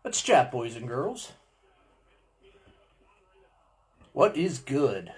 Let's chat, boys and girls. What is good?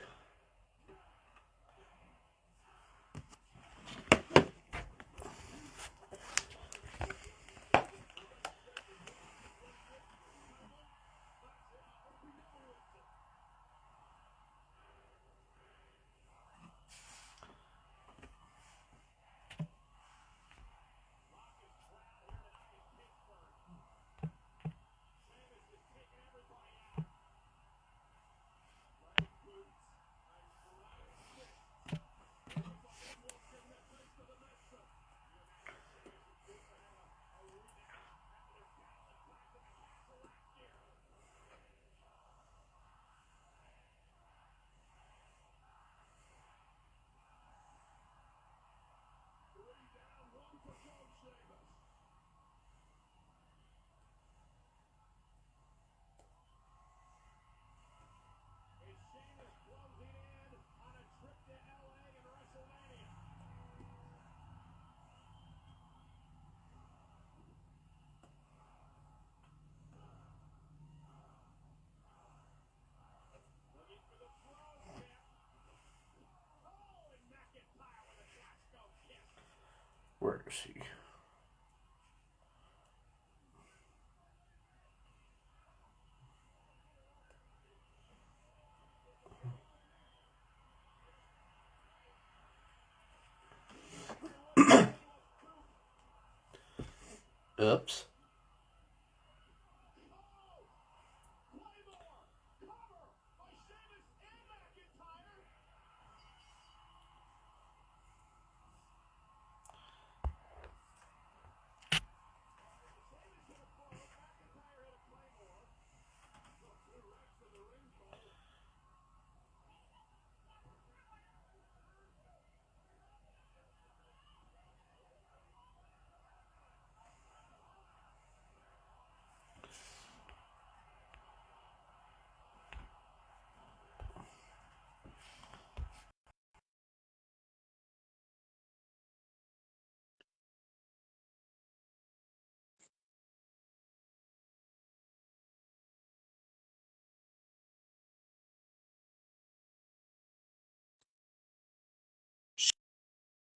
Where is he? Oops.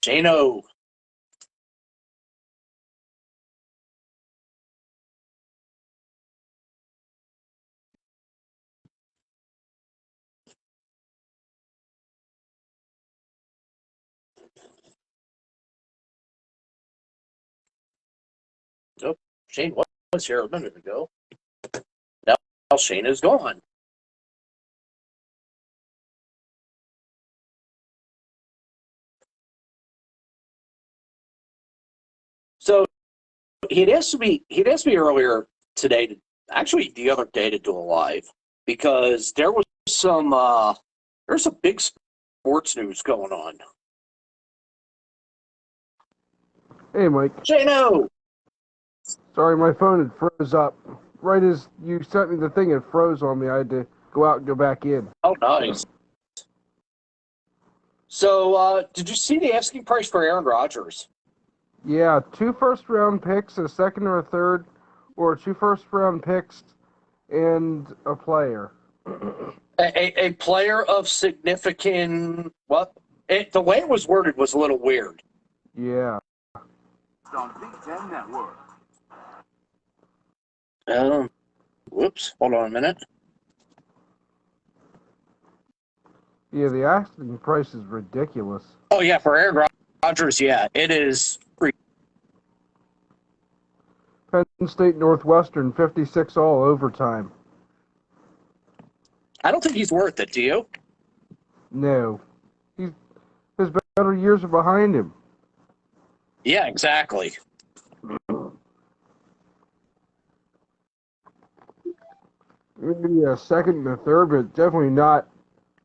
Shano. Oh, Shane was here a minute ago. Now Shane is gone. So he'd asked me earlier today actually the other day to do a live because there was there's some big sports news going on. Hey, Mike. Shano. Sorry, my phone had froze up. Right as you sent me the thing, it froze on me. I had to go out and go back in. Oh, nice. So, did you see the asking price for Aaron Rodgers? Yeah, 2 first-round picks, a second or a third, or 2 first-round picks and a player. A player of significant what? The way it was worded was a little weird. Yeah. On Big Ten Network. Whoops. Hold on a minute. Yeah, the asking price is ridiculous. Oh yeah, for Aaron Rodgers, yeah, it is. Penn State Northwestern, 56 all overtime. I don't think he's worth it. Do you? No. His better years are behind him. Yeah, exactly. Maybe a second and a third, but definitely not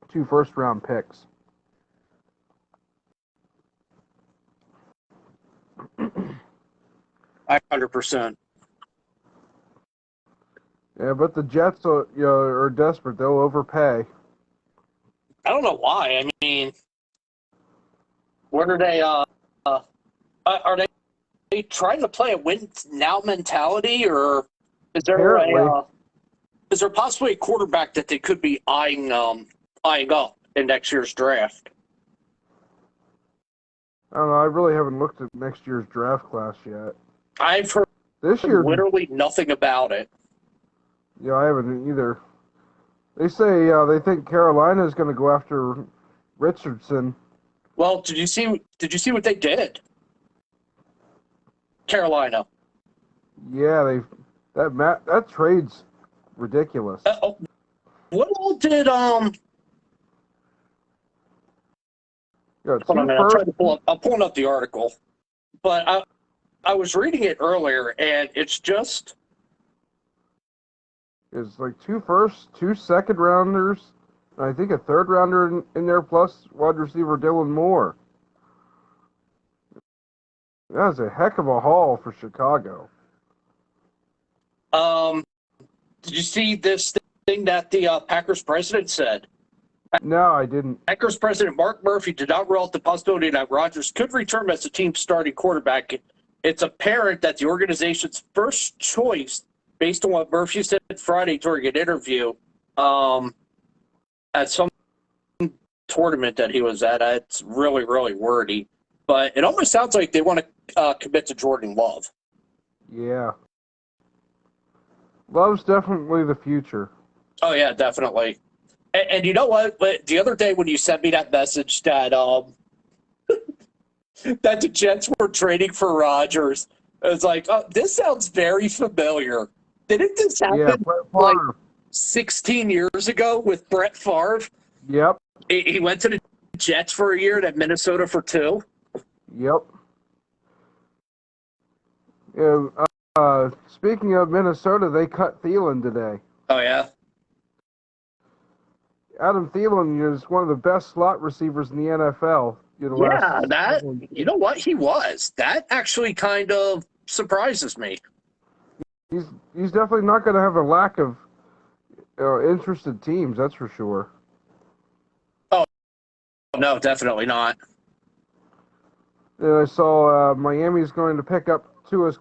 2 first-round picks. I 100%. Yeah, but the Jets are desperate. They'll overpay. I don't know why. I mean, what are they? Are they trying to play a win now mentality, or Is there Apparently. is there possibly a quarterback that they could be eyeing up in next year's draft? I don't know. I really haven't looked at next year's draft class yet. I've heard This year, literally nothing about it. yeah, I haven't either. They say they think Carolina is going to go after Richardson. Well, did you see what they did? Carolina. Yeah, that trade's ridiculous. What all did Yeah, hold on a two minute, first. I'm pulling up the article. But I was reading it earlier and it's just It's like two first, 2 second rounders, and I think a third rounder in there, plus wide receiver Dylan Moore. That's a heck of a haul for Chicago. did you see this thing that the Packers president said? No, I didn't. Packers president Mark Murphy did not rule out the possibility that Rodgers could return as the team's starting quarterback. It's apparent that the organization's first choice, based on what Murphy said Friday during an interview at some tournament that he was at. It's really, really wordy. But it almost sounds like they want to commit to Jordan Love. Yeah. Love's definitely the future. Oh, yeah, definitely. And you know what? The other day when you sent me that message that that the Jets were trading for Rodgers, it was like, oh, this sounds very familiar. Didn't this happen Yeah, Brett like Favre. 16 years ago with Brett Favre? Yep, He went to the Jets for a year and at Minnesota for 2. yep. Yeah, speaking of Minnesota, they cut Thielen today. Oh, yeah? Adam Thielen is one of the best slot receivers in the NFL. You know what? He was. That actually kind of surprises me. He's definitely not going to have a lack of interested teams, that's for sure. Oh, no, definitely not. And I saw Miami's going to pick up Tua's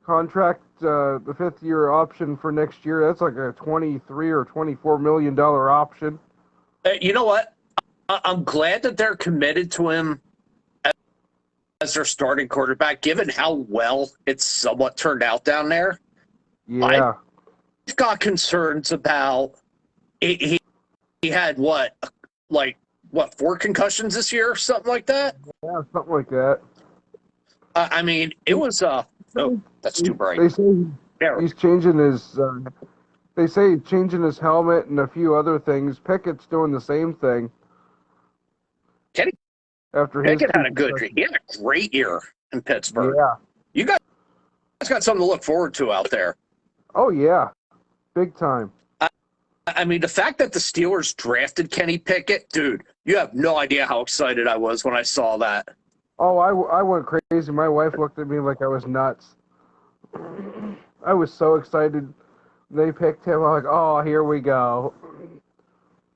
contract, the 5th-year option for next year. That's like a $23 or $24 million option. You know what? I'm glad that they're committed to him as their starting quarterback, given how well it's somewhat turned out down there. Yeah. I've got concerns about he had what 4 concussions this year or something like that? Yeah, something like that. I mean, it was that's too bright. They say Yeah. he's changing his. They say he's changing his helmet and a few other things. Pickett's doing the same thing. Kenny After his Pickett had a great year in Pittsburgh. Yeah. You guys got something to look forward to out there. Oh yeah, big time. I mean, the fact that the Steelers drafted Kenny Pickett, dude, you have no idea how excited I was when I saw that. Oh, I went crazy. My wife looked at me like I was nuts. I was so excited. They picked him. I'm like, oh, here we go.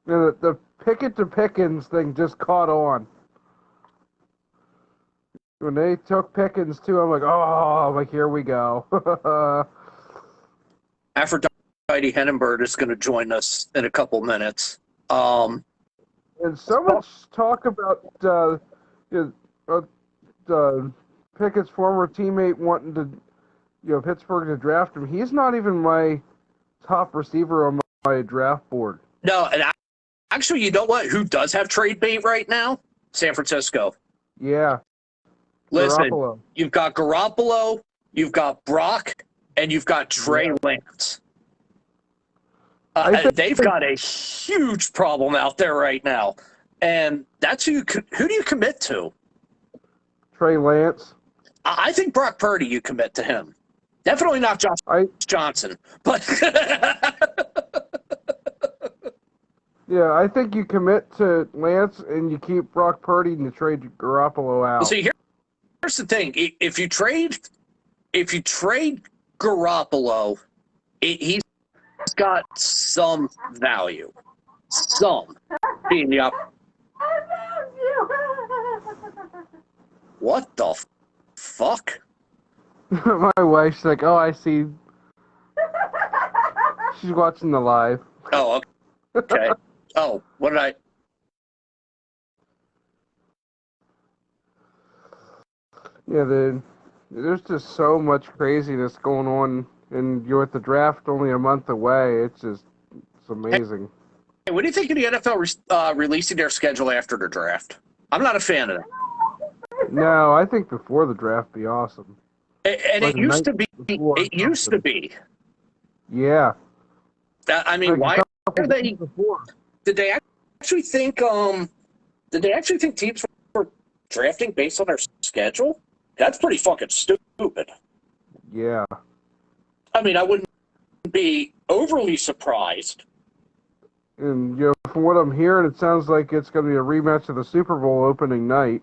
And the Pickett to Pickens thing just caught on. When they took Pickens too, I'm like, here we go. Aphrodite Hennenberg is going to join us in a couple minutes. And so much talk about Pickett's former teammate wanting to, Pittsburgh to draft him. He's not even my top receiver on my draft board. No, and actually, you know what? Who does have trade bait right now? San Francisco. Yeah. Listen, Garoppolo. You've got Garoppolo, you've got Brock, and you've got Trey Lance. They've got a huge problem out there right now, and that's who do you commit to? Trey Lance. I think Brock Purdy. You commit to him. Definitely not Josh Johnson, but yeah, I think you commit to Lance and you keep Brock Purdy and you trade Garoppolo out. See, here's the thing: if you trade Garoppolo, he's got some value, some being the What the fuck? My wife's like, oh, I see She's watching the live. Oh, okay. Oh, what did I? Yeah, there's just so much craziness going on, and you're with the draft only a month away. It's amazing. Hey, what do you think of the NFL releasing their schedule after the draft? I'm not a fan of that. No, I think before the draft be awesome. And Like it used to the be. night before or It used to something. be. Yeah. I mean, Like a why couple are they? days before. Did they actually think? Did they actually think teams were drafting based on their schedule? That's pretty fucking stupid. Yeah. I mean, I wouldn't be overly surprised. And from what I'm hearing, it sounds like it's going to be a rematch of the Super Bowl opening night.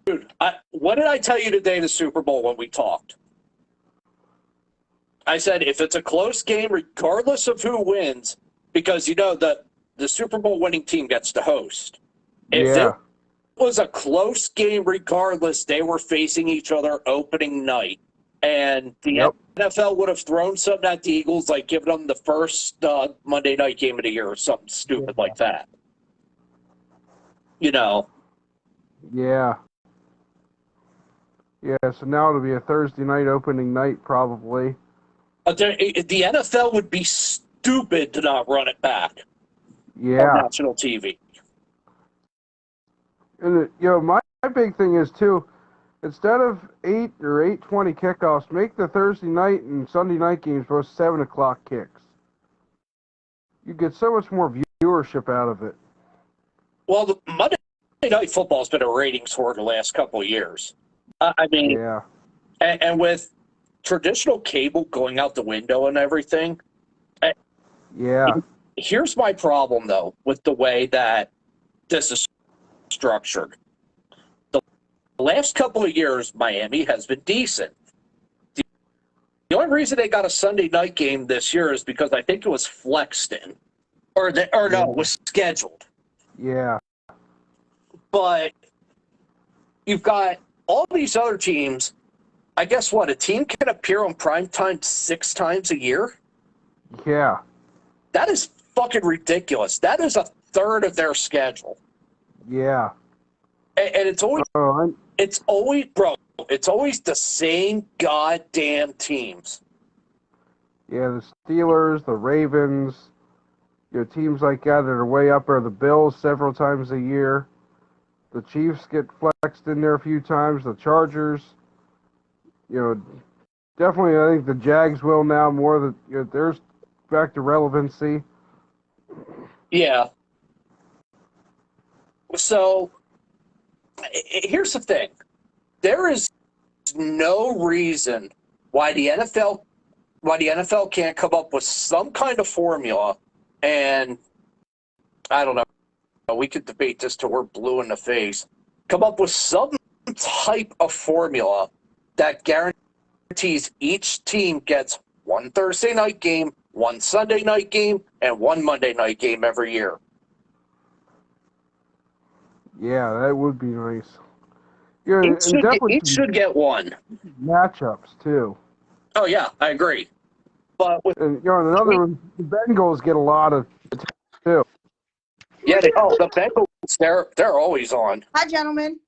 Dude, what did I tell you today, the Super Bowl, when we talked? I said if it's a close game, regardless of who wins, because the Super Bowl winning team gets to host. If Yeah. it was a close game, regardless, they were facing each other opening night. And the NFL would have thrown something at the Eagles, like giving them the first Monday night game of the year or something stupid like that. Yeah. Yeah, so now it'll be a Thursday night opening night, probably. The NFL would be stupid to not run it back on Yeah. national TV. And, my big thing is, too, instead of 8 or 8:20 kickoffs, make the Thursday night and Sunday night games both 7 o'clock kicks. You get so much more viewership out of it. Well, the Monday Night Football has been a ratings whore the last couple of years. I mean, Yeah. and with traditional cable going out the window and everything, Yeah. here's my problem, though, with the way that this is structured. The last couple of years, Miami has been decent. The only reason they got a Sunday night game this year is because I think it was flexed in. No, it was scheduled. Yeah. But you've got all these other teams. I guess what? A team can appear on primetime 6 times a year? Yeah. That is fucking ridiculous. That is a third of their schedule. Yeah. And it's always, Oh, it's always the same goddamn teams. yeah, the Steelers, the Ravens, teams like that are way up there. The Bills several times a year. The Chiefs get flexed in there a few times. The Chargers, definitely I think the Jags will now more that there's back to relevancy. Yeah. So here's the thing. There is no reason why the NFL can't come up with some kind of formula, and I don't know, we could debate this till we're blue in the face. Come up with some type of formula that guarantees each team gets one Thursday night game, one Sunday night game, and one Monday night game every year. Yeah, that would be nice. Yeah, Each should get one. matchups too. Oh yeah, I agree. But with another one, the Bengals get a lot of too. yeah, the Bengals, they're always on. Hi, gentlemen.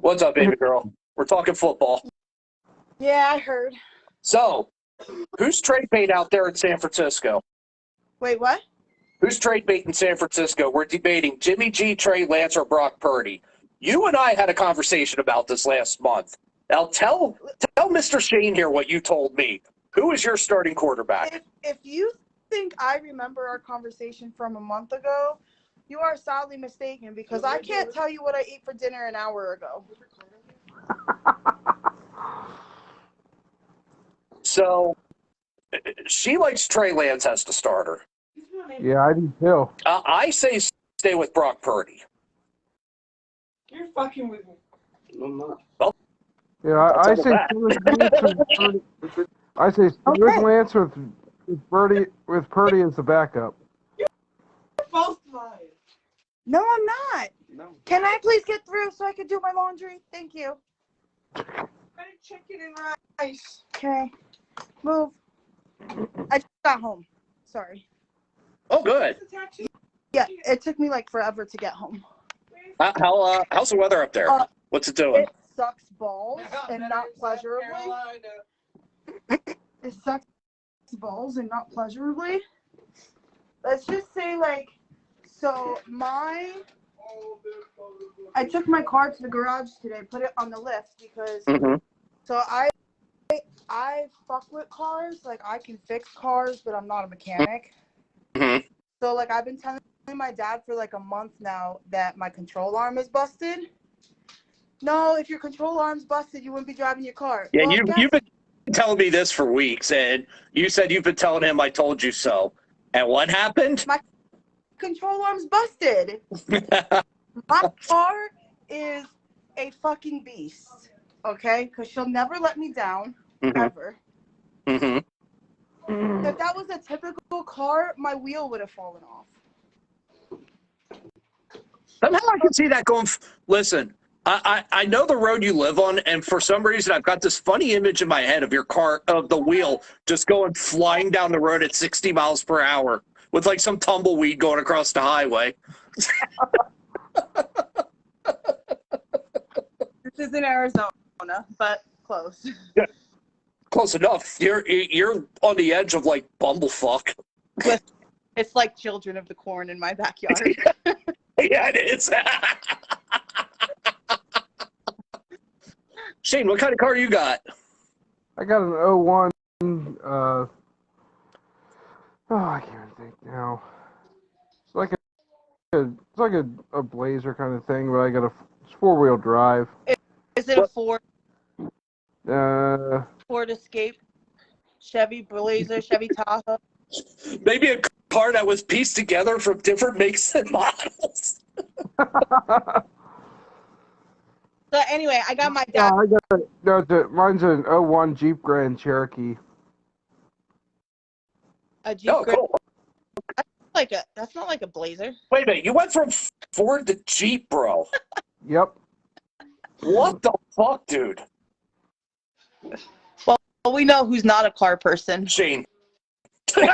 What's up, baby girl? We're talking football. Yeah, I heard. So, who's trade bait out there in San Francisco? Wait, what? Who's trade bait in San Francisco? We're debating Jimmy G, Trey Lance, or Brock Purdy. You and I had a conversation about this last month. Now tell Mr. Shane here what you told me. Who is your starting quarterback? If you think I remember our conversation from a month ago, you are sadly mistaken because I can't tell you what I ate for dinner an hour ago. So, she likes Trey Lance as the starter. Yeah, I do too. I say stay with Brock Purdy. You're fucking with me. No, I'm not. Well, Yeah, I say Lance with Purdy as the backup. You're both lying. No, I'm not. No. Can I please get through so I can do my laundry? Thank you. I had chicken and rice. Okay. Move. I just got home. Sorry. Oh, good. Yeah, it took me like forever to get home. How's the weather up there? What's it doing? It sucks balls and not pleasurably. It sucks balls and not pleasurably. Let's just say like, so I took my car to the garage today, put it on the lift because, so I fuck with cars. Like I can fix cars, but I'm not a mechanic. So like I've been telling my dad for like a month now that my control arm is busted. No, if your control arm's busted, you wouldn't be driving your car. Yeah, Well, you've been telling me this for weeks, and you said you've been telling him I told you so. And what happened? My control arm's busted. My car is a fucking beast, okay? Because she'll never let me down, ever. If that was a typical car, my wheel would have fallen off. Somehow I can see that going. Listen, I know the road you live on, and for some reason I've got this funny image in my head of your car, of the wheel just going flying down the road at 60 miles per hour with like some tumbleweed going across the highway. This is in Arizona, but close. Yeah, close enough. You're on the edge of like bumblefuck. It's like Children of the Corn in my backyard. Yeah, it is. Shane, what kind of car you got? I got an 01. I can't even think now. It's like a Blazer kind of thing, but I got it's 4-wheel drive. Is it a Ford Escape, Chevy Blazer, Chevy Tahoe? Maybe a car that was pieced together from different makes and models. So anyway, I got my dad. Mine's an 01 Jeep Grand Cherokee. A Jeep Oh, cool. That's not like a Blazer. Wait a minute, you went from Ford to Jeep, bro. Yep. What the fuck, dude? Well, we know who's not a car person. Shane. Hey,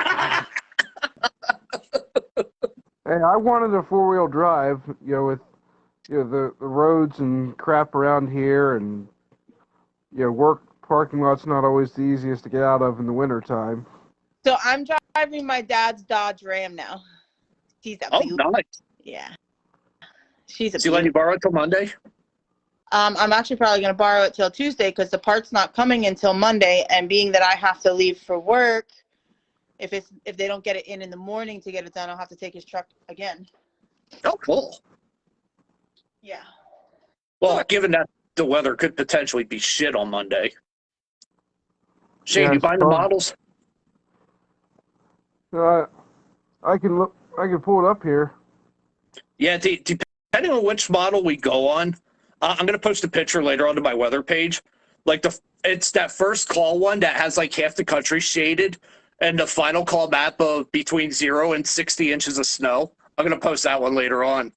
I wanted a 4-wheel drive, with the roads and crap around here, and work parking lot's not always the easiest to get out of in the wintertime. So I'm driving my dad's Dodge Ram now. She's a Oh, beaut. nice. Yeah. She's a Does he let you borrow it till Monday? I'm actually probably going to borrow it till Tuesday because the part's not coming until Monday. And being that I have to leave for work, if they don't get it in the morning to get it done, I'll have to take his truck again. Oh, cool. Yeah. Well, given that the weather could potentially be shit on Monday. Shane, Yeah, you buying the models? I can pull it up here. Yeah, depending on which model we go on, I'm going to post a picture later onto my weather page. Like it's that first call one that has like half the country shaded, and the final call map of between 0 and 60 inches of snow. I'm going to post that one later on.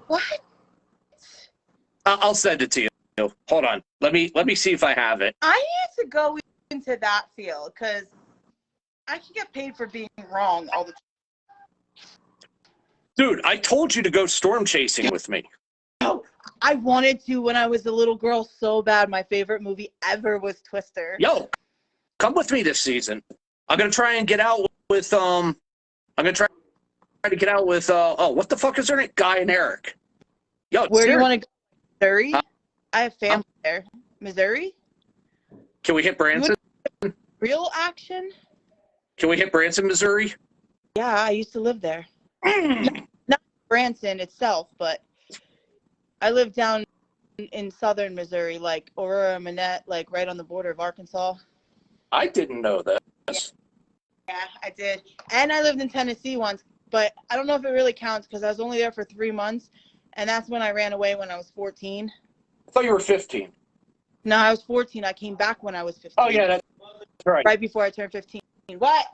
What? I'll send it to you. Hold on. Let me see if I have it. I need to go into that field because I can get paid for being wrong all the time. Dude, I told you to go storm chasing with me. I wanted to when I was a little girl so bad. My favorite movie ever was Twister. Yo, come with me this season. I'm gonna try and get out with I'm gonna try to get out with what the fuck is their name? Guy and Eric. Yo, Where do you want to go? Missouri? Huh? I have family there. Missouri? Can we hit Branson? Real action? Can we hit Branson, Missouri? Yeah, I used to live there. Not Branson itself, but I lived down in southern Missouri, like Aurora, Manette, like right on the border of Arkansas. I didn't know this. Yeah, I did. And I lived in Tennessee once, but I don't know if it really counts because I was only there for 3 months, and that's when I ran away when I was 14. I thought you were 15. No, I was 14. I came back when I was 15. Oh, yeah, that's right. Right before I turned 15. What?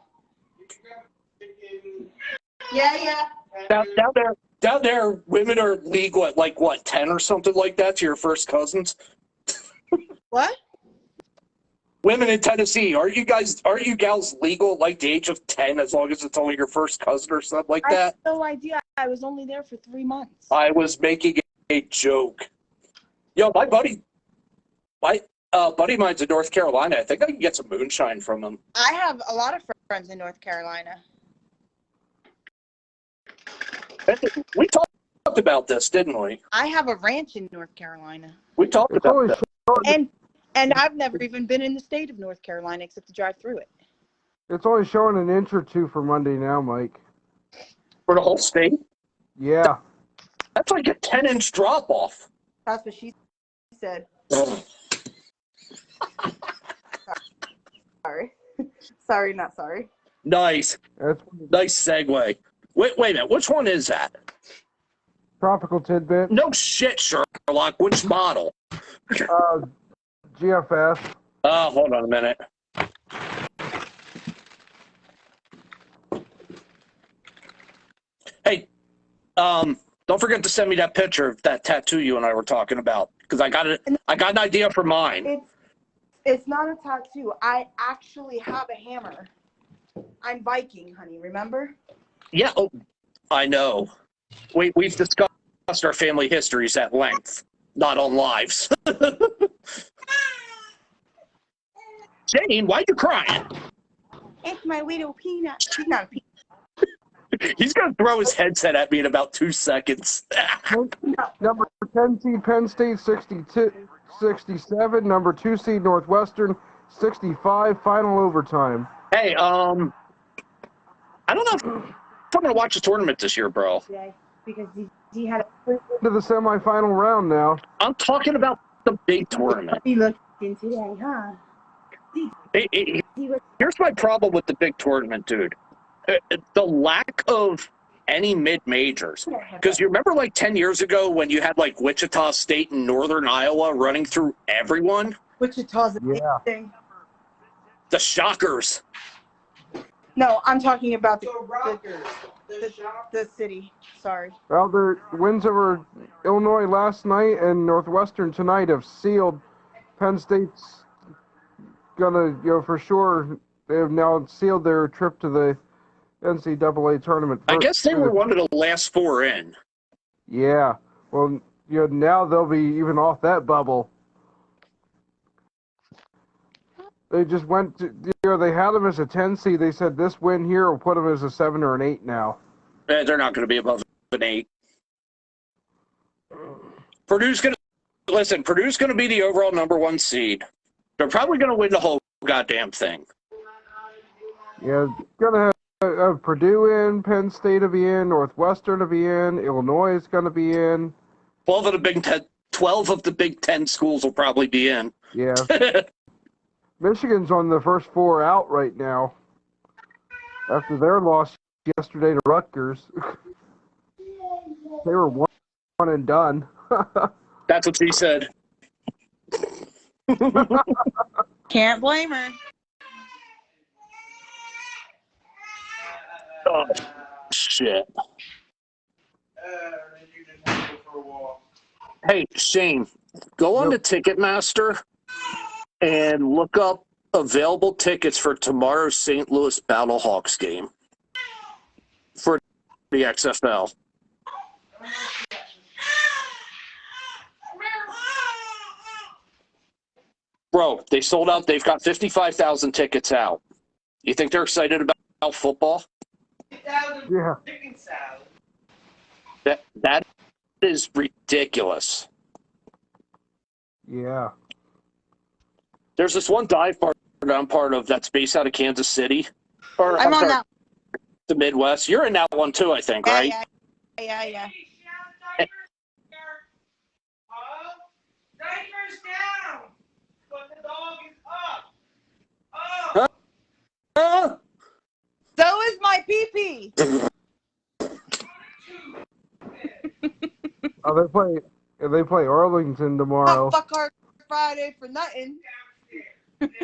Yeah. Down there, women are league, what, 10 or something like that to your first cousins? What? Women in Tennessee, are you gals legal at like the age of 10 as long as it's only your first cousin or something like I that? had no idea. I was only there for 3 months. I was making a joke. Yo, my buddy of mine's in North Carolina. I think I can get some moonshine from him. I have a lot of friends in North Carolina. We talked about this, didn't we? I have a ranch in North Carolina. We talked It's about always that. And I've never even been in the state of North Carolina except to drive through it. It's only showing an inch or two for Monday now, Mike. For the whole state? Yeah. That's like a 10-inch drop-off. That's what she said. Sorry. Sorry, not sorry. Nice. That's Nice segue. Wait a minute. Which one is that? tropical tidbit. No shit, Sherlock. Which model? GFS. Hold on a minute. Hey, don't forget to send me that picture of that tattoo you and I were talking about, because I got an idea for mine. It's not a tattoo. I actually have a hammer. I'm Viking, honey, remember? Yeah, I know. We've discussed our family histories at length, not on lives. Jane, why are you crying? It's my little peanut. She's not a peanut. He's going to throw his headset at me in about 2 seconds. Number 10 seed Penn State 67. Number 2 seed Northwestern 65. Final overtime. Hey, I don't know if I'm going to watch the tournament this year, bro. Today, because he had Into the semifinal round now. I'm talking about the big tournament. be looking today, huh? Here's my problem with the big tournament, dude. The lack of any mid-majors. Because you remember like 10 years ago when you had like Wichita State and Northern Iowa running through everyone? Wichita's a big Yeah. thing. The Shockers. No, I'm talking about The Rockers. The Shock. the city. Sorry. Well, their wins over Illinois last night and Northwestern tonight have sealed Penn State's gonna, for sure, they have now sealed their trip to the NCAA tournament. I guess they were one of the last four in. Yeah. Well, now they'll be even off that bubble. They just went to, they had them as a 10 seed. They said this win here will put them as a 7 or an 8 now. They're not going to be above an 8. Purdue's going to be the overall number 1 seed. They're probably going to win the whole goddamn thing. Yeah, gonna have Purdue in, Penn State to be in, Northwestern to be in, Illinois is gonna be in. 12 of the Big Ten schools will probably be in. Yeah. Michigan's on the first 4 out right now. After their loss yesterday to Rutgers. They were one and done. That's what she said. Can't blame her. Oh, shit. You just have to go for a walk. Hey, Shane, go on to Ticketmaster and look up available tickets for tomorrow's St. Louis Battlehawks game for the XFL. Bro, they sold out. They've got 55,000 tickets out. You think they're excited about football? 1,000 Yeah. chicken salad. That is ridiculous. Yeah. There's this one dive bar that I'm part of that's based out of Kansas City. Or I'm on sorry, that. the Midwest. You're in that one too, I think, right? Yeah. Diapers down, but the dog is up. Huh? So is my pee-pee. Oh, they play Arlington tomorrow. Fuck Hard Friday for nothing.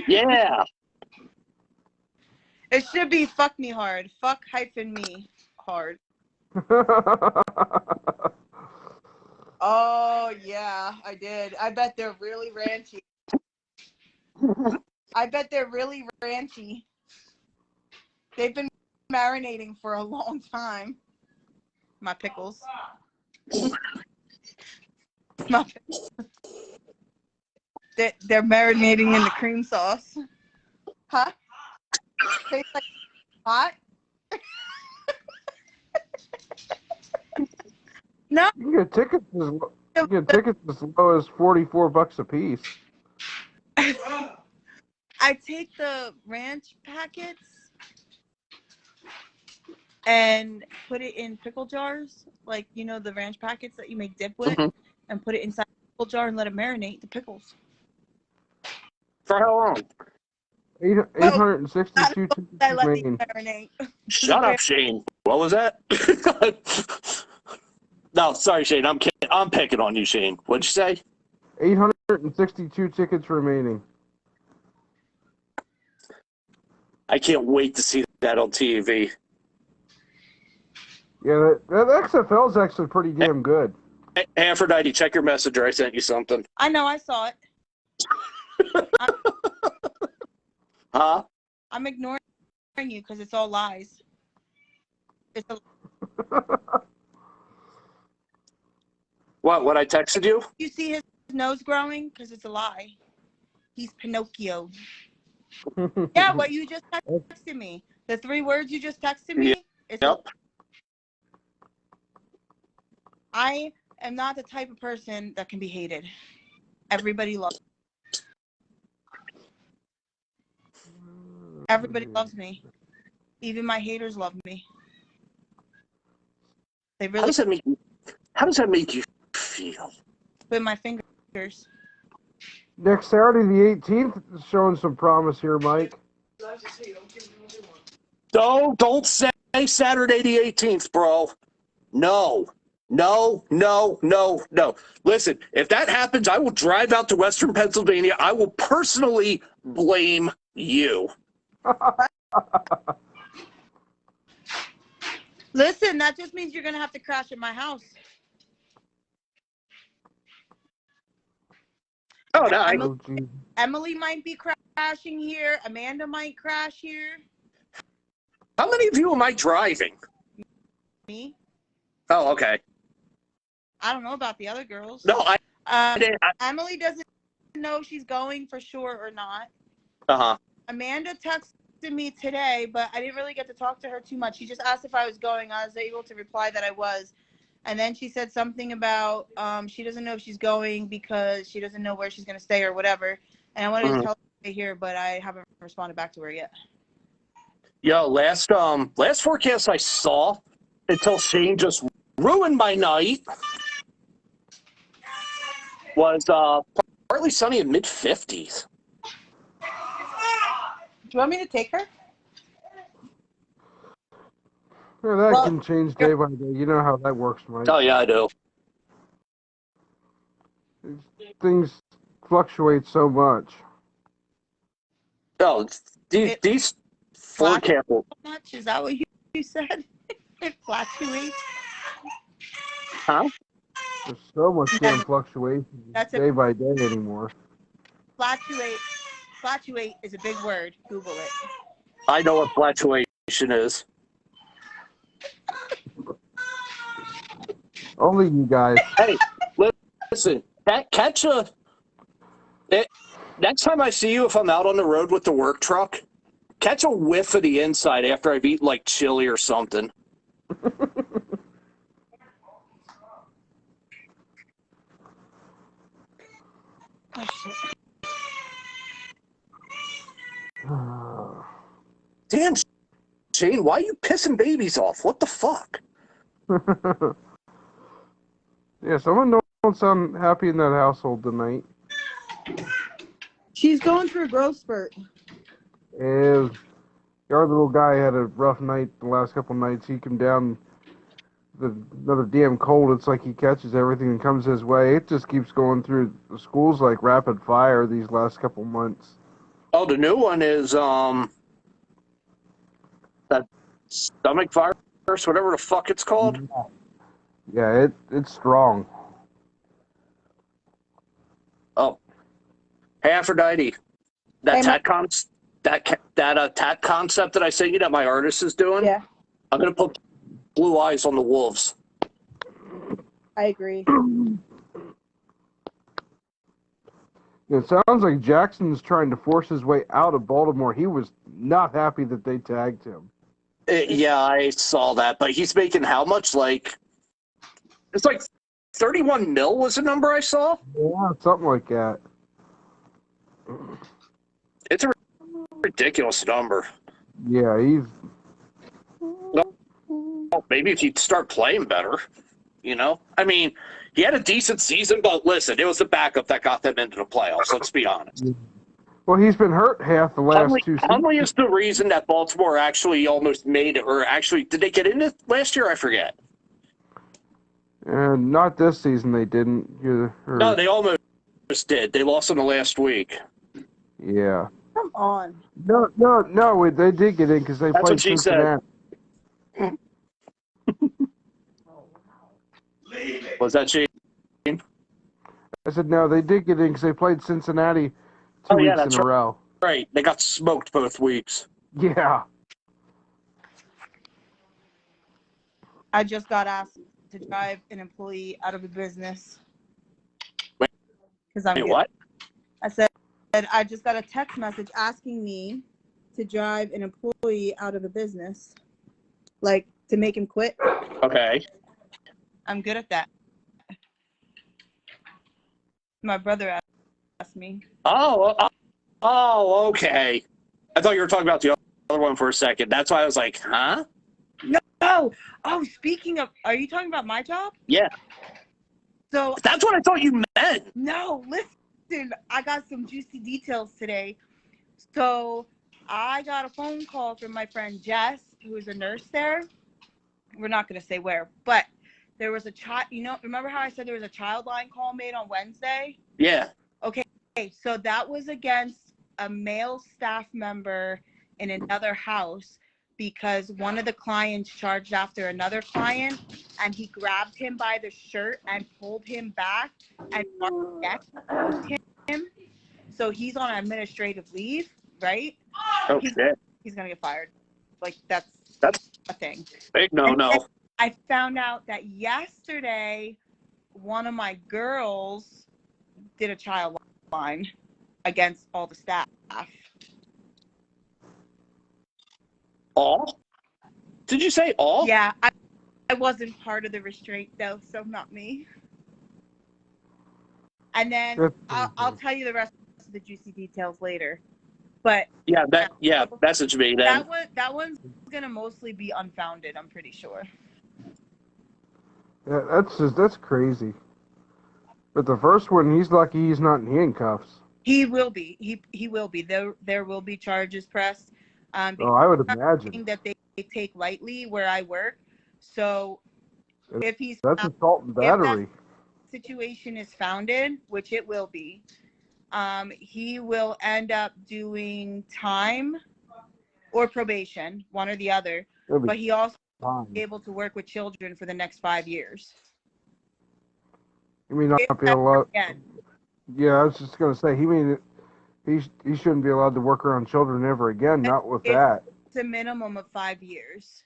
Yeah. It should be fuck me hard. Fuck hyphen me hard. Oh, yeah, I did. I bet they're really ranchy. I bet they're really ranchy. They've been marinating for a long time. My pickles. My pickles. They're marinating in the cream sauce. Huh? Tastes like hot? No. You get tickets as low as $44 a piece. I take the ranch packets and put it in pickle jars, like, you know, the ranch packets that you make dip with, and put it inside a pickle jar and let it marinate the pickles. For how long? 862 tickets I let remaining. these marinate. Shut up, Shane. What was that? No, sorry, Shane. I'm kidding. I'm picking on you, Shane. What'd you say? 862 tickets remaining. I can't wait to see that on TV. Yeah, that XFL is actually pretty damn good. Hey, Aphrodite, check your messenger. I sent you something. I know, I saw it. Huh? I'm ignoring you because it's all lies. It's a, What I texted you? you see his nose growing? Because it's a lie. He's Pinocchio. Yeah, what you just texted me. The 3 words you just texted me. It's Yep. I am not the type of person that can be hated. Everybody loves me. Everybody loves me. Even my haters love me. They How really does that make you feel? with my fingers. Next Saturday, the 18th, is showing some promise here, Mike. Don't say Saturday the 18th, bro. No. Listen, if that happens, I will drive out to Western Pennsylvania. I will personally blame you. Listen, that just means you're going to have to crash at my house. Oh, no. Emily might be crashing here. Amanda might crash here. How many of you am I driving? Me? Oh, okay. I don't know about the other girls. No, Emily doesn't know if she's going for sure or not. Uh-huh. Amanda texted me today, but I didn't really get to talk to her too much. She just asked if I was going. I was able to reply that I was. And then she said something about she doesn't know if she's going because she doesn't know where she's going to stay or whatever. And I wanted to tell her to stay here, but I haven't responded back to her yet. Yo, last forecast I saw until Shane just ruined my night was partly sunny in mid-50s. Do you want me to take her? Yeah, that can change day by day. You know how that works, Mike. Oh, yeah, I do. Things fluctuate so much. Oh, these forecasts. Much? Is that what you said? It fluctuates. Huh? There's so much damn fluctuation day by day anymore. Fluctuate is a big word. Google it. I know what fluctuation is. Only you guys. Hey, listen, next time I see you, if I'm out on the road with the work truck, catch a whiff of the inside after I've eaten like chili or something. Damn, Shane, why are you pissing babies off? What the fuck? Yeah, someone don't sound happy in that household tonight. She's going through a growth spurt. Our little guy had a rough night the last couple nights. He came down another damn cold. It's like he catches everything that comes his way. It just keeps going through the schools like rapid fire these last couple months. Oh, the new one is that stomach virus, whatever the fuck it's called. Yeah, it's strong. Oh, hey, Aphrodite. that Hey, tat concept that I sent you that my artist is doing. Yeah, I'm gonna put blue eyes on the wolves. I agree. It sounds like Jackson's trying to force his way out of Baltimore. He was not happy that they tagged him. Yeah, I saw that, but he's making how much? Like, it's like 31 mil was the number I saw. Yeah, something like that. It's a ridiculous number. Yeah, he's. Well, maybe if you start playing better, you know. I mean, he had a decent season, but listen, it was the backup that got them into the playoffs. Let's be honest. Well, he's been hurt half the last two seasons. Hundley is the reason that Baltimore actually almost made it, or actually, did they get in it last year? I forget. And not this season, they didn't. No, they almost did. They lost in the last week. Yeah. Come on. No. They did get in because they That's played what she said. Cincinnati. Leave it. Was that she? I said no, they did get in because they played Cincinnati 2 Oh, yeah, weeks that's in a row. Right. They got smoked both weeks. Yeah. I just got asked to drive an employee out of a business. Wait, Because I'm Wait, good. what? I said I just got a text message asking me to drive an employee out of a business, like to make him quit. Okay. I'm good at that. My brother asked me. Oh, okay. I thought you were talking about the other one for a second. That's why I was like, huh? Oh, speaking of, are you talking about my job? Yeah. So, That's what I thought you meant. no, listen, I got some juicy details today. So, I got a phone call from my friend Jess, who is a nurse there. We're not going to say where, but there was a child, remember how I said there was a child line call made on Wednesday? Yeah. Okay, so that was against a male staff member in another house because one of the clients charged after another client and he grabbed him by the shirt and pulled him back and choked him. So he's on administrative leave, right? Oh, shit. He's going to get fired. Like, that's a thing. Big no. I found out that yesterday one of my girls did a child line against all the staff. All? Did you say all? Yeah, I wasn't part of the restraint though, so not me. And then I'll tell you the rest of the juicy details later. But Yeah, message me then. that one's gonna mostly be unfounded, I'm pretty sure. Yeah, that's crazy. But the first one, he's lucky he's not in handcuffs. He will be. He will be. There will be charges pressed. I would imagine that they take lightly where I work. So if that's assault and battery. If that situation is founded, which it will be, he will end up doing time or probation, one or the other. But he also will be able to work with children for the next 5 years. You mean not be allowed? Yeah, I was just gonna say he shouldn't be allowed to work around children ever again. Not with that. It's a minimum of 5 years.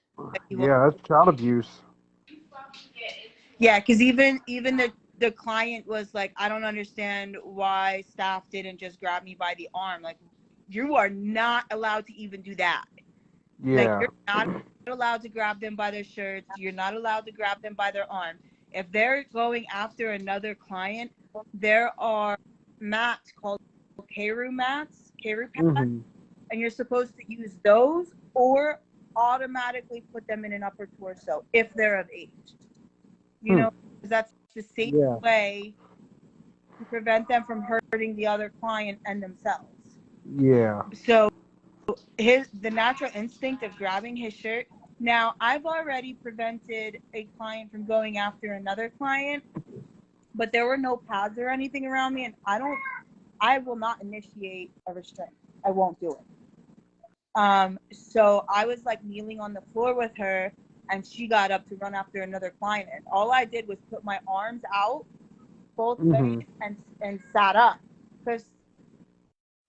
Yeah, that's child abuse. Yeah, because even the client was like, I don't understand why staff didn't just grab me by the arm. Like, you are not allowed to even do that. Yeah. Like, you're not allowed to grab them by their shirts. You're not allowed to grab them by their arm. If they're going after another client, there are mats called Keru mats, Keru pads, and you're supposed to use those or automatically put them in an upper torso if they're of age. You know, that's the safe way to prevent them from hurting the other client and themselves. Yeah. So the natural instinct of grabbing his shirt. Now, I've already prevented a client from going after another client, but there were no pads or anything around me, and I will not initiate a restraint. I won't do it. So I was like kneeling on the floor with her, and she got up to run after another client, and all I did was put my arms out both ways and sat up, because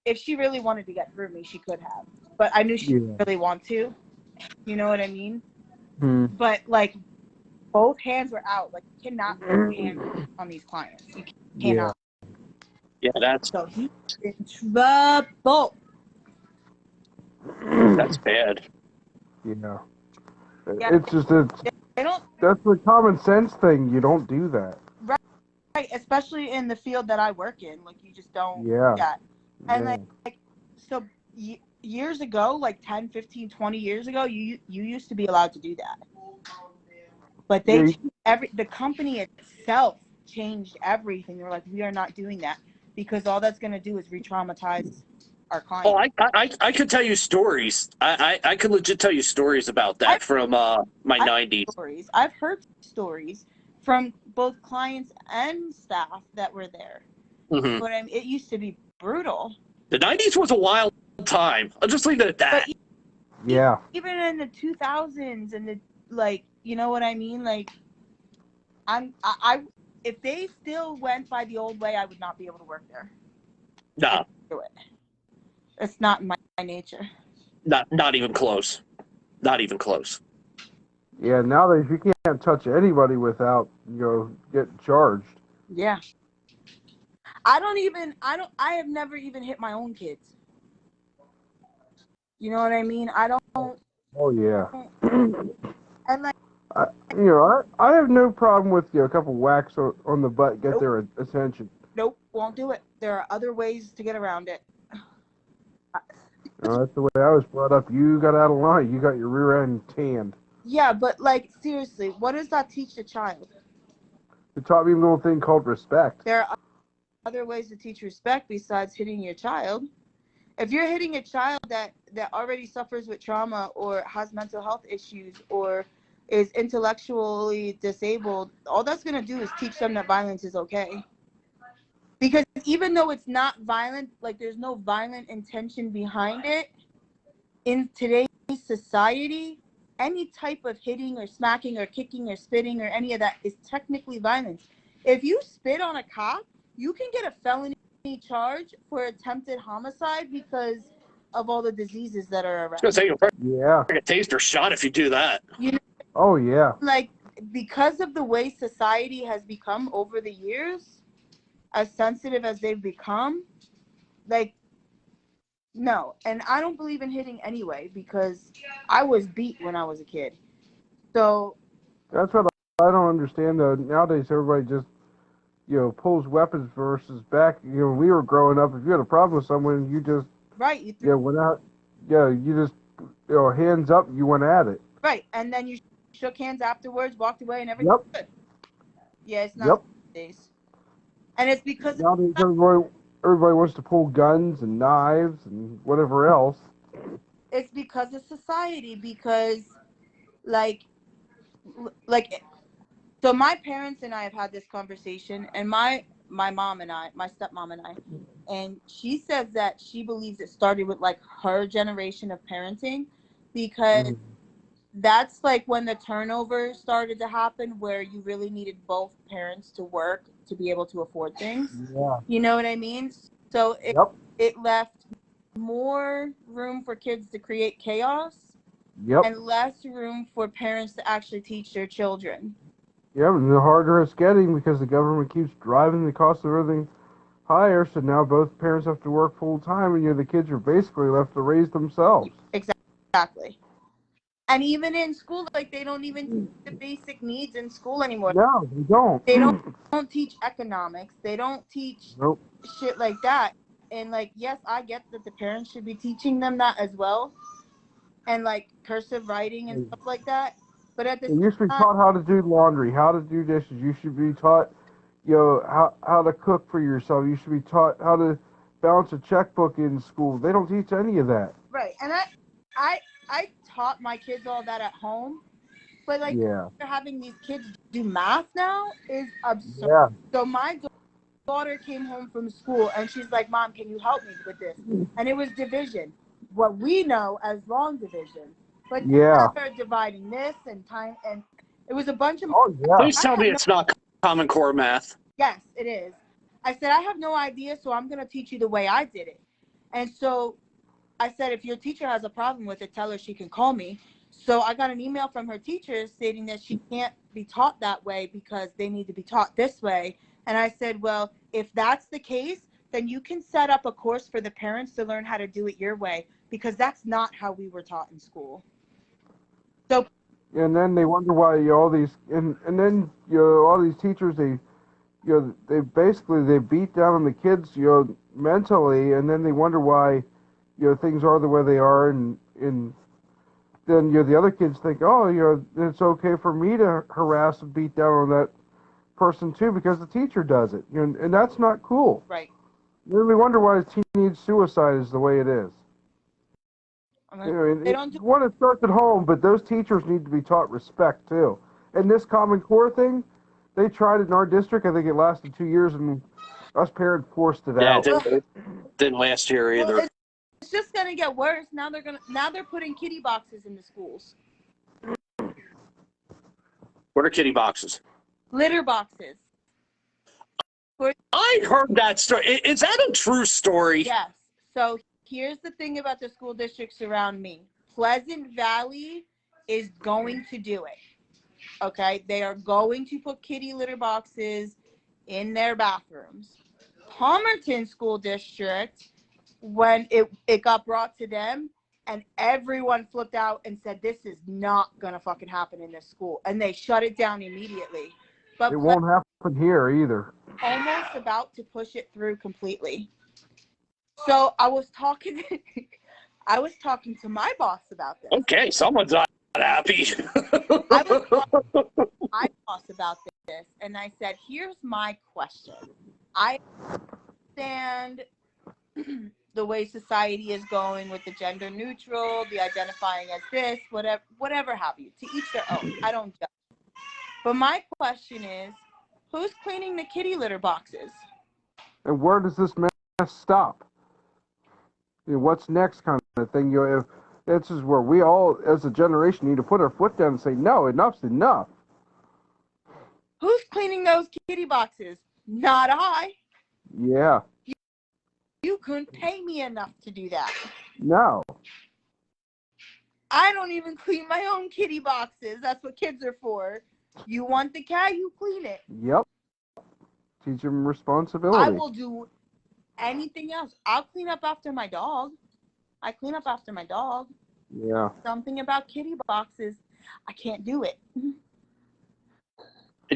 if she really wanted to get through me, she could have. But I knew she didn't Yeah. really want to. You know what I mean? Hmm. But like both hands were out. Like you cannot put your hands on these clients. You cannot. Yeah, So he's in trouble. that's bad. Yeah. Yeah. It's just They don't that's the common sense thing. You don't do that. right, especially in the field that I work in. Like you just don't Yeah. do that. And Yeah. like so years ago, like 10, 15, 20 years ago, you used to be allowed to do that. But they Yeah, changed the company itself changed everything. They're like, we are not doing that because all that's going to do is re-traumatize our clients. Oh, I could tell you stories. I could legit tell you stories about that from my 90s. Stories. I've heard stories from both clients and staff that were there. Hmm. But I mean, it used to be brutal. The 90s was a wild time. I'll just leave it at that. But yeah. even in the 2000s and the like, you know what I mean? Like, I if they still went by the old way, I would not be able to work there. No, Do it. It's not in my nature. not even close. Not even close. Yeah, nowadays you can't touch anybody without, getting charged. Yeah. I have never even hit my own kids. You know what I mean? I don't, Oh yeah. and like, I have no problem with a couple whacks on the butt get Nope. their attention. nope, won't do it. There are other ways to get around it. That's the way I was brought up. You got out of line. You got your rear end tanned. Yeah, but like, seriously, what does that teach a child? It taught me a little thing called respect. There are other ways to teach respect besides hitting your child. If you're hitting a child that already suffers with trauma or has mental health issues or is intellectually disabled, all that's going to do is teach them that violence is okay. Because even though it's not violent, like there's no violent intention behind it, in today's society, any type of hitting or smacking or kicking or spitting or any of that is technically violence. If you spit on a cop, you can get a felony charge for attempted homicide because of all the diseases that are I was gonna around. say you'll probably Yeah. get a taser shot if you do that. Oh yeah. Like, because of the way society has become over the years, as sensitive as they've become, like, no. And I don't believe in hitting anyway because I was beat when I was a kid. So, That's what I don't understand though. Nowadays everybody just pulls weapons versus back. When we were growing up, if you had a problem with someone, you just right, you threw, went out. Yeah, you just hands up. You went at it. right, and then you shook hands afterwards, walked away, and everything Yep. was good. Yeah, it's not Yep. nowadays. And it's because Nowadays everybody wants to pull guns and knives and whatever else. it's because of society. Because, like, so my parents and I have had this conversation, and my mom and I, my stepmom and I, and she says that she believes it started with like her generation of parenting, because that's like when the turnover started to happen, where you really needed both parents to work to be able to afford things. Yeah. You know what I mean? So Yep. it left more room for kids to create chaos Yep. and less room for parents to actually teach their children. Yep. And the harder it's getting because the government keeps driving the cost of everything higher. So now both parents have to work full time, and the kids are basically left to raise themselves. Exactly. And even in school, like, they don't even teach the basic needs in school anymore. No, they don't. They don't teach economics. They don't teach Nope. shit like that. And like, yes, I get that the parents should be teaching them that as well, and like cursive writing and stuff like that. But at the You should be same time, taught how to do laundry, how to do dishes. You should be taught, how to cook for yourself. You should be taught how to balance a checkbook in school. They don't teach any of that. right? And I taught my kids all that at home, but like, Yeah. having these kids do math now is absurd. Yeah. So my daughter came home from school and she's like, Mom, can you help me with this? And it was division, what we know as long division. But Yeah. they're dividing this and time, and it was a bunch of. Oh yeah. Please tell me it's not Common Core math. Yes, it is. I said, I have no idea, so I'm going to teach you the way I did it. And so I said, if your teacher has a problem with it, tell her she can call me. So I got an email from her teacher stating that she can't be taught that way because they need to be taught this way. And I said, well, if that's the case, then you can set up a course for the parents to learn how to do it your way, because that's not how we were taught in school. So, And then they wonder why all these and then all these teachers they basically beat down on the kids mentally, and then they wonder why things are the way they are, and then the other kids think, oh, it's okay for me to harass and beat down on that person too because the teacher does it, and that's not cool. right. You really wonder why teenage suicide is the way it is. They don't do One, it starts at home, but those teachers need to be taught respect too. And this Common Core thing, they tried it in our district. I think it lasted 2 years, and us parents forced it Yeah, out. it didn't last year either. Well, it's just gonna get worse. Now they're putting kitty boxes in the schools. What are kitty boxes? Litter boxes. I heard that story. Is that a true story? Yes. So here's the thing about the school districts around me. Pleasant Valley is going to do it. Okay? They are going to put kitty litter boxes in their bathrooms. Palmerton School District, when it got brought to them, and everyone flipped out and said, this is not going to fucking happen in this school. And they shut it down immediately. But It won't happen here either. almost about to push it through completely. So I was talking to my boss about this. Okay, someone's not happy. I was talking to my boss about this, and I said, here's my question. I understand the way society is going with the gender neutral, the identifying as this, whatever have you. To each their own. I don't judge. But my question is, who's cleaning the kitty litter boxes? And where does this mess stop? What's next, kind of thing? If this is where we all, as a generation, need to put our foot down and say, no, enough's enough. Who's cleaning those kitty boxes? Not I. Yeah. You couldn't pay me enough to do that. No. I don't even clean my own kitty boxes. That's what kids are for. You want the cat, you clean it. Yep. Teach them responsibility. I will do anything else. I'll clean up after my dog. I clean up after my dog. Yeah. Something about kitty boxes, I can't do it. And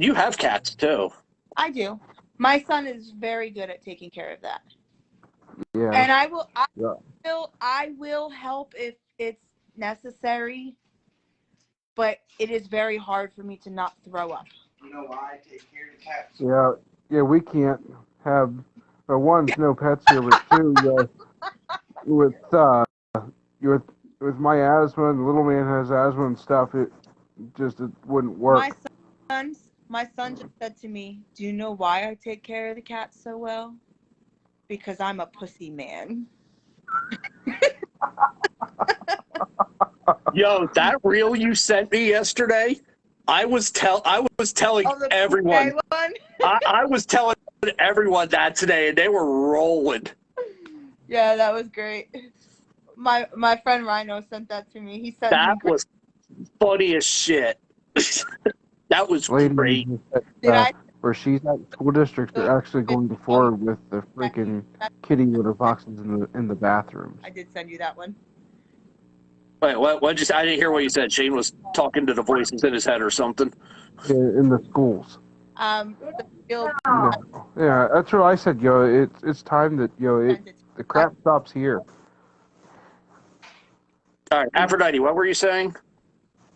you have cats too. I do. My son is very good at taking care of that. Yeah. And I will help if it's necessary, but it is very hard for me to not throw up. You know why I take care of the cats? Yeah, we can't have, one, no pets here, but two, with my asthma, and the little man has asthma and stuff, it wouldn't work. My son just said to me, do you know why I take care of the cats so well? Because I'm a pussy man. Yo, that reel you sent me yesterday, I was telling everyone. I was telling everyone that today, and they were rolling. Yeah, that was great. My friend Rhino sent that to me. He said that was funny as shit. That was great. Where she's at school district, they're actually going forward with the freaking kitty litter boxes in the bathrooms. I did send you that one. Wait, what? I didn't hear what you said. Shane was talking to the voices in his head or something. In the schools. Yeah, that's what I said. It's time that the crap stops here. All right, Aphrodite, what were you saying?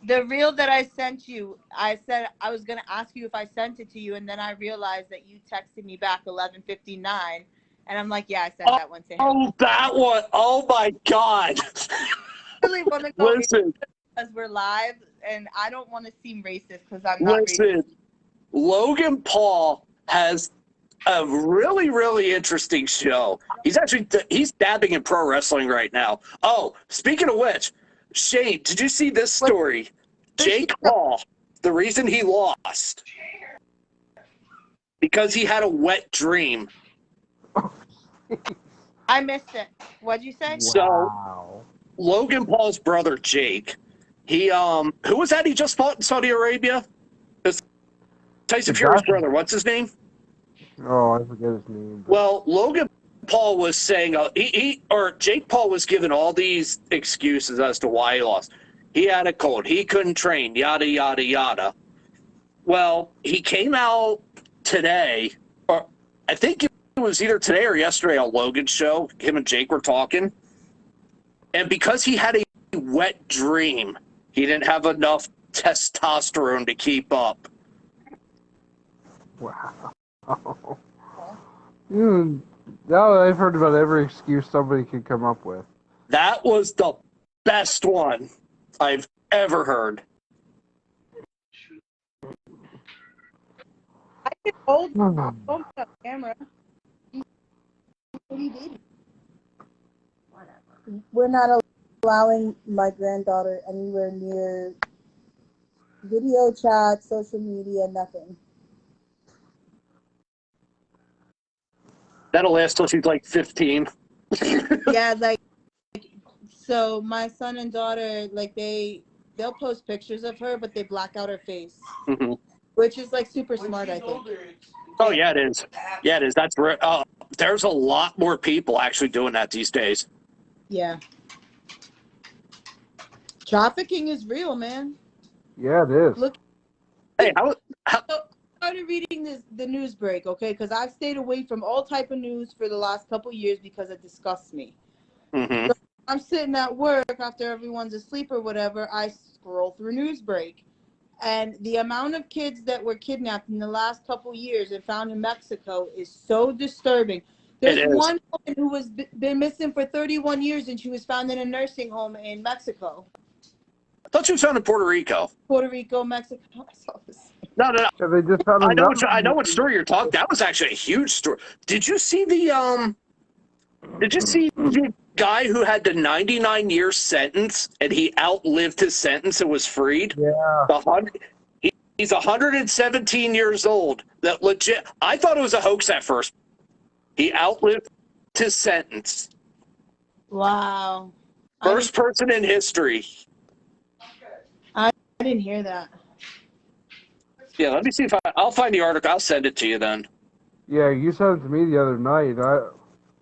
The reel that I sent you, I said I was going to ask you if I sent it to you, and then I realized that you texted me back 11:59, and I'm like, yeah, I sent that one to him. Oh, that one! Oh my God! I really want to go Listen, because we're live, and I don't want to seem racist because I'm not listen. racist. Logan Paul has a really, really interesting show. He's dabbing in pro wrestling right now. Oh, speaking of which, Shane, did you see this story? Jake Paul, the reason he lost, because he had a wet dream. I missed it. What'd you say? So Wow. Logan Paul's brother Jake, he who was that he just fought in Saudi Arabia? It's Tyson The Fury's guy- brother. What's his name? Oh, I forget his name. But Well, Logan Paul was saying or Jake Paul was giving all these excuses as to why he lost. He had a cold. He couldn't train. Yada yada yada. Well, he came out today, or I think it was either today or yesterday on Logan's show. Him and Jake were talking, and because he had a wet dream, he didn't have enough testosterone to keep up. wow. Now I've heard about every excuse somebody could come up with. That was the best one I've ever heard. I can hold phone on camera. We're not allowing my granddaughter anywhere near video chat, social media, nothing. That'll last till she's like 15. Yeah, like, so my son and daughter, like, they'll post pictures of her, but they black out her face, Mhm. which is like super smart, I think. Oh yeah, it is. Yeah, it is. That's there's a lot more people actually doing that these days. Yeah. Trafficking is real, man. Yeah, it is. Look, Hey, how I started reading the news break, okay? Because I've stayed away from all type of news for the last couple years because it disgusts me. Mhm. So I'm sitting at work after everyone's asleep or whatever. I scroll through news break, and the amount of kids that were kidnapped in the last couple years and found in Mexico is so disturbing. There's It is. one woman who was been missing for 31 years, and she was found in a nursing home in Mexico, I thought you was found in Puerto Rico. Puerto Rico, Mexico. I saw this. No. Yeah, they just found I know another what story you're talking. That was actually a huge story. Did you see the guy who had the 99-year sentence and he outlived his sentence and was freed? Yeah. He's 117 years old. That legit. I thought it was a hoax at first. He outlived his sentence. Wow. First person in history. I didn't hear that. Yeah, let me see if I'll find the article. I'll send it to you then. Yeah, you sent it to me the other night.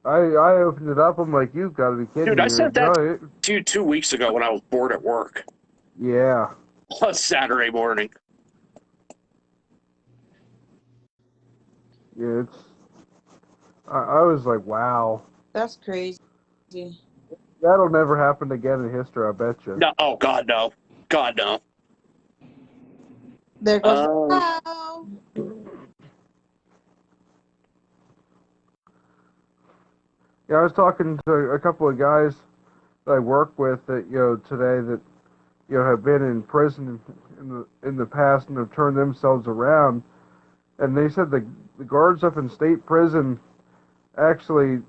I opened it up. I'm like, you've got to be kidding Dude, me. I sent that No, to you 2 weeks ago when I was bored at work yeah. on Saturday morning. Yeah, it's. I was like, wow. That's crazy. That'll never happen again in history, I bet you. No, oh God, no. God, no. There goes Oh. the cow. Yeah, I was talking to a couple of guys that I work with that today that have been in prison in the past and have turned themselves around, and they said the guards up in state prison actually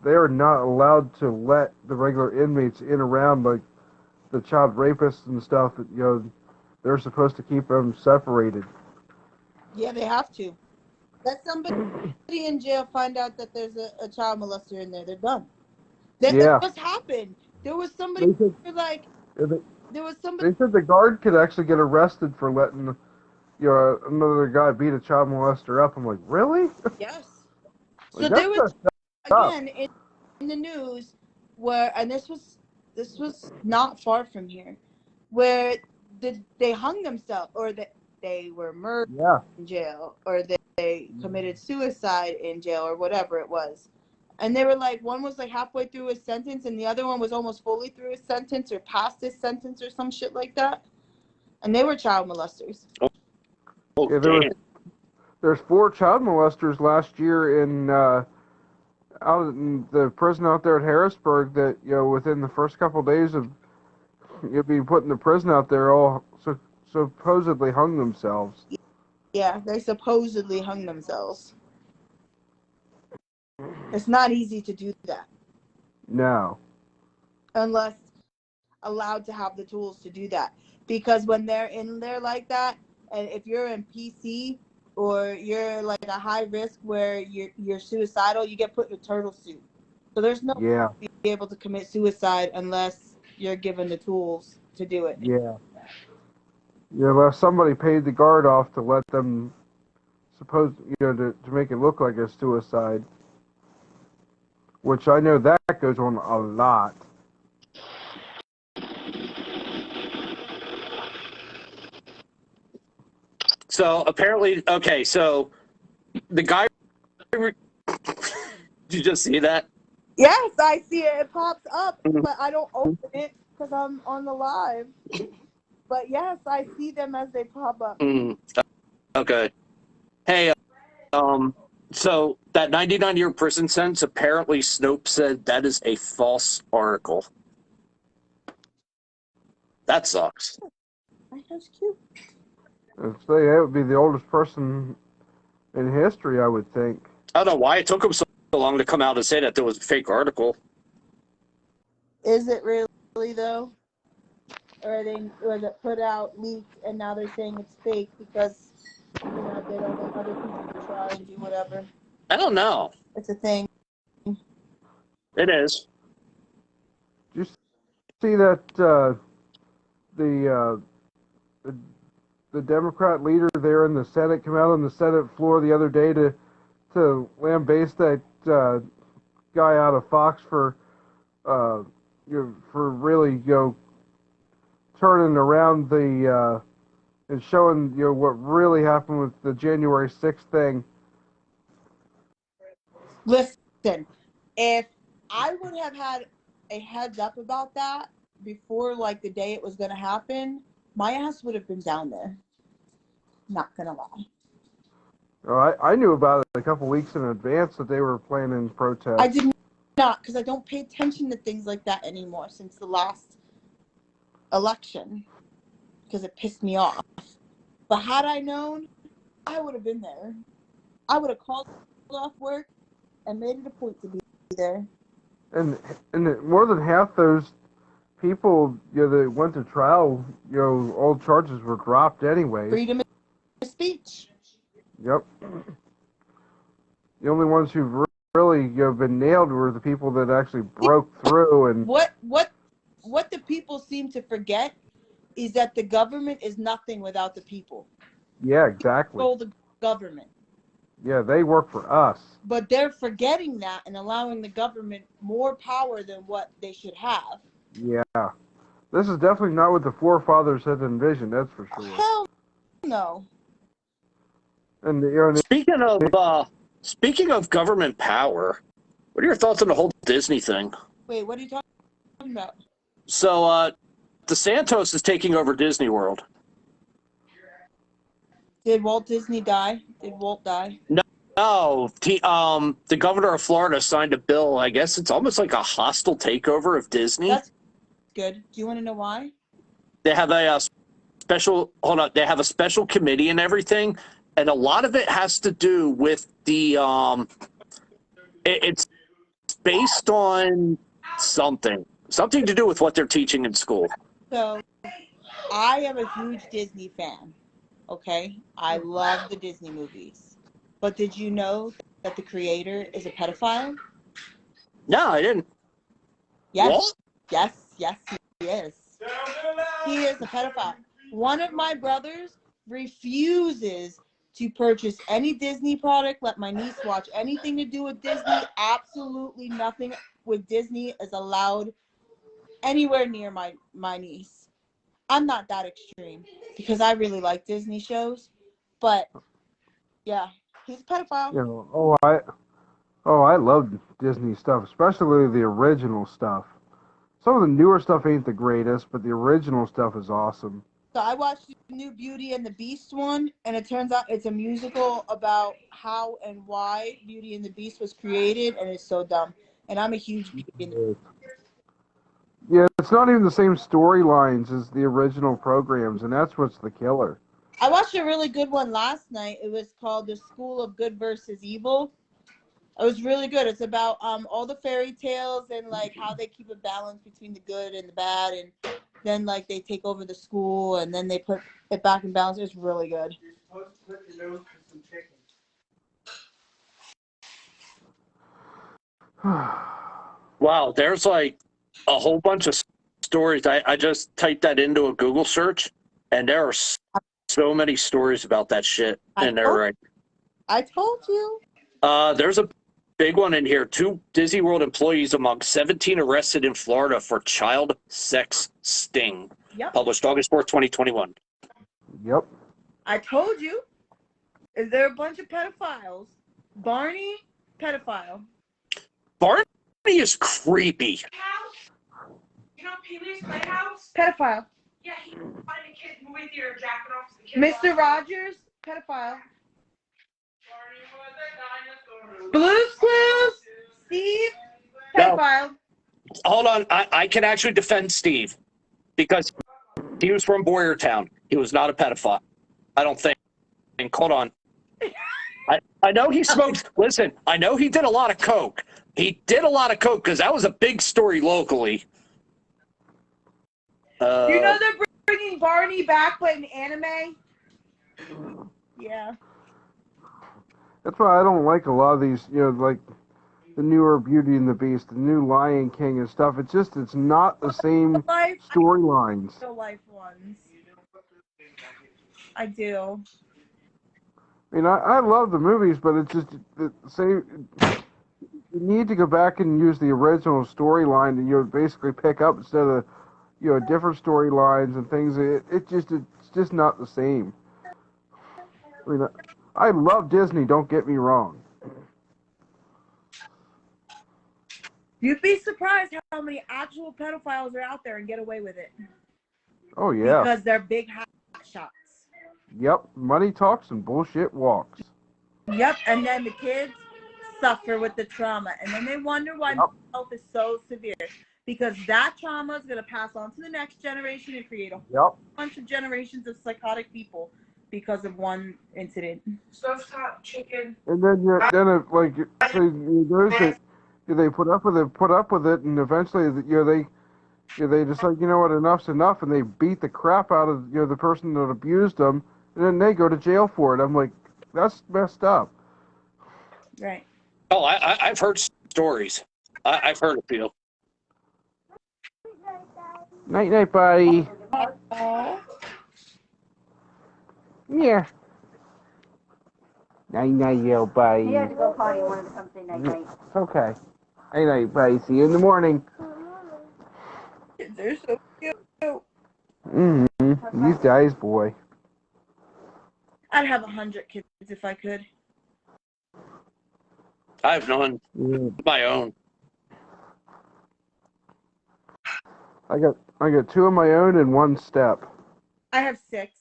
they are not allowed to let the regular inmates in around like the child rapists and stuff that they're supposed to keep them separated. Yeah, they have to. Let somebody in jail find out that there's a child molester in there. They're done. That Yeah. just happened. There was somebody They said, like there was somebody. they said the guard could actually get arrested for letting another guy beat a child molester up. I'm like, really? Yes. So Like, there that's was messed up. again in the news where, and this was not far from here, where they hung themselves or that they were murdered Yeah. in jail or they committed suicide in jail or whatever it was. And they were like, one was like halfway through his sentence and the other one was almost fully through his sentence or past his sentence or some shit like that. And they were child molesters. Oh, Yeah, there's 4 child molesters last year in out in the prison out there at Harrisburg that within the first couple of days of being put in the prison out there all supposedly hung themselves. Yeah, they supposedly hung themselves. It's not easy to do that No. unless allowed to have the tools to do that. Because when they're in there like that, and if you're in PC or you're like a high risk where you're suicidal, you get put in a turtle suit. So there's no way Yeah, to be able to commit suicide unless you're given the tools to do it. yeah. Yeah, well, somebody paid the guard off to let them to make it look like a suicide, which I know that goes on a lot. So apparently, okay, so the guy, did you just see that? Yes, I see it. It pops up, Mhm. but I don't open it because I'm on the live. But yes, I see them as they pop up. Okay. Hey, so that 99-year prison sentence, apparently Snopes said that is a false article. That sucks. That's cute. So that would be the oldest person in history, I would think. I don't know why it took him so long to come out and say that there was a fake article. Is it really though? Or was it put out, leaked, and now they're saying it's fake because they don't want other people to try and do whatever. I don't know. It's a thing. It is. Did you see that the the Democrat leader there in the Senate come out on the Senate floor the other day to lambaste that guy out of Fox for for really turning around the and showing what really happened with the January 6th thing. Listen, if I would have had a heads up about that before like the day it was going to happen, my ass would have been down there. Not going to lie. I knew about it a couple weeks in advance that they were planning protests. I did not, because I don't pay attention to things like that anymore since the last election, because it pissed me off. But had I known, I would have been there. I would have called off work and made it a point to be there. And more than half those people that went to trial, all charges were dropped anyway. Freedom of speech. Yep. The only ones who've really been nailed were the people that actually broke through. And what the people seem to forget is that the government is nothing without the people. yeah, exactly. Control the government. Yeah, they work for us. But they're forgetting that and allowing the government more power than what they should have. Yeah. This is definitely not what the forefathers had envisioned, that's for sure. Hell no. And Speaking of government power, what are your thoughts on the whole Disney thing? Wait, what are you talking about? So, DeSantis is taking over Disney World. Did Walt Disney die? Did Walt die? No, the governor of Florida signed a bill. I guess it's almost like a hostile takeover of Disney. That's good. Do you want to know why? They have a special. Hold on. They have a special committee and everything, and a lot of it has to do with the. It's based on something to do with what they're teaching in school. So, I am a huge Disney fan. Okay, I love the Disney movies. But did you know that the creator is a pedophile? No, I didn't. Yes. What? Yes, he is. He is a pedophile. One of my brothers refuses to purchase any Disney product, let my niece watch anything to do with Disney. Absolutely nothing with Disney is allowed anywhere near my niece. I'm not that extreme because I really like Disney shows, but yeah, he's a pedophile. I love Disney stuff, especially the original stuff. Some of the newer stuff ain't the greatest, but the original stuff is awesome. So I watched the new Beauty and the Beast one, and it turns out it's a musical about how and why Beauty and the Beast was created, and it's so dumb. And I'm a huge Beauty and the Beast. Yeah, it's not even the same storylines as the original programs, and that's what's the killer. I watched a really good one last night. It was called The School of Good versus Evil. It was really good. It's about all the fairy tales and like how they keep a balance between the good and the bad, and then like they take over the school and then they put it back in balance. It was really good. Wow, there's like a whole bunch of stories. I just typed that into a Google search, and there are so many stories about that shit in there, right? I told you. There's a big one in here. 2 Disney World employees among 17 arrested in Florida for child sex sting. Yep. Published August 4th, 2021. Yep. I told you. Is there a bunch of pedophiles? Barney, pedophile. Barney is creepy. House. You know Pee-wee's Playhouse? Pedophile. Yeah, he find a kid movie theater jacking off to the kid. Mr. Rogers, pedophile. Barney was a dinosaur. Blue's Clues, Steve, pedophile. Hold on. I can actually defend Steve because he was from Boyertown. He was not a pedophile. I don't think. Hold on. I know he smoked. Listen, I know he did a lot of coke. He did a lot of coke because that was a big story locally. You know they're bringing Barney back, but in anime. Yeah. That's why I don't like a lot of these, like the newer Beauty and the Beast, the new Lion King and stuff. It's not the same storylines. Real life ones. I do. I mean, I love the movies, but it's just the same. You need to go back and use the original storyline and basically pick up instead of different storylines and things. It's just not the same. I mean, I love Disney. Don't get me wrong. You'd be surprised how many actual pedophiles are out there and get away with it. Oh yeah. Because they're big hot shots. Yep. Money talks and bullshit walks. Yep. And then the kids suffer with the trauma, and then they wonder why mental health is so severe. Because that trauma is going to pass on to the next generation and create a whole bunch of generations of psychotic people because of one incident. Stovetop chicken. And then they put up with it, and eventually they just like, what, enough's enough, and they beat the crap out of the person that abused them, and then they go to jail for it. I'm like, that's messed up. Right. Oh, I've heard stories. I've heard a few. Night, night, buddy. Yeah. Night, night, yo, buddy. He had to go potty and wanted to come say night night. Okay. Night, night, buddy. See you in the morning. They're so cute. Mm-hmm. These guys, boy. I'd have 100 kids if I could. I have none of my own. I got 2 of my own and 1 step. I have 6.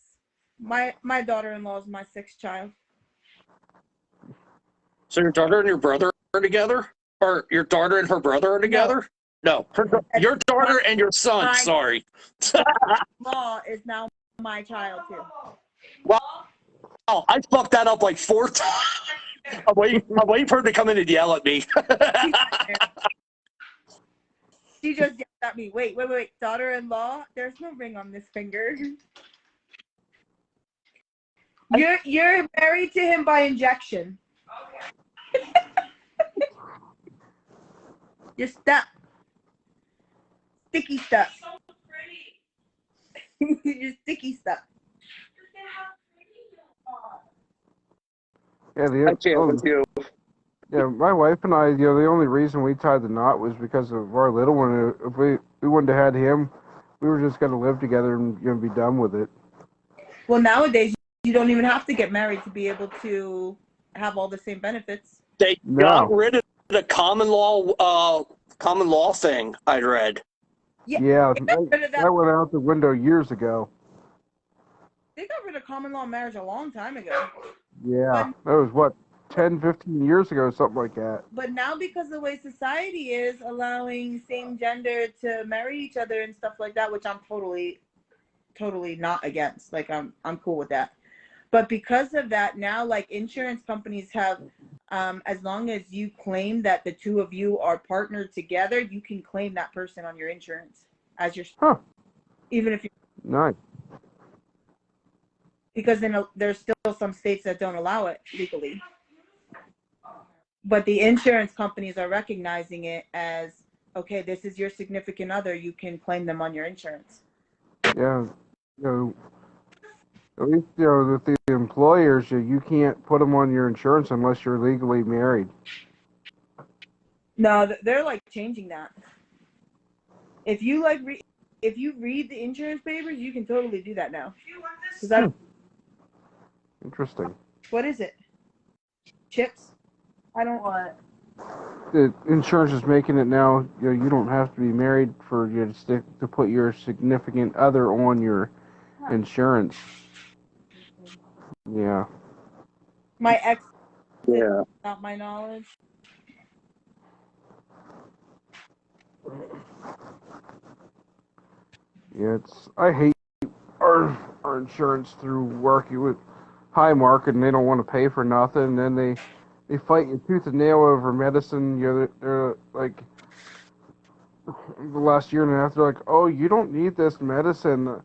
My daughter-in-law is my 6th child. So your daughter and your brother are together? Or your daughter and her brother are together? No. Your daughter and your son, sorry. Law is now my child, too. Well, I fucked that up like 4 times. I'm waiting for her to come in and yell at me. She just yelled at me. Wait. Daughter-in-law? There's no ring on this finger. You're married to him by injection. You're stuck. Sticky stuff. So pretty. You're sticky stuff. Look at how pretty you are. Yeah, my wife and I, the only reason we tied the knot was because of our little one. If we wouldn't have had him, we were just going to live together and be done with it. Well, nowadays, you don't even have to get married to be able to have all the same benefits. They got rid of the common law thing, I read. Yeah, that went out the window years ago. They got rid of common law marriage a long time ago. Yeah, that was, what, 10, 15 years ago, something like that. But now, because the way society is allowing same gender to marry each other and stuff like that, which I'm totally not against. Like, I'm cool with that. But because of that, now, like, insurance companies have, as long as you claim that the two of you are partnered together, you can claim that person on your insurance as your spouse. Even if you Nice. Because then there's still some states that don't allow it legally. But the insurance companies are recognizing it as okay, this is your significant other. You can claim them on your insurance. Yeah, you know, at least with the employers, you can't put them on your insurance unless you're legally married. No, they're like changing that. If you like, if you read the insurance papers, you can totally do that now. Interesting. What is it? Chips? I don't. What? The insurance is making it now. You don't have to be married for you to put your significant other on your insurance. Yeah. My ex, Yeah. not my knowledge. Yeah, I hate our insurance through working with Highmark, and they don't want to pay for nothing. And then they fight you tooth and nail over medicine. They're like the last year and a half. They're like, oh, you don't need this medicine.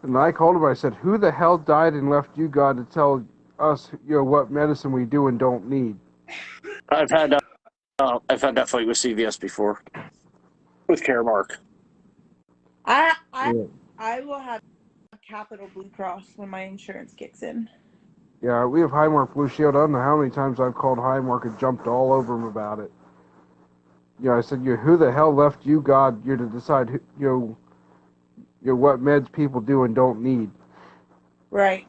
And I called them. I said, who the hell died and left you, God, to tell us what medicine we do and don't need? I've had that fight with CVS before, with Caremark. I will have Capital Blue Cross when my insurance kicks in. Yeah, we have Highmark Blue Shield. I don't know how many times I've called Highmark and jumped all over them about it. I said, who the hell left you, God, to decide, what meds people do and don't need? Right.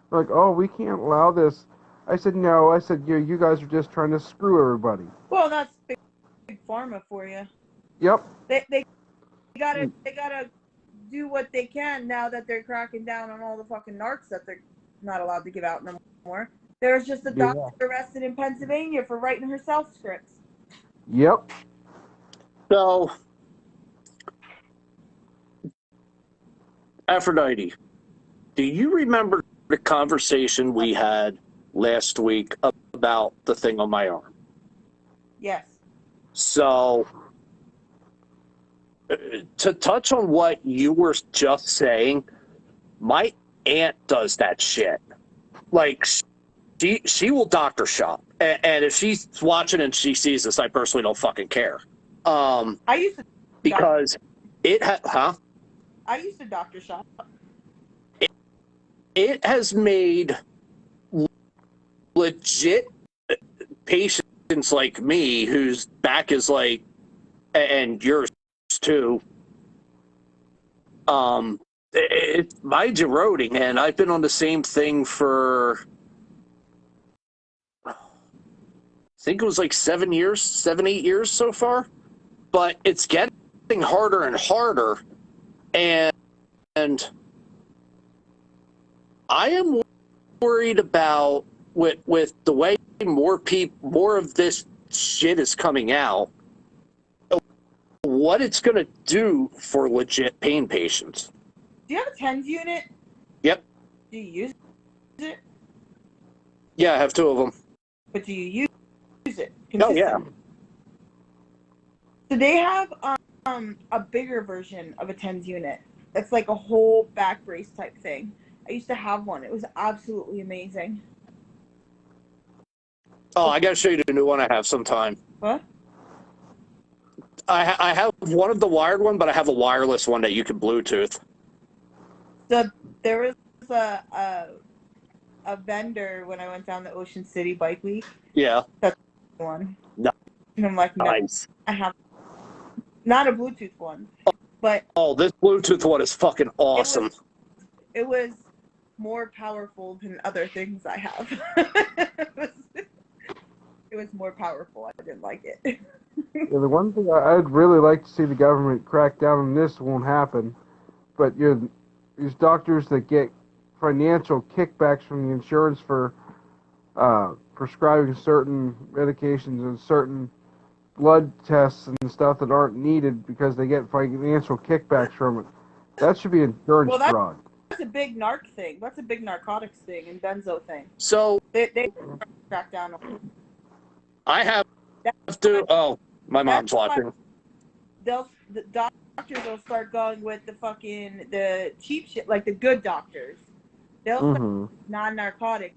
Like, oh, we can't allow this. I said, no. I said, you guys are just trying to screw everybody. Well, that's big pharma for you. Yep. They gotta do what they can now that they're cracking down on all the fucking narcs that they're not allowed to give out no more. There was just a doctor arrested in Pennsylvania for writing herself scripts. Yep. So, Aphrodite, do you remember the conversation we had last week about the thing on my arm? Yes. So, to touch on what you were just saying, my aunt does that shit. Like, she will doctor shop. And if she's watching and she sees this, I personally don't fucking care. I used to because I used to doctor shop. It has made legit patients like me, whose back is like, and yours too, mine's eroding, and I've been on the same thing for, I think it was like 7, 8 years so far, but it's getting harder and harder, and I am worried about with the way more of this shit is coming out, what it's going to do for legit pain patients. Do you have a TENS unit? Yep. Do you use it? Yeah, I have 2 of them. But do you use it? Oh, yeah. So they have a bigger version of a TENS unit. It's like a whole back brace type thing. I used to have one. It was absolutely amazing. Oh, I got to show you the new one I have sometime. What? I have one of the wired one, but I have a wireless one that you can Bluetooth. So there was a vendor when I went down to Ocean City Bike Week. Yeah. That's the one. No. And I'm like, no, Nice. I have not a Bluetooth one, but this Bluetooth one is fucking awesome. It was more powerful than other things I have. It was more powerful. I didn't like it. Yeah, the one thing I'd really like to see the government crack down on this won't happen, but these doctors that get financial kickbacks from the insurance for prescribing certain medications and certain blood tests and stuff that aren't needed because they get financial kickbacks from it. That should be insurance fraud. That's a big narc thing. That's a big narcotics thing and benzo thing. So they crack down on it. I have to. Oh, my mom's watching. The doctors will start going with the cheap shit, like the good doctors. They'll start non-narcotic.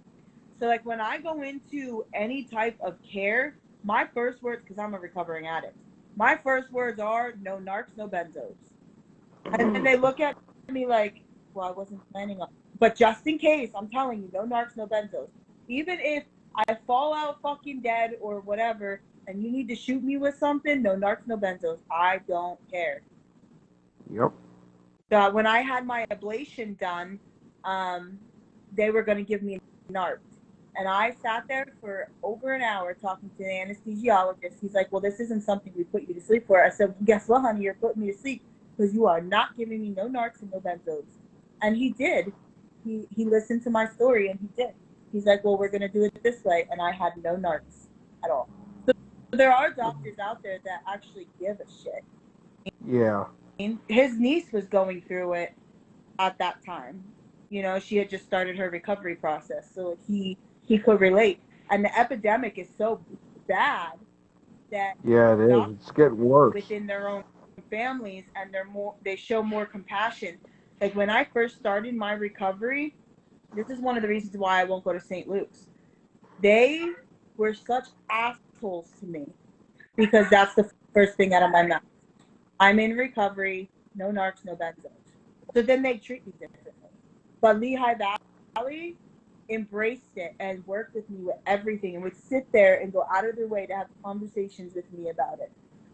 So like when I go into any type of care, my first words, because I'm a recovering addict, My first words are no narcs, no benzos. And then they look at me like, well, I wasn't planning on. But just in case, I'm telling you, no narcs, no benzos. Even if I fall out fucking dead or whatever, and you need to shoot me with something, no narcs, no benzos. I don't care. Yep. When I had my ablation done, they were going to give me narcs. And I sat there for over an hour talking to the anesthesiologist. He's like, well, this isn't something we put you to sleep for. I said, guess what, honey? You're putting me to sleep because you are not giving me no narcs and no benzos. And he did. He listened to my story, and he did. He's like, well, we're going to do it this way. And I had no narcs at all. So there are doctors out there that actually give a shit. Yeah. His niece was going through it at that time. You know, she had just started her recovery process, so he could relate. And the epidemic is so bad that Yeah, it is. It's getting worse. within their own families, and they show more compassion. Like when I first started my recovery, this is one of the reasons why I won't go to St. Luke's. They were such assholes to me because that's the first thing out of my mouth. I'm in recovery, no narcs, no benzos. So then they treat me differently. But Lehigh Valley embraced it and worked with me with everything and would sit there and go out of their way to have conversations with me about it.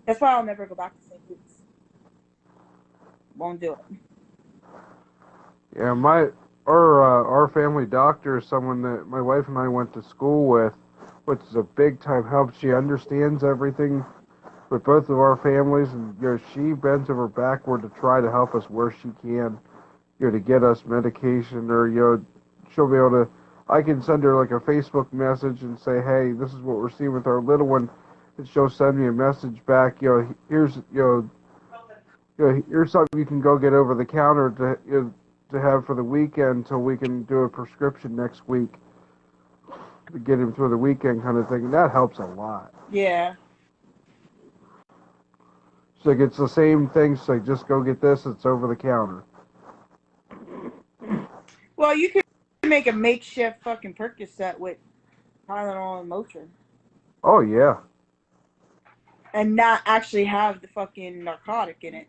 That's why I'll never go back to St. Luke's. Won't do it. Yeah, our family doctor is someone that my wife and I went to school with, which is a big time help. She understands everything with both of our families, and she bends over backward to try to help us where she can, to get us medication, or she'll be able to. I can send her like a Facebook message and say, hey, this is what we're seeing with our little one, and she'll send me a message back. Here's here's something you can go get over the counter to have for the weekend, so we can do a prescription next week to get him through the weekend, kind of thing. And that helps a lot. Yeah. So it's the same thing. So just go get this. It's over the counter. Well, you could make a makeshift fucking Percocet with Tylenol and Motrin. Oh, yeah. And not actually have the fucking narcotic in it.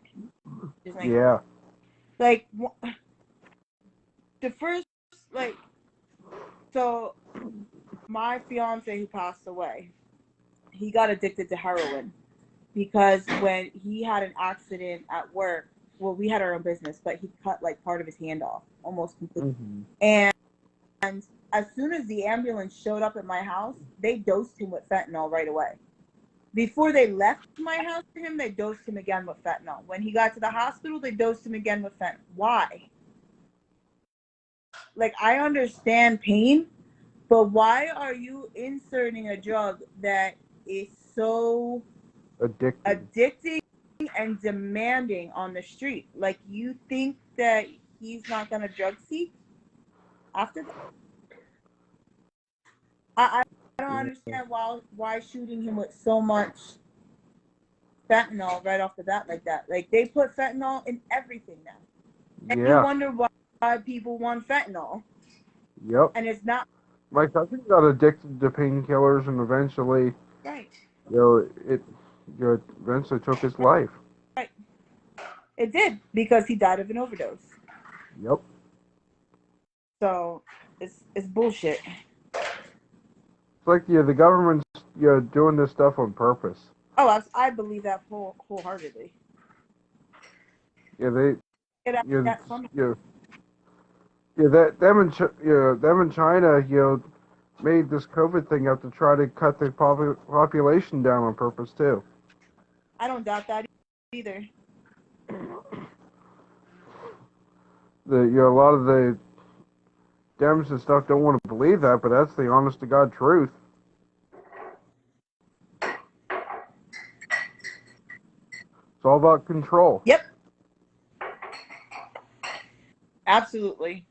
Just like, yeah. Like, the first, like, so my fiance who passed away, he got addicted to heroin because when he had an accident at work, well, we had our own business, but he cut like part of his hand off, almost completely. Mm-hmm. And as soon as the ambulance showed up at my house, they dosed him with fentanyl right away. Before they left my house to him, they dosed him again with fentanyl. When he got to the hospital, they dosed him again with fentanyl. Why? Like, I understand pain, but why are you inserting a drug that is so addicting and demanding on the street? Like, you think that he's not going to drug seek after that? I don't understand why shooting him with so much fentanyl right off the bat like that. Like, they put fentanyl in everything now. And you wonder why people want fentanyl. Yep. And it's not. My cousin got addicted to painkillers, and eventually, Right. it eventually took his life. Right. It did, because he died of an overdose. Yep. So it's bullshit. It's like the government's doing this stuff on purpose. Oh, I believe that wholeheartedly. Yeah, they. Them in China, made this COVID thing up to try to cut the population down on purpose too. I don't doubt that either. A lot of the Dems and stuff don't want to believe that, but that's the honest to God truth. It's all about control. Yep. Absolutely.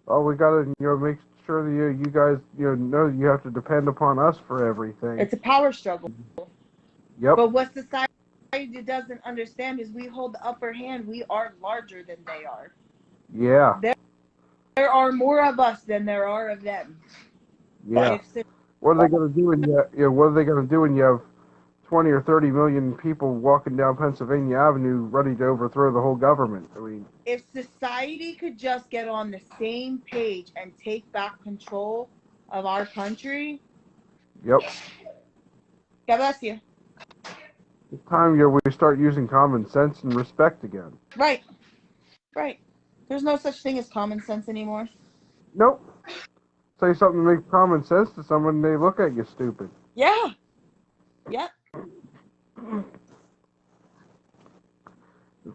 Oh, we gotta make sure that you guys know you have to depend upon us for everything. It's a power struggle. Yep. But what society doesn't understand is we hold the upper hand. We are larger than they are. Yeah. There are more of us than there are of them. Yeah. What are they gonna do when what are they gonna do when you have 20 or 30 million people walking down Pennsylvania Avenue ready to overthrow the whole government. I mean, If society could just get on the same page and take back control of our country, yep. God bless you. It's time we start using common sense and respect again. Right. Right. There's no such thing as common sense anymore. Nope. Say something that makes common sense to someone, they look at you stupid. Yeah. Yep.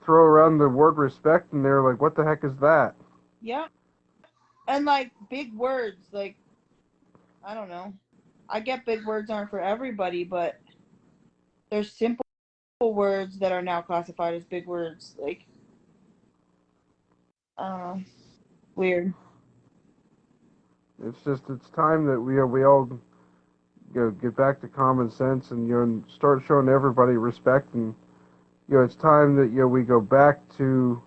Throw around the word respect, and they're like, what the heck is that? Yep. And like big words, like, I don't know. I get big words aren't for everybody, but there's simple words that are now classified as big words. Like, I don't know. Weird. It's time that we all get back to common sense and start showing everybody respect, and it's time that we go back to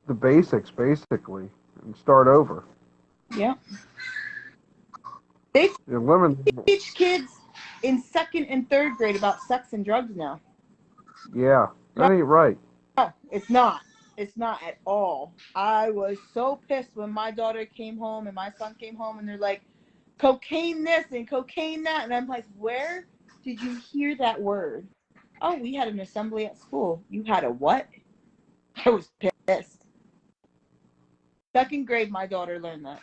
the basics basically and start over. Yeah. They Eliminate. teach kids in 2nd and 3rd grade about sex and drugs now. Yeah, that ain't right. No, it's not. It's not at all. I was so pissed when my daughter came home and my son came home and they're like, cocaine this and cocaine that. And I'm like, where did you hear that word? Oh, we had an assembly at school. You had a what? I was pissed. 2nd grade, my daughter learned that.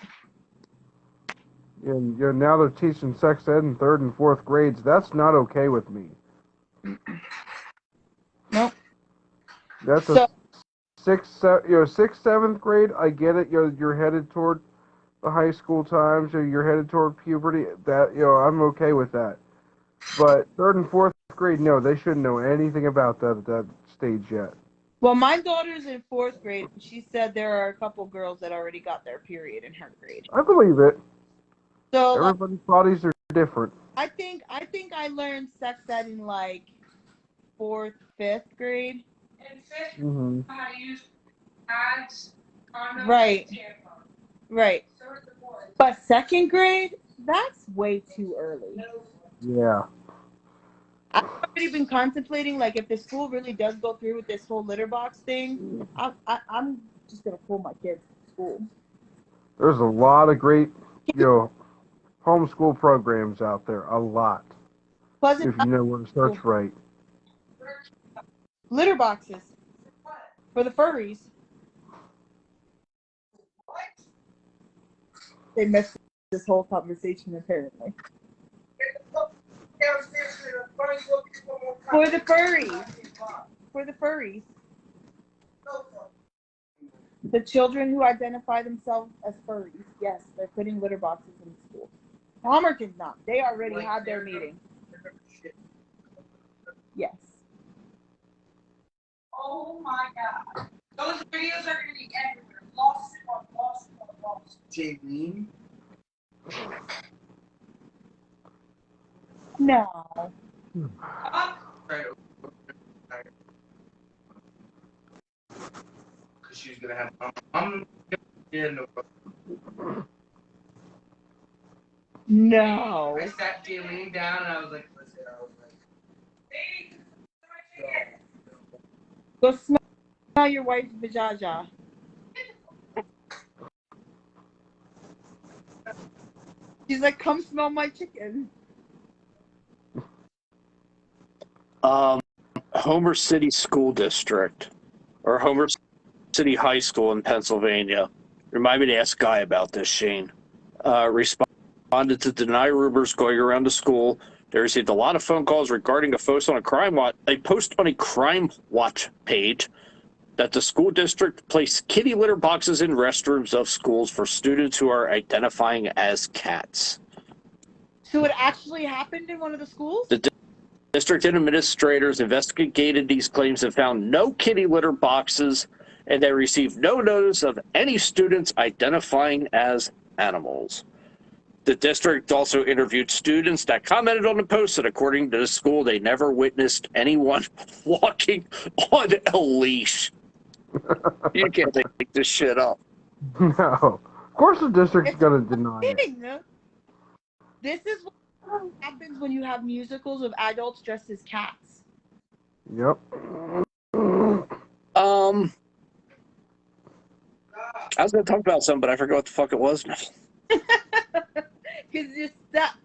And now they're teaching sex ed in 3rd and 4th grades. That's not okay with me. Nope. That's So, 6th, 7th grade. I get it. You're headed toward the high school times, or you're headed toward puberty. That I'm okay with that. But 3rd and 4th grade, no, they shouldn't know anything about that at that stage yet. well, my daughter's in 4th grade. She said there are a couple girls that already got their period in her grade. I believe it. So Everybody's bodies are different. I think I learned sex ed in like 4th, 5th grade. And fifth, Mm-hmm. how to use pads, condoms, Right. and tampons. Right. So is the boys. But 2nd grade, that's way too early. Yeah. I've already been contemplating, like, if the school really does go through with this whole litter box thing, I'm just gonna pull my kids from school. There's a lot of great, homeschool programs out there. A lot. Plus, If you know where to search right. litter boxes for the furries. They missed this whole conversation apparently. For the furries. For the furries. The children who identify themselves as furries, yes, they're putting litter boxes in school. Palmerton's not. They already had their meeting. Yes. Oh my god. Those videos are gonna be everywhere. Lost. Jaylene? No. Right. Because she's gonna have. I'm gonna No. I sat Jaylene down and I was like, listen, Go smell your wife's vajaja. She's like, come smell my chicken. Homer City School District, or Homer City High School in Pennsylvania. Remind me to ask Guy about this, Shane. Responded to deny rumors going around the school. They received a lot of phone calls regarding a post on a post on a Crime Watch page that the school district placed kitty litter boxes in restrooms of schools for students who are identifying as cats. So it actually happened in one of the schools? The district administrators investigated these claims and found no kitty litter boxes, and they received no notice of any students identifying as animals. The district also interviewed students that commented on the post, and according to the school, they never witnessed anyone walking on a leash. You can't make this shit up. No. Of course the district's going to deny it. This is happens when you have musicals of adults dressed as cats. Yep. I was going to talk about something, but I forgot what the fuck it was. Because you're stuck.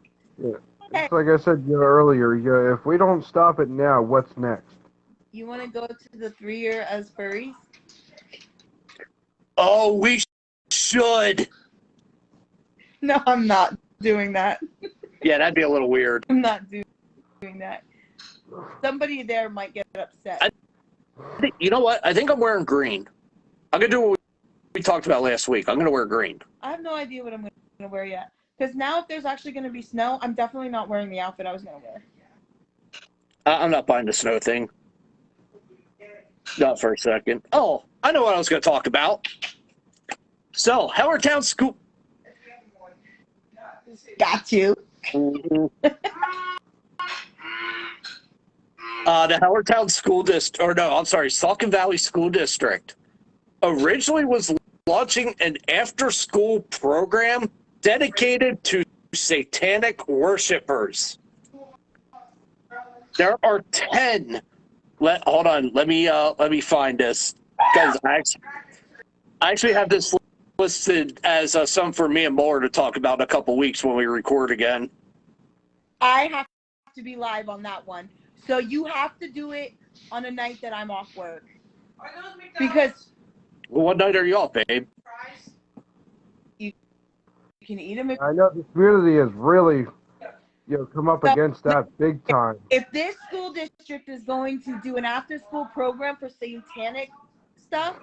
Yeah. It's like I said earlier, if we don't stop it now, what's next? You want to go to the 3-year as furries? Oh, we should. No, I'm not doing that. Yeah, that'd be a little weird. I'm not doing that. Somebody there might get upset. You know what? I think I'm wearing green. I'm going to do what we talked about last week. I'm going to wear green. I have no idea what I'm going to wear yet. Because now if there's actually going to be snow, I'm definitely not wearing the outfit I was going to wear. I'm not buying the snow thing. Not for a second. Oh, I know what I was going to talk about. So, Hellertown School. Got you. The Hellertown School District, or no, I'm sorry, Saucon Valley School District, originally was launching an after-school program dedicated to satanic worshipers. There are 10. Hold on, let me find this, because I actually have this listed as something for me and Muller to talk about in a couple weeks when we record again. I have to be live on that one. So you have to do it on a night that I'm off work. Because Well, what night are you off, babe? you can eat them. I know the community has really, come up against that big time. If this school district is going to do an after-school program for satanic stuff,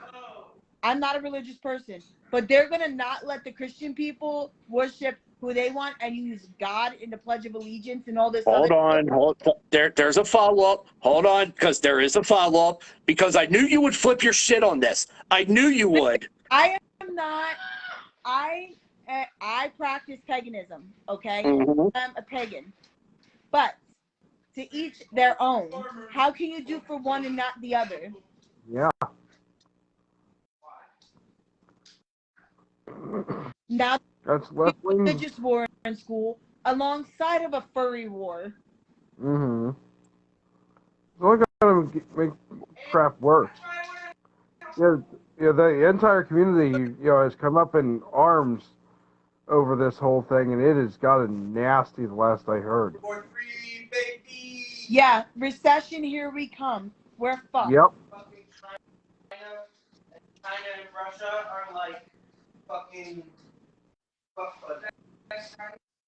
I'm not a religious person, but they're going to not let the Christian people worship who they want and use God in the Pledge of Allegiance and all this Hold other on. There's a follow-up. Hold on, because there is a follow-up, because I knew you would flip your shit on this. I knew you would. I am not. I practice paganism, okay? Mhm. I'm a pagan. But to each their own. How can you do for one and not the other? Yeah. Now That's left wing. religious war in school alongside of a furry war. Mm-hmm. It's only going to make crap worse. The entire community, has come up in arms over this whole thing, and it has gotten nasty the last I heard. Yeah, recession, here we come. We're fucked. Yep. Fucking China and Russia are like fucking.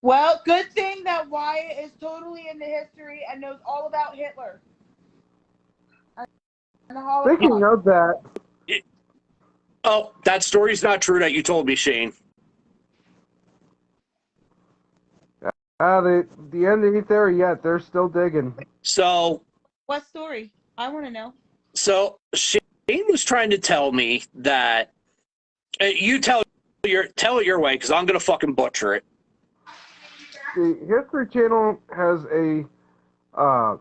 Well, good thing that Wyatt is totally into history and knows all about Hitler. And the Holocaust. Speaking of that, Oh, that story's not true that you told me, Shane. the end ain't there yet. They're still digging. So What story? I want to know. Shane was trying to tell me that you tell it your way, because I'm gonna fucking butcher it. The History Channel has on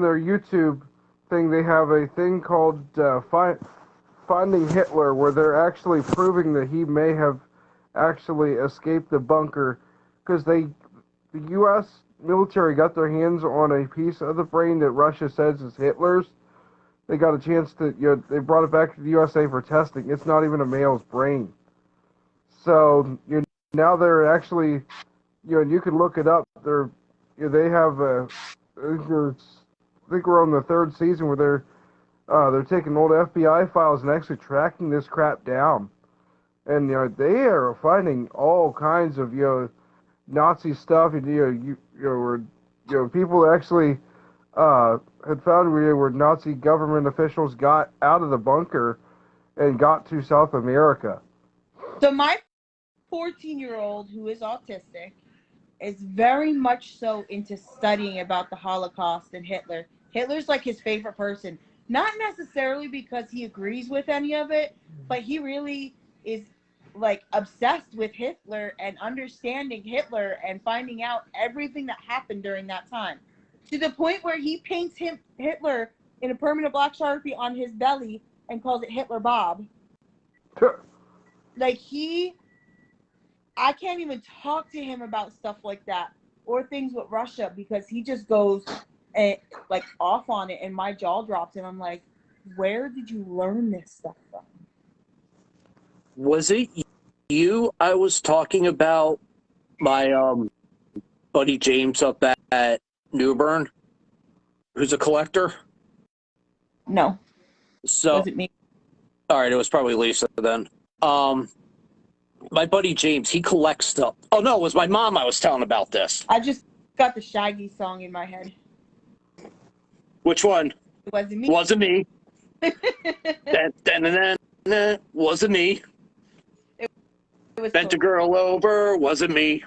their YouTube thing, they have a thing called Finding Hitler, where they're actually proving that he may have actually escaped the bunker, because the U.S. military got their hands on a piece of the brain that Russia says is Hitler's. They got a chance to, they brought it back to the USA for testing. It's not even a male's brain. So, now they're actually, and you can look it up. They have I think we're on the 3rd season where they're taking old FBI files and actually tracking this crap down. And they are finding all kinds of Nazi stuff. Where people actually had found where Nazi government officials got out of the bunker and got to South America. So my 14-year-old, who is autistic, is very much so into studying about the Holocaust and Hitler. Hitler's like his favorite person. Not necessarily because he agrees with any of it, but he really is like obsessed with Hitler and understanding Hitler and finding out everything that happened during that time. To the point where he paints Hitler in a permanent black Sharpie on his belly and calls it Hitler Bob. Like, he I can't even talk to him about stuff like that or things with Russia because he just goes and like off on it, and my jaw drops, and I'm like, where did you learn this stuff from? Was it you I was talking about my buddy James up at New Bern, who's a collector? No, So, was it me? all right, it was probably Lisa then. My buddy James, he collects stuff. Oh no, it was my mom I was telling about this. I just got the Shaggy song in my head. Which one? It wasn't me. Wasn't me. Then, wasn't me. It was Bent a totally girl over, wasn't me.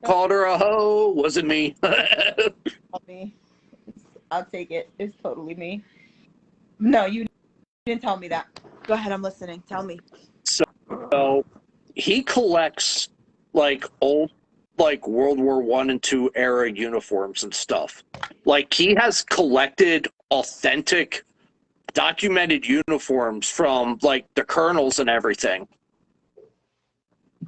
Called her a hoe, wasn't me. me. I'll take it. It's totally me. No, you didn't tell me that. Go ahead, I'm listening. Tell me. So he collects like old, like World War I and II era uniforms and stuff. Like he has collected authentic, documented uniforms from like the colonels and everything,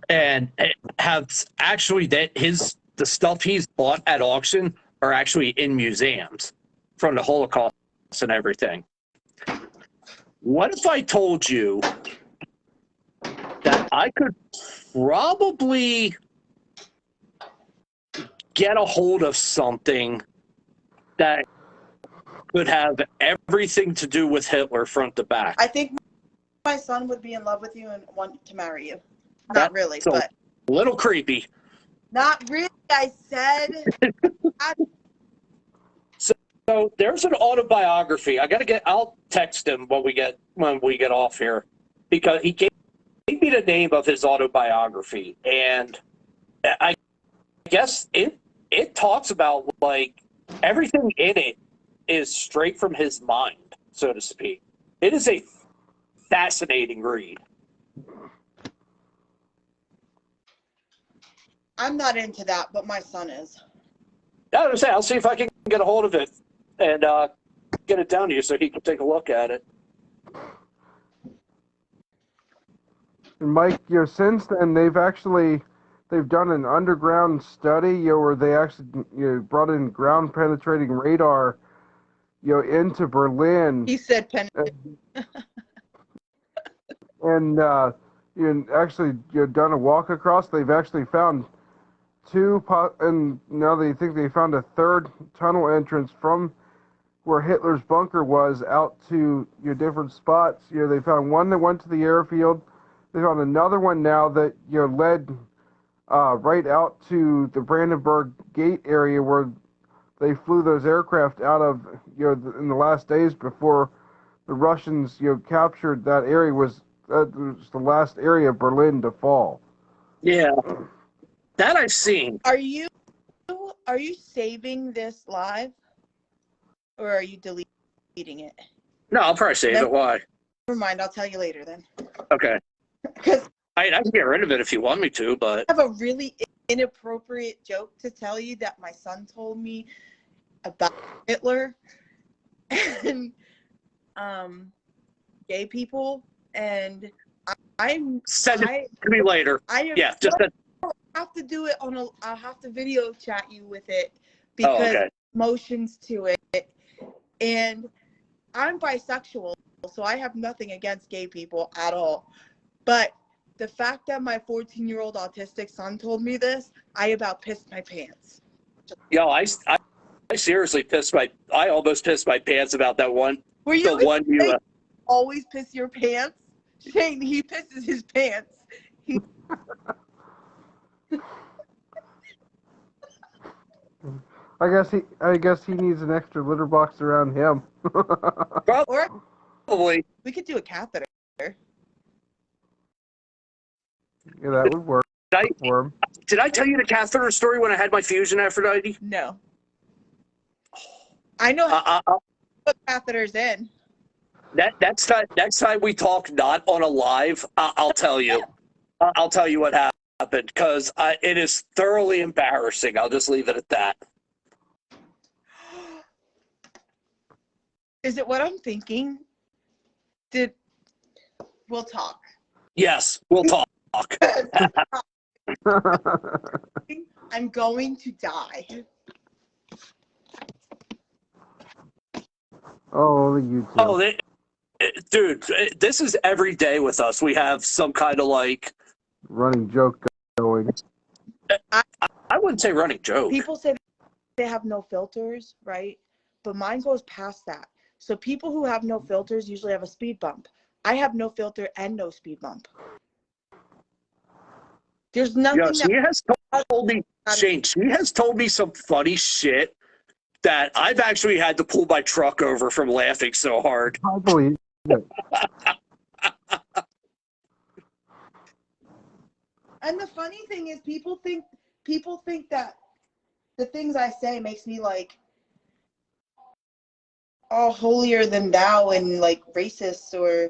and have actually the stuff he's bought at auction are actually in museums from the Holocaust and everything. What if I told you that I could probably get a hold of something that could have everything to do with Hitler front to back? I think my son would be in love with you and want to marry you. Not That's really, a but little creepy. not really. I said. So there's an autobiography. I'll text him when we get off here, because he gave me the name of his autobiography, and I guess it talks about like everything in it is straight from his mind, so to speak. It is a fascinating read. I'm not into that, but my son is. I was saying, I'll see if I can get a hold of it and get it down to you so he can take a look at it. And Mike, since then they've done an underground study, where they actually brought in ground penetrating radar, into Berlin. He said pen. And actually done a walk across. They've actually found and now they think they found a third tunnel entrance from where Hitler's bunker was out to different spots. They found one that went to the airfield. They found another one now that led right out to the Brandenburg Gate area where they flew those aircraft out of in the last days before the Russians captured that area. Was the last area of Berlin to fall. Yeah, that I've seen. Are you saving this live, or are you deleting it? No, I'll probably save it. Why? Never mind. I'll tell you later then. Okay. Because I can get rid of it if you want me to, but I have a really inappropriate joke to tell you that my son told me about Hitler and gay people, and send it to me later. Have to do it I'll have to video chat you with it because emotions to it, and I'm bisexual, so I have nothing against gay people at all, but the fact that my 14-year-old autistic son told me this, I about pissed my pants. Yo, I seriously I almost pissed my pants about that one. Were you the one you always piss your pants? Shane, he pisses his pants. I guess he needs an extra litter box around him. Probably. We could do a catheter. Yeah, that would work for him. Did I tell you the catheter story when I had my fusion, Aphrodite? No. I know how to put catheters in. Next time we talk not on a live, I'll tell you. I'll tell you what happened, because it is thoroughly embarrassing. I'll just leave it at that. Is it what I'm thinking? We'll talk. Yes, we'll talk. I'm going to die. Oh, only you two. Oh, dude, this is every day with us. We have some kind of like Running joke going. I wouldn't say running joke. People say they have no filters, right? But mine goes past that. So people who have no filters usually have a speed bump. I have no filter and no speed bump. There's nothing Yeah, she has told me, Shane, she has told me some funny shit that I've actually had to pull my truck over from laughing so hard. I believe it. And the funny thing is people think that the things I say makes me like all holier than thou and like racist or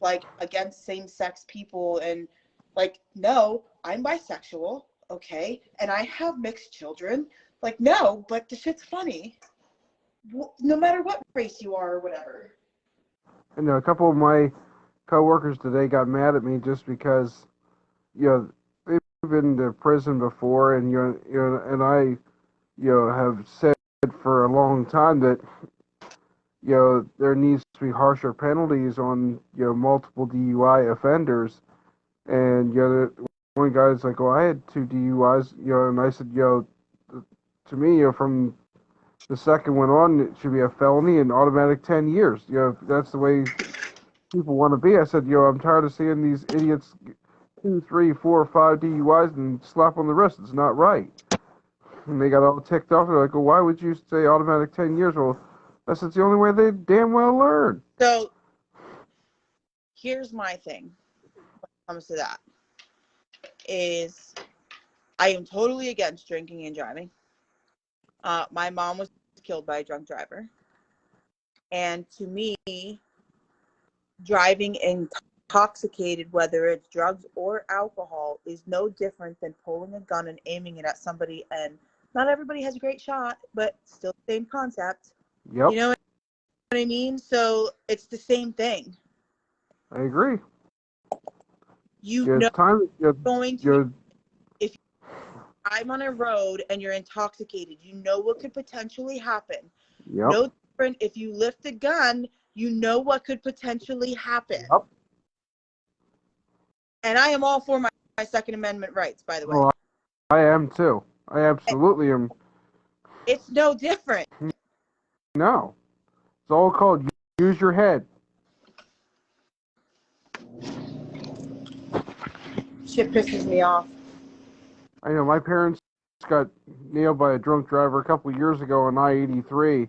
like against same-sex people, and like, no, I'm bisexual, okay, and I have mixed children. Like, no, but the shit's funny no matter what race you are or whatever. I know a couple of my coworkers today got mad at me just because, they've been to prison before, and and I, have said for a long time that, there needs to be harsher penalties on, multiple DUI offenders, and one guy's like, "Well, I had 2 DUIs," and I said, to me, from the second one on, it should be a felony and automatic 10 years. If that's the way people want to be. I said, I'm tired of seeing these idiots 2, 3, 4, 5 DUIs and slap on the wrist. It's not right. And they got all ticked off. They're like, well, why would you say automatic 10 years? Well, that's the only way they damn well learn. So here's my thing when it comes to that is I am totally against drinking and driving. My mom was killed by a drunk driver. And to me, driving intoxicated, whether it's drugs or alcohol, is no different than pulling a gun and aiming it at somebody. And not everybody has a great shot, but still the same concept. Yep. You know what I mean? So it's the same thing. I agree. Going to if I'm on a road and you're intoxicated, you know what could potentially happen. Yep. No different if you lift a gun, you know what could potentially happen. Yep. And I am all for my Second Amendment rights, by the way. Oh, I am too. I absolutely am. It's no different. No. It's all called use your head. Shit pisses me off. I know my parents got nailed by a drunk driver a couple years ago on I-83,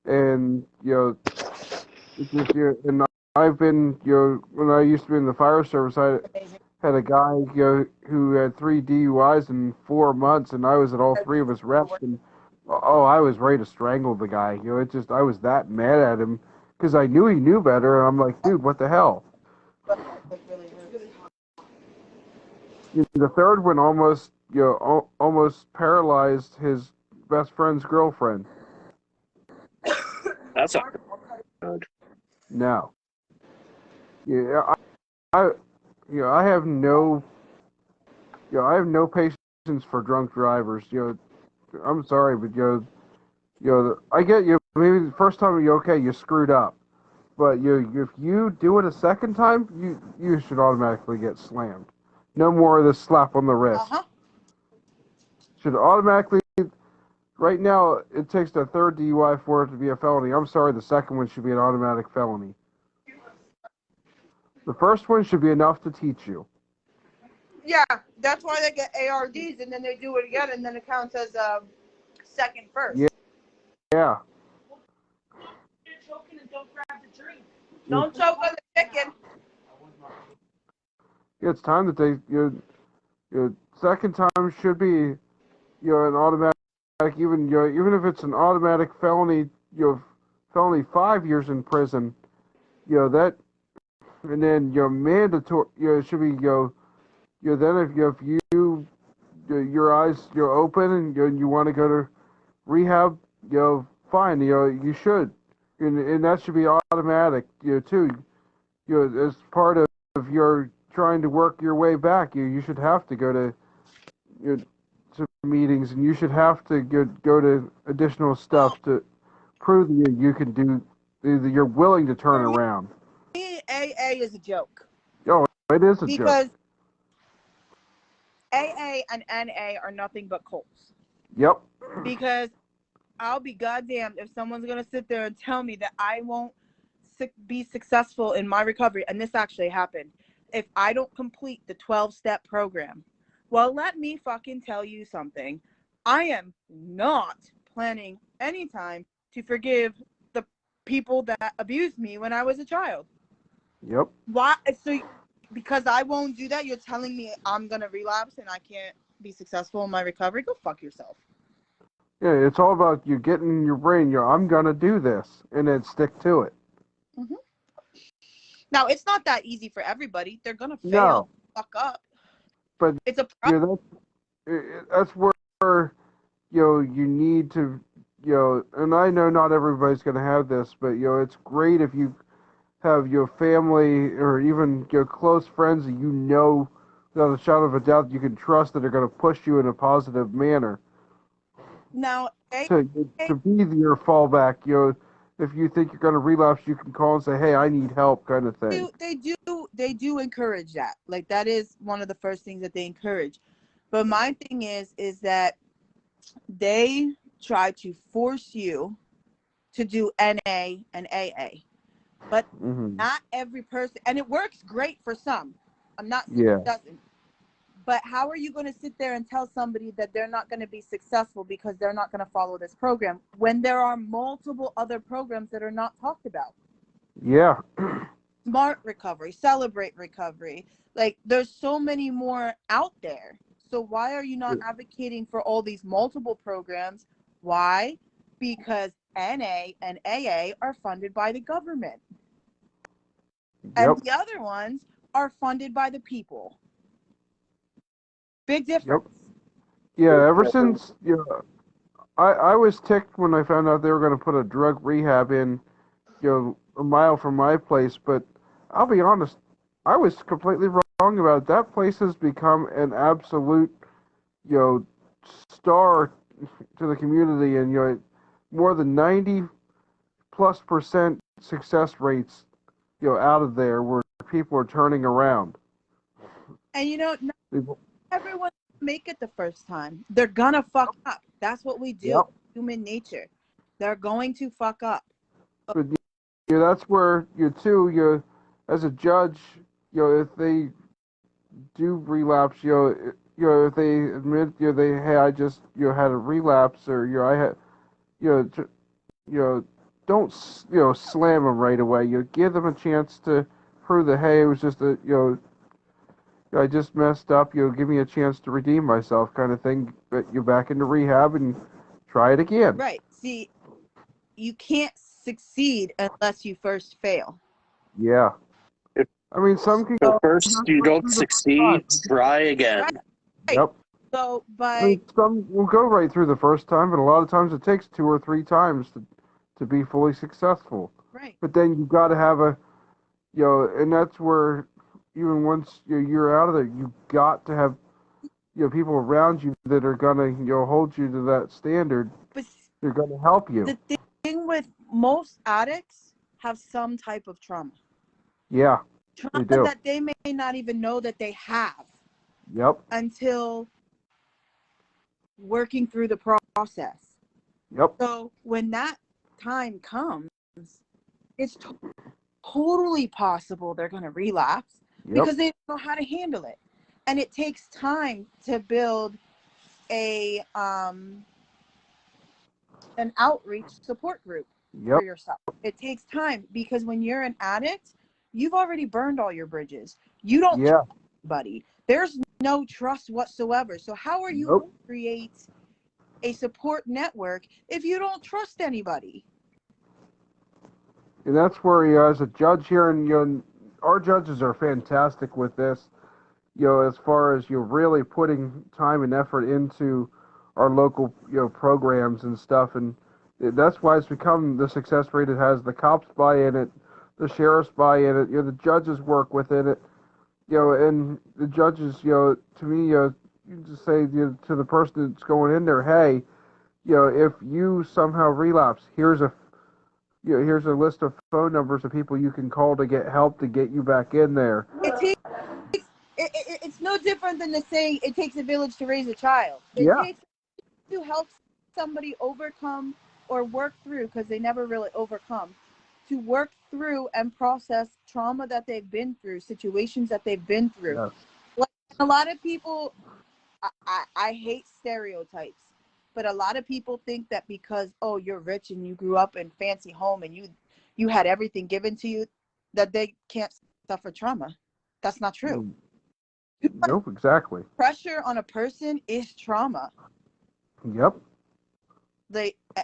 and it's just, and I've been, when I used to be in the fire service, I had a guy, who had 3 DUIs in 4 months, and I was at all 3 of his reps, and I was ready to strangle the guy. I was that mad at him because I knew he knew better, and I'm like, dude, what the hell? The third one almost paralyzed his best friend's girlfriend. That's not good. No. Yeah, I have no, I have no patience for drunk drivers. I'm sorry, but I get you. Maybe the first time you screwed up, but if you do it a second time, you should automatically get slammed. No more of this slap on the wrist. Uh-huh. Should automatically. Right now, it takes the 3rd DUI for it to be a felony. I'm sorry, the second one should be an automatic felony. The first one should be enough to teach you. Yeah, that's why they get ARDs, and then they do it again, and then it counts as second first. Yeah. Yeah. You're choking and don't grab the drink. Don't choke on the chicken. Yeah, it's time that your second time should be an automatic, even if it's an automatic felony, felony 5 years in prison, that, and then mandatory, it should be then if you your eyes open and you want to go to rehab, fine, you should, and that should be automatic, too, as part of your trying to work your way back, you should have to go to to meetings, and you should have to go to additional stuff to prove that you can do, that you're willing to turn For me, around. AA is a joke Oh, it is a joke. because AA and NA are nothing but cults. Yep. Because I'll be goddamned if someone's gonna sit there and tell me that I won't be successful in my recovery, and this actually happened, if I don't complete the 12-step program. Well, let me fucking tell you something. I am not planning any time to forgive the people that abused me when I was a child. Yep. Why? So because I won't do that, you're telling me I'm gonna relapse and I can't be successful in my recovery? Go fuck yourself. Yeah, it's all about you getting in your brain, I'm going to do this, and then stick to it. Mm-hmm. Now, it's not that easy for everybody. They're going to fail, No. fuck up. But it's a problem. That's where, you need to, and I know not everybody's going to have this, but, it's great if you have your family or even your close friends that without a shadow of a doubt, you can trust that are going to push you in a positive manner. Now, to be your fallback, if you think you're going to relapse, you can call and say, "Hey, I need help," kind of thing. They do encourage that. Like, that is one of the first things that they encourage. But my thing is that they try to force you to do NA and AA, but not every person. And it works great for some. I'm not saying it doesn't. But how are you going to sit there and tell somebody that they're not going to be successful because they're not going to follow this program when there are multiple other programs that are not talked about? Yeah. Smart Recovery, Celebrate Recovery. Like, there's so many more out there. So why are you not advocating for all these multiple programs? Why? Because NA and AA are funded by the government. And the other ones are funded by the people. Big difference. Yep. Yeah, ever since, I was ticked when I found out they were going to put a drug rehab in, a mile from my place, but I'll be honest, I was completely wrong about it. That place has become an absolute, star to the community, and, more than 90+% success rates, out of there where people are turning around. And, not everyone make it the first time. They're gonna fuck up. That's what we do. Yep. Human nature. They're going to fuck up. But that's where as a judge, if they do relapse, if they admit, hey, I just had a relapse, or I had, don't slam them right away. Give them a chance to prove that, hey, it was just I just messed up. Give me a chance to redeem myself, kind of thing. But you're back into rehab and try it again. Right. See, you can't succeed unless you first fail. Yeah. I mean, some can go first. You don't succeed. Try again. Right. Yep. So, some will go right through the first time, but a lot of times it takes 2 or 3 times to be fully successful. Right. But then you got to have and that's where, even once you're out of there, you got to have people around you that are gonna hold you to that standard. But they're gonna help you. The thing with most addicts have some type of trauma. Yeah, trauma they do. That they may not even know that they have. Yep. Until working through the process. Yep. So when that time comes, it's totally possible they're going to relapse because they don't know how to handle it. And it takes time to build an outreach support group for yourself. It takes time because when you're an addict, you've already burned all your bridges. You don't trust anybody. There's no trust whatsoever. So how are you going to create a support network if you don't trust anybody? And that's where, as a judge here, and our judges are fantastic with this. As far as really putting time and effort into our local programs and stuff, and that's why it's become the success rate it has. The cops buy in it, the sheriffs buy in it, the judges work within it. and the judges, to me, you just say to the person that's going in there, hey, if you somehow relapse, here's a list of phone numbers of people you can call to get help to get you back in there. It's no different than the saying, it takes a village to raise a child. It Yeah. takes to help somebody overcome or work through, because they never really overcome, to work through and process trauma that they've been through, situations that they've been through. Yes. Like, a lot of people, I hate stereotypes, but a lot of people think that because, oh, you're rich and you grew up in fancy home and you had everything given to you, that they can't suffer trauma. That's not true. Nope, exactly. Pressure on a person is trauma. Yep.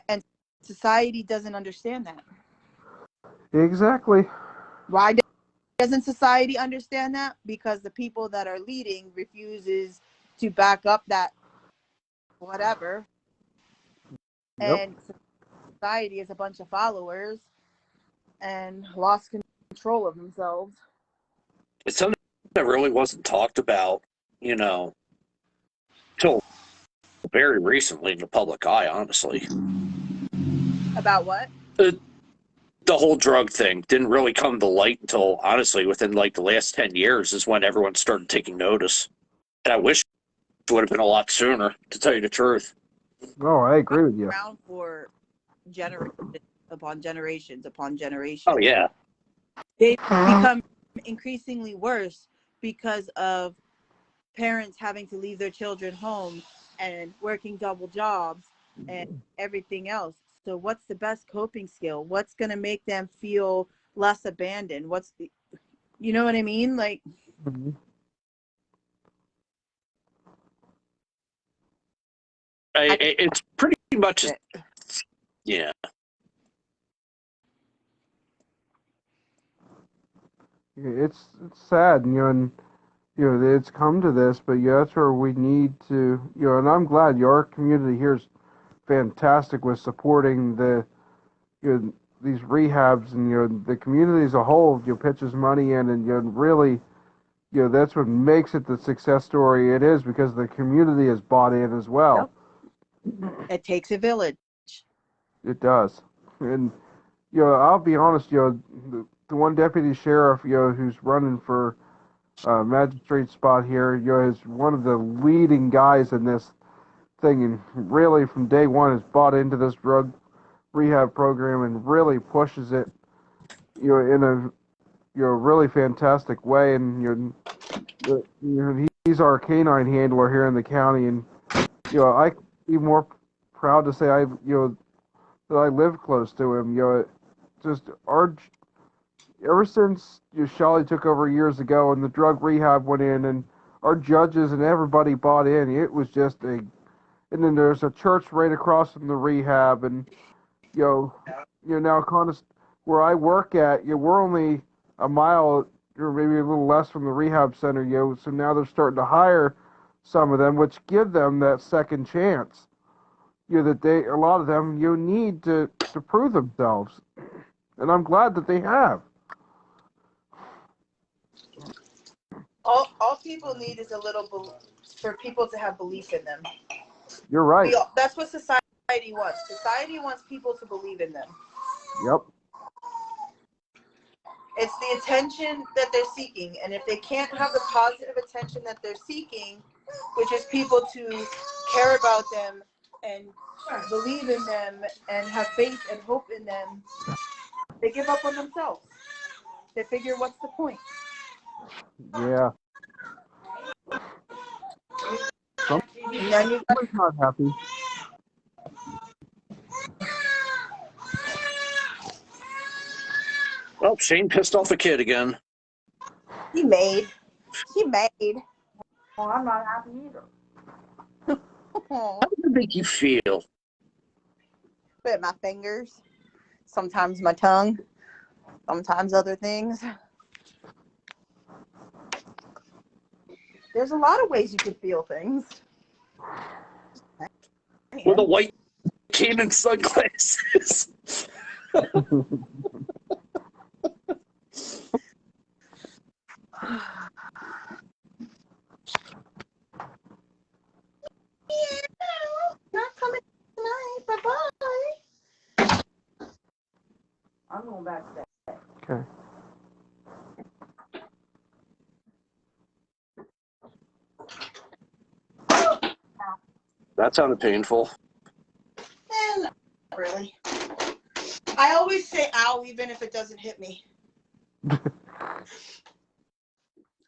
And society doesn't understand that. Exactly. Why doesn't society understand that? Because the people that are leading refuses to back up that whatever. Yep. And society is a bunch of followers and lost control of themselves. It's something that really wasn't talked about, till very recently in the public eye, honestly. About what? The whole drug thing didn't really come to light until, honestly, within like the last 10 years is when everyone started taking notice. And I wish it would have been a lot sooner, to tell you the truth. Oh, I agree with you. Around for generations upon generations upon generations. Oh, yeah. They become increasingly worse because of parents having to leave their children home and working double jobs and everything else. So what's the best coping skill? What's going to make them feel less abandoned? You know what I mean? Like, Mm-hmm. It's pretty much, yeah. It's sad, and it's come to this, but that's where we need to, and I'm glad your community here is fantastic with supporting these rehabs, and the community as a whole pitches money in, and really that's what makes it the success story it is, because the community is bought in as well. Yep. It takes a village. It does. And I'll be honest, the one deputy sheriff who's running for magistrate spot here is one of the leading guys in this thing, and really from day one has bought into this drug rehab program and really pushes it in a really fantastic way. And he's our canine handler here in the county, and I be more proud to say that I live close to him. Just ever since Shelley took over years ago and the drug rehab went in and our judges and everybody bought in, it was just and then there's a church right across from the rehab, and now kind of where I work at, we're only a mile or maybe a little less from the rehab center, so now they're starting to hire some of them, which give them that second chance. That a lot of them need to prove themselves, and I'm glad that they have. All people need is a little for people to have belief in them. You're right. That's what society wants. Society wants people to believe in them. Yep. It's the attention that they're seeking, and if they can't have the positive attention that they're seeking, which is people to care about them and believe in them and have faith and hope in them, they give up on themselves. They figure, what's the point? Yeah. Somebody's not happy. Well, Shane pissed off a kid again. He made. Well, I'm not happy either. How does it make you feel? Bit my fingers, sometimes my tongue, sometimes other things. There's a lot of ways you could feel things. With a white cane and sunglasses. going backstage. Okay. That sounded painful. Not really. I always say ow even if it doesn't hit me.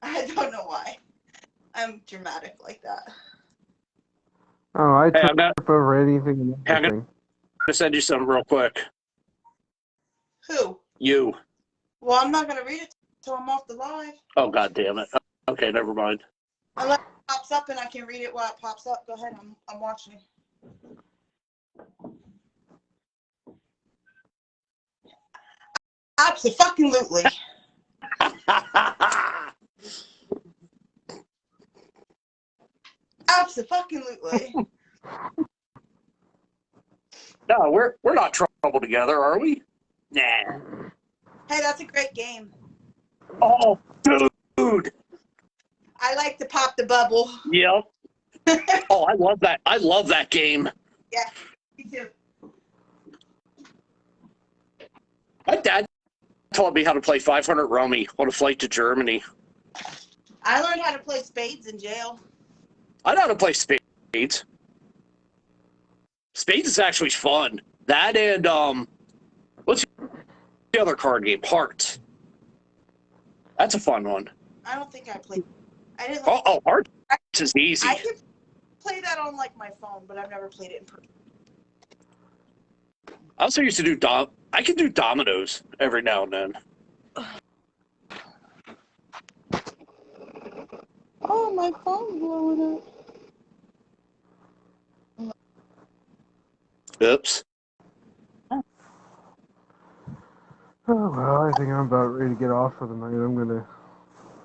I don't know why. I'm dramatic like that. Oh, I Hey, trip I'm gonna over anything and everything. send you something real quick. Who? You. Well, I'm not gonna read it till I'm off the live. Oh, God damn it. Okay, never mind. Unless it pops up and I can read it while it pops up. Go ahead. I'm watching. Absolutely. Absolutely. No, we're not trouble together, are we? Nah. Hey, that's a great game. Oh, dude. I like to pop the bubble. Yep. Oh, I love that. I love that game. Yeah, me too. My dad taught me how to play 500 Rummy on a flight to Germany. I learned how to play spades in jail. I know how to play spades. Spades is actually fun. That and what's the other card game? Hearts. That's a fun one. I don't think I played. I didn't. Oh, Hearts is easy. I could play that on like my phone, but I've never played it in person. I also used to do I can do dominoes every now and then. Oh, my phone's blowing up. Oops. Oh, well, I think I'm about ready to get off for the night. I'm going to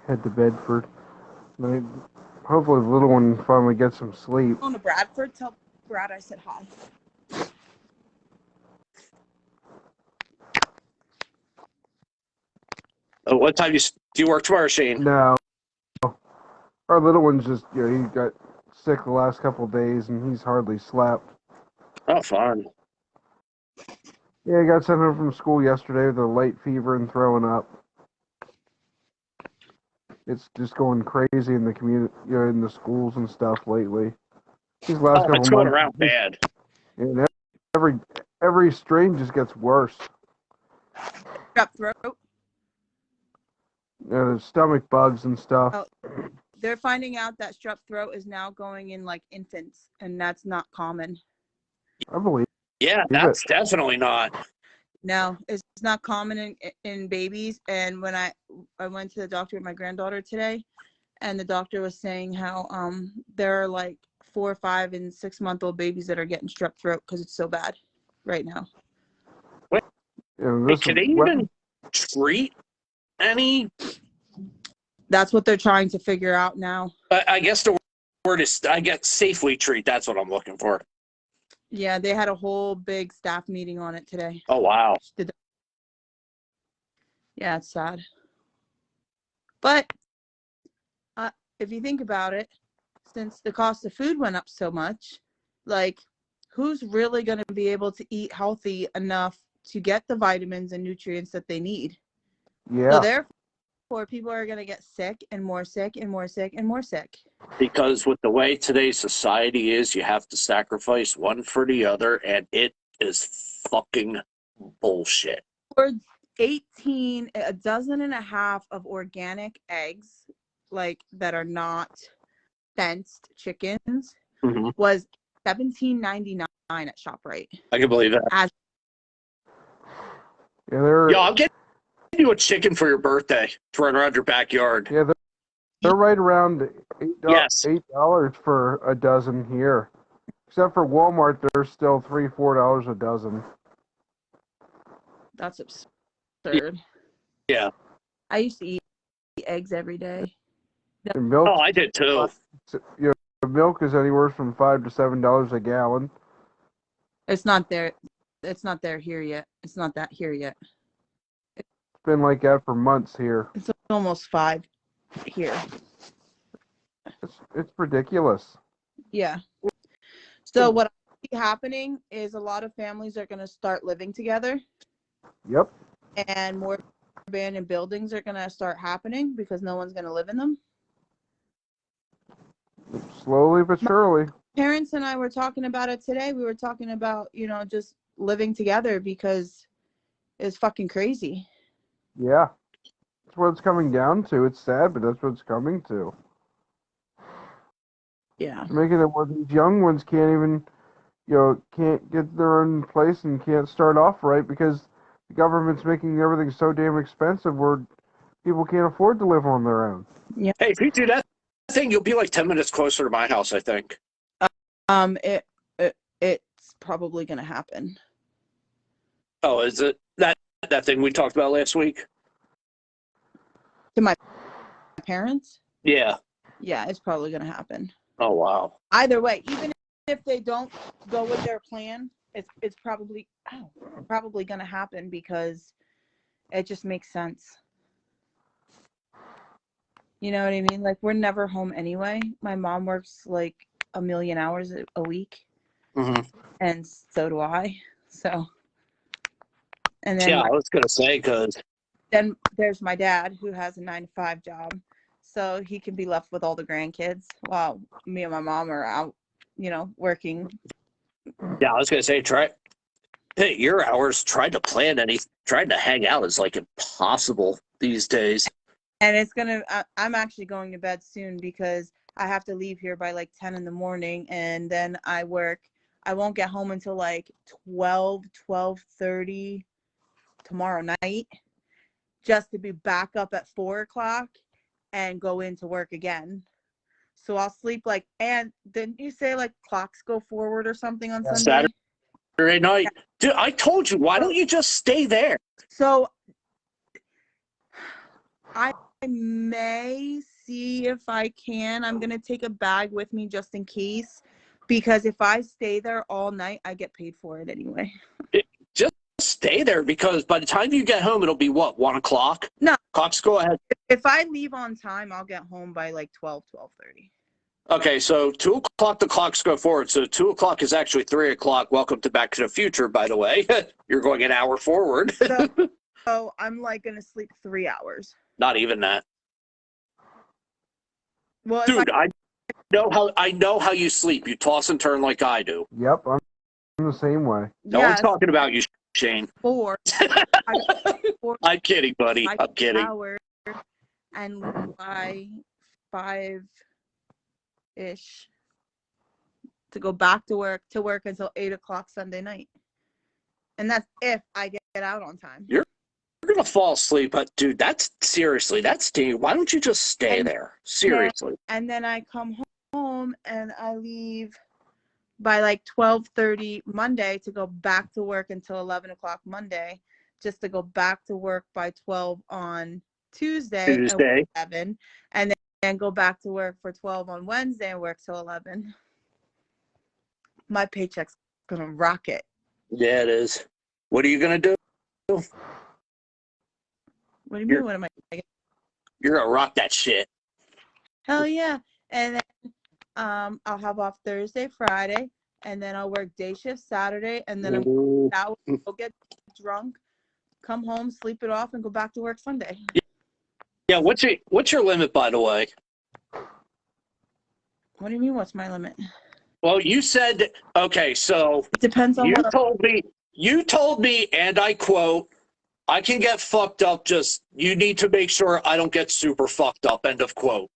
head to bed for night. Hopefully the little one finally gets some sleep. On to Bradford. Tell Brad I said hi. What time do you work tomorrow, Shane? No. Our little one's just, he got sick the last couple of days and he's hardly slept. Oh, fun. Yeah, I got sent home from school yesterday with a late fever and throwing up. It's just going crazy in the community, in the schools and stuff lately. These last couple It's going months, around bad. and every strain just gets worse. Strep throat. The stomach bugs and stuff. Oh. They're finding out that strep throat is now going in like infants, and that's not common. I believe. Yeah, that's definitely not. No, it's not common in babies. And when I went to the doctor with my granddaughter today, and the doctor was saying how there are like 4, 5, and 6 month old babies that are getting strep throat because it's so bad right now. Wait, can they even treat any? That's what they're trying to figure out now. I guess the word is, safely treat. That's what I'm looking for. Yeah, they had a whole big staff meeting on it today. Oh, wow. Yeah, it's sad. But if you think about it, since the cost of food went up so much, like, who's really going to be able to eat healthy enough to get the vitamins and nutrients that they need? Yeah. So therefore, people are going to get sick and more sick and more sick and more sick. Because with the way today's society is, you have to sacrifice one for the other, and it is fucking bullshit. For a dozen and a half of organic eggs, like that are not fenced chickens, was $17.99 at ShopRite. I can believe that. Yeah, I'll get you a chicken for your birthday to run around your backyard. Yeah, they're right around $8 for a dozen here. Except for Walmart, they're still $3-4 a dozen. That's absurd. Yeah. I used to eat eggs every day. And milk, I did too. Milk is anywhere from $5 to $7 a gallon. It's not there. It's not there here yet. It's not that here yet. It's been like that for months here. It's almost 5 here. It's ridiculous. Yeah. So what I see happening is a lot of families are going to start living together. Yep. and more abandoned buildings are gonna start happening because no one's gonna live in them. Slowly but surely. Parents and I were talking about it today. We were talking about, just living together because it's fucking crazy. Yeah. That's what it's coming down to. It's sad, but that's what it's coming to. Yeah. It's making it where these young ones can't even, can't get their own place and can't start off right because the government's making everything so damn expensive where people can't afford to live on their own. Yeah. Hey, if you do that thing, you'll be like 10 minutes closer to my house, I think. It's probably gonna happen. Oh, is it that thing we talked about last week? To my parents? Yeah. Yeah, it's probably gonna happen. Oh, wow. Either way, even if they don't go with their plan, it's probably gonna happen because it just makes sense. You know what I mean? Like, we're never home anyway. My mom works like 1,000,000 hours a week, Mm-hmm. and so do I. So, and then Yeah, I was going to say, because then there's my dad who has a 9-to-5 job, so he can be left with all the grandkids while me and my mom are out, working. yeah, I was going to say, hey, your hours, trying to hang out is like impossible these days. And I'm actually going to bed soon because I have to leave here by like 10 in the morning, and then I won't get home until like 12:30 tomorrow night, just to be back up at 4 o'clock and go into work again. So I'll sleep and didn't you say like clocks go forward or something on Sunday? Saturday night. Dude, I told you, why don't you just stay there? So I may see if I can. I'm going to take a bag with me just in case, because if I stay there all night, I get paid for it anyway. Just stay there, because by the time you get home, it'll be what, 1 o'clock? No. Clocks go ahead. If I leave on time, I'll get home by like 12:30. Okay, so 2 o'clock, the clocks go forward. So 2 o'clock is actually 3 o'clock. Welcome to Back to the Future, by the way. You're going an hour forward. So I'm like going to sleep 3 hours. Not even that. Well, Dude, I know how you sleep. You toss and turn like I do. Yep, I'm the same way. No one's talking about you, Shane. 4. I'm kidding, buddy. I'm kidding. Hours and leave by 5-ish to go back to work until 8 o'clock Sunday night. And that's if I get out on time. You're gonna fall asleep, but dude, that's Steve. Why don't you just stay there? Seriously. And then I come home and I leave by like 12:30 Monday to go back to work until 11 o'clock Monday, just to go back to work by 12 on Tuesday. And 7, and then go back to work for 12 on Wednesday and work till 11. My paycheck's gonna rocket. Yeah, it is. What are you gonna do? What do you mean? What am I? You're gonna rock that shit. Hell yeah! And then I'll have off Thursday, Friday, and then I'll work day shift Saturday, and then Ooh. I'll get drunk, come home, sleep it off, and go back to work Sunday. Yeah, what's your limit, by the way? What do you mean? What's my limit? Well, you said, okay, so It depends on you what. told me, and I quote, I can get fucked up, just you need to make sure I don't get super fucked up, end of quote.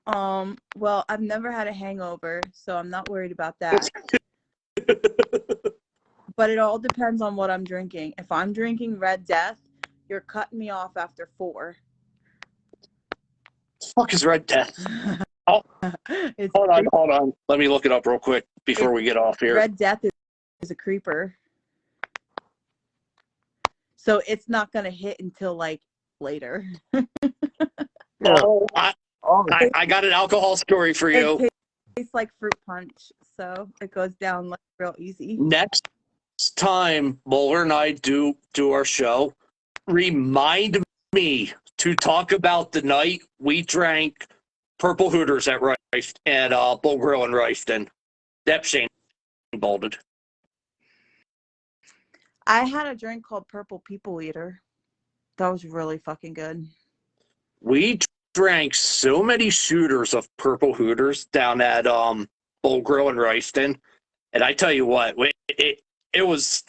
Well, I've never had a hangover, so I'm not worried about that. But it all depends on what I'm drinking. If I'm drinking Red Death, you're cutting me off after 4. Fuck is Red Death? Oh, hold on. Let me look it up real quick before we get off here. Red Death is a creeper. So it's not going to hit until like later. Oh, I got an alcohol story for you. It tastes like fruit punch, so it goes down like real easy. Next time Bowler and I do our show, remind me to talk about the night we drank Purple Hooters at Rife and Bull Grill in Rifton. That Shane bolted. I had a drink called Purple People Eater. That was really fucking good. We drank so many shooters of Purple Hooters down at Bull Grill in Royston, and I tell you what, it was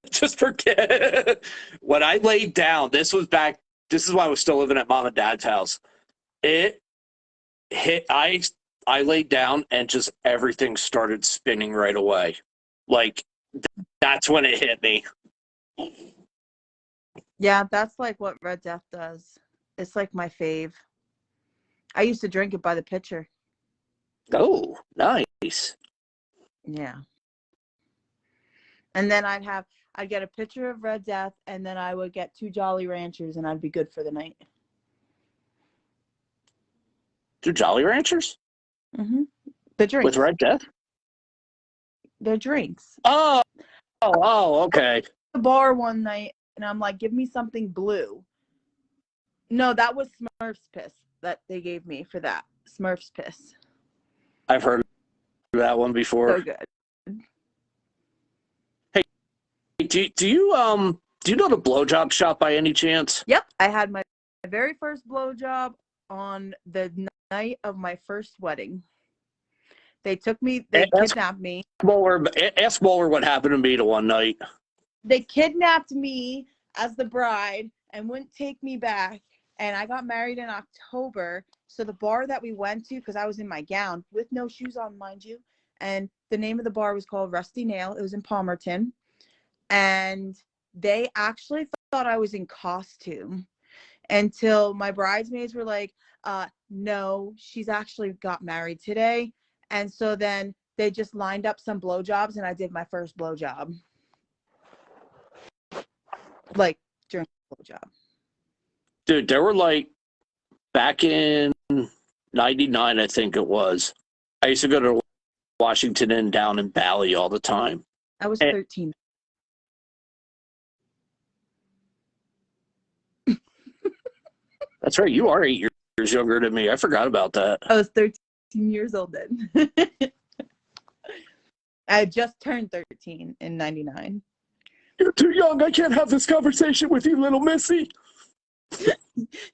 just forget. When I laid down, this is why I was still living at mom and dad's house. It hit. I laid down and just everything started spinning right away. Like that's when it hit me. Yeah, that's like what Red Death does. It's like my fave. I used to drink it by the pitcher. Oh, nice. Yeah. And then I'd get a pitcher of Red Death, and then I would get 2 Jolly Ranchers, and I'd be good for the night. 2 Jolly Ranchers? Mm-hmm. The drinks. With Red Death? They're drinks. Oh, okay. The bar one night, and I'm like, give me something blue. No, that was Smurf's Piss that they gave me for that. Smurf's Piss. I've heard that one before. So good. Hey, do you know the blowjob shop by any chance? Yep, I had my very first blowjob on the night of my first wedding. They kidnapped me. Ask Moeller what happened to me the one night. They kidnapped me as the bride and wouldn't take me back. And I got married in October. So the bar that we went to, because I was in my gown with no shoes on, mind you, and the name of the bar was called Rusty Nail. It was in Palmerton. And they actually thought I was in costume until my bridesmaids were like, no, she's actually got married today. And so then they just lined up some blowjobs, and I did my first blowjob. Like, during the blowjob. Dude, there were like, back in 99, I think it was. I used to go to Washington and down in Bali all the time. I was 13. That's right. You are 8 years younger than me. I forgot about that. I was 13 years old then. I had just turned 13 in 99. You're too young. I can't have this conversation with you, little missy.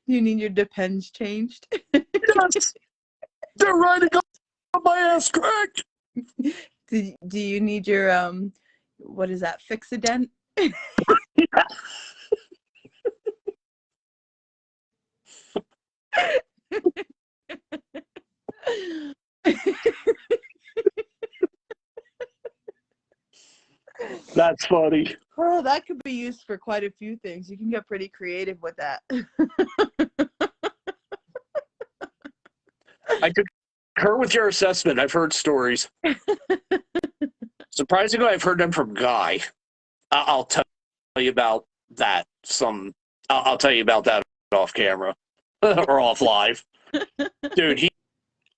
You need your Depends changed? Yes. They're riding on my ass crack. Do you need your, what is that, Fix-A-Dent? That's funny. Oh, that could be used for quite a few things. You can get pretty creative with that. I concur with your assessment. I've heard stories. Surprisingly, I've heard them from Guy. I'll tell you about that I'll tell you about that off camera or off live. Dude, he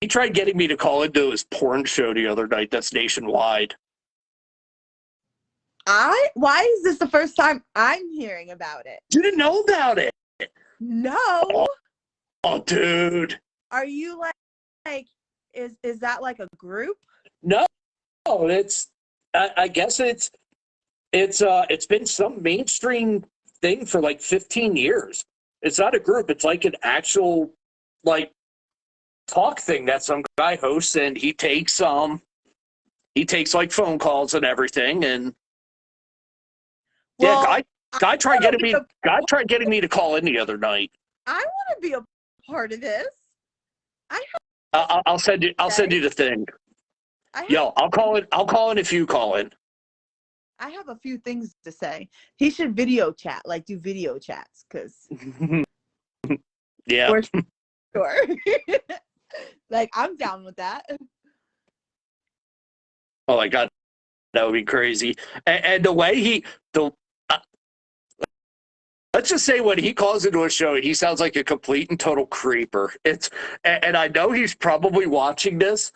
tried getting me to call into his porn show the other night. That's nationwide. Why is this the first time I'm hearing about it? You didn't know about it? No. Oh, dude. Are you like is that like a group? No, it's I guess it's been some mainstream thing for like 15 years. It's not a group. It's like an actual like talk thing that some guy hosts, and he takes like phone calls and everything. And Well, yeah, guy tried getting me to call in the other night. I want to be a part of this. I'll send you the thing. I'll call in if you call in. I have a few things to say. He should video chat, like do video chats, because Yeah. for sure. Like, I'm down with that. Oh my God, that would be crazy. And the way let's just say when he calls into a show, he sounds like a complete and total creeper. And I know he's probably watching this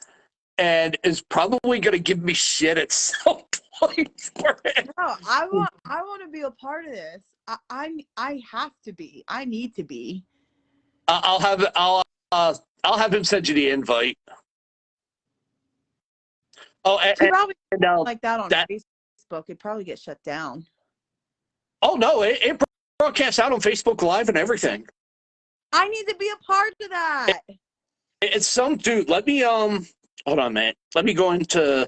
and is probably going to give me shit at some point for it. No, I want to be a part of this. I have to be. I need to be. I'll have him send you the invite. Oh, He probably now like that on that- Facebook. It'd probably get shut down. Oh no, it broadcasts out on Facebook Live and everything. I need to be a part of that. It's some dude. Let me hold on, man. Let me go into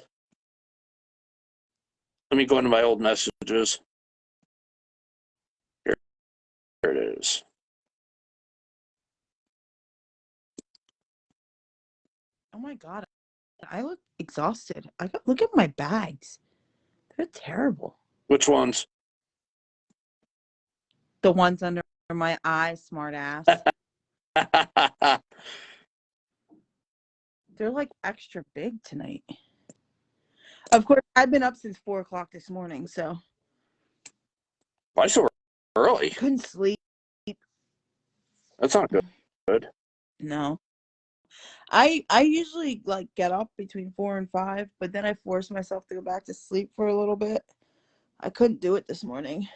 my old messages. Here it is. Oh my God. I look exhausted. Look at my bags. They're terrible. Which ones? The ones under my eyes, smart ass. They're like extra big tonight. Of course, I've been up since 4 o'clock this morning, so. Why so early? Couldn't sleep. That's not good. No. I usually like get up between 4 and 5, but then I force myself to go back to sleep for a little bit. I couldn't do it this morning.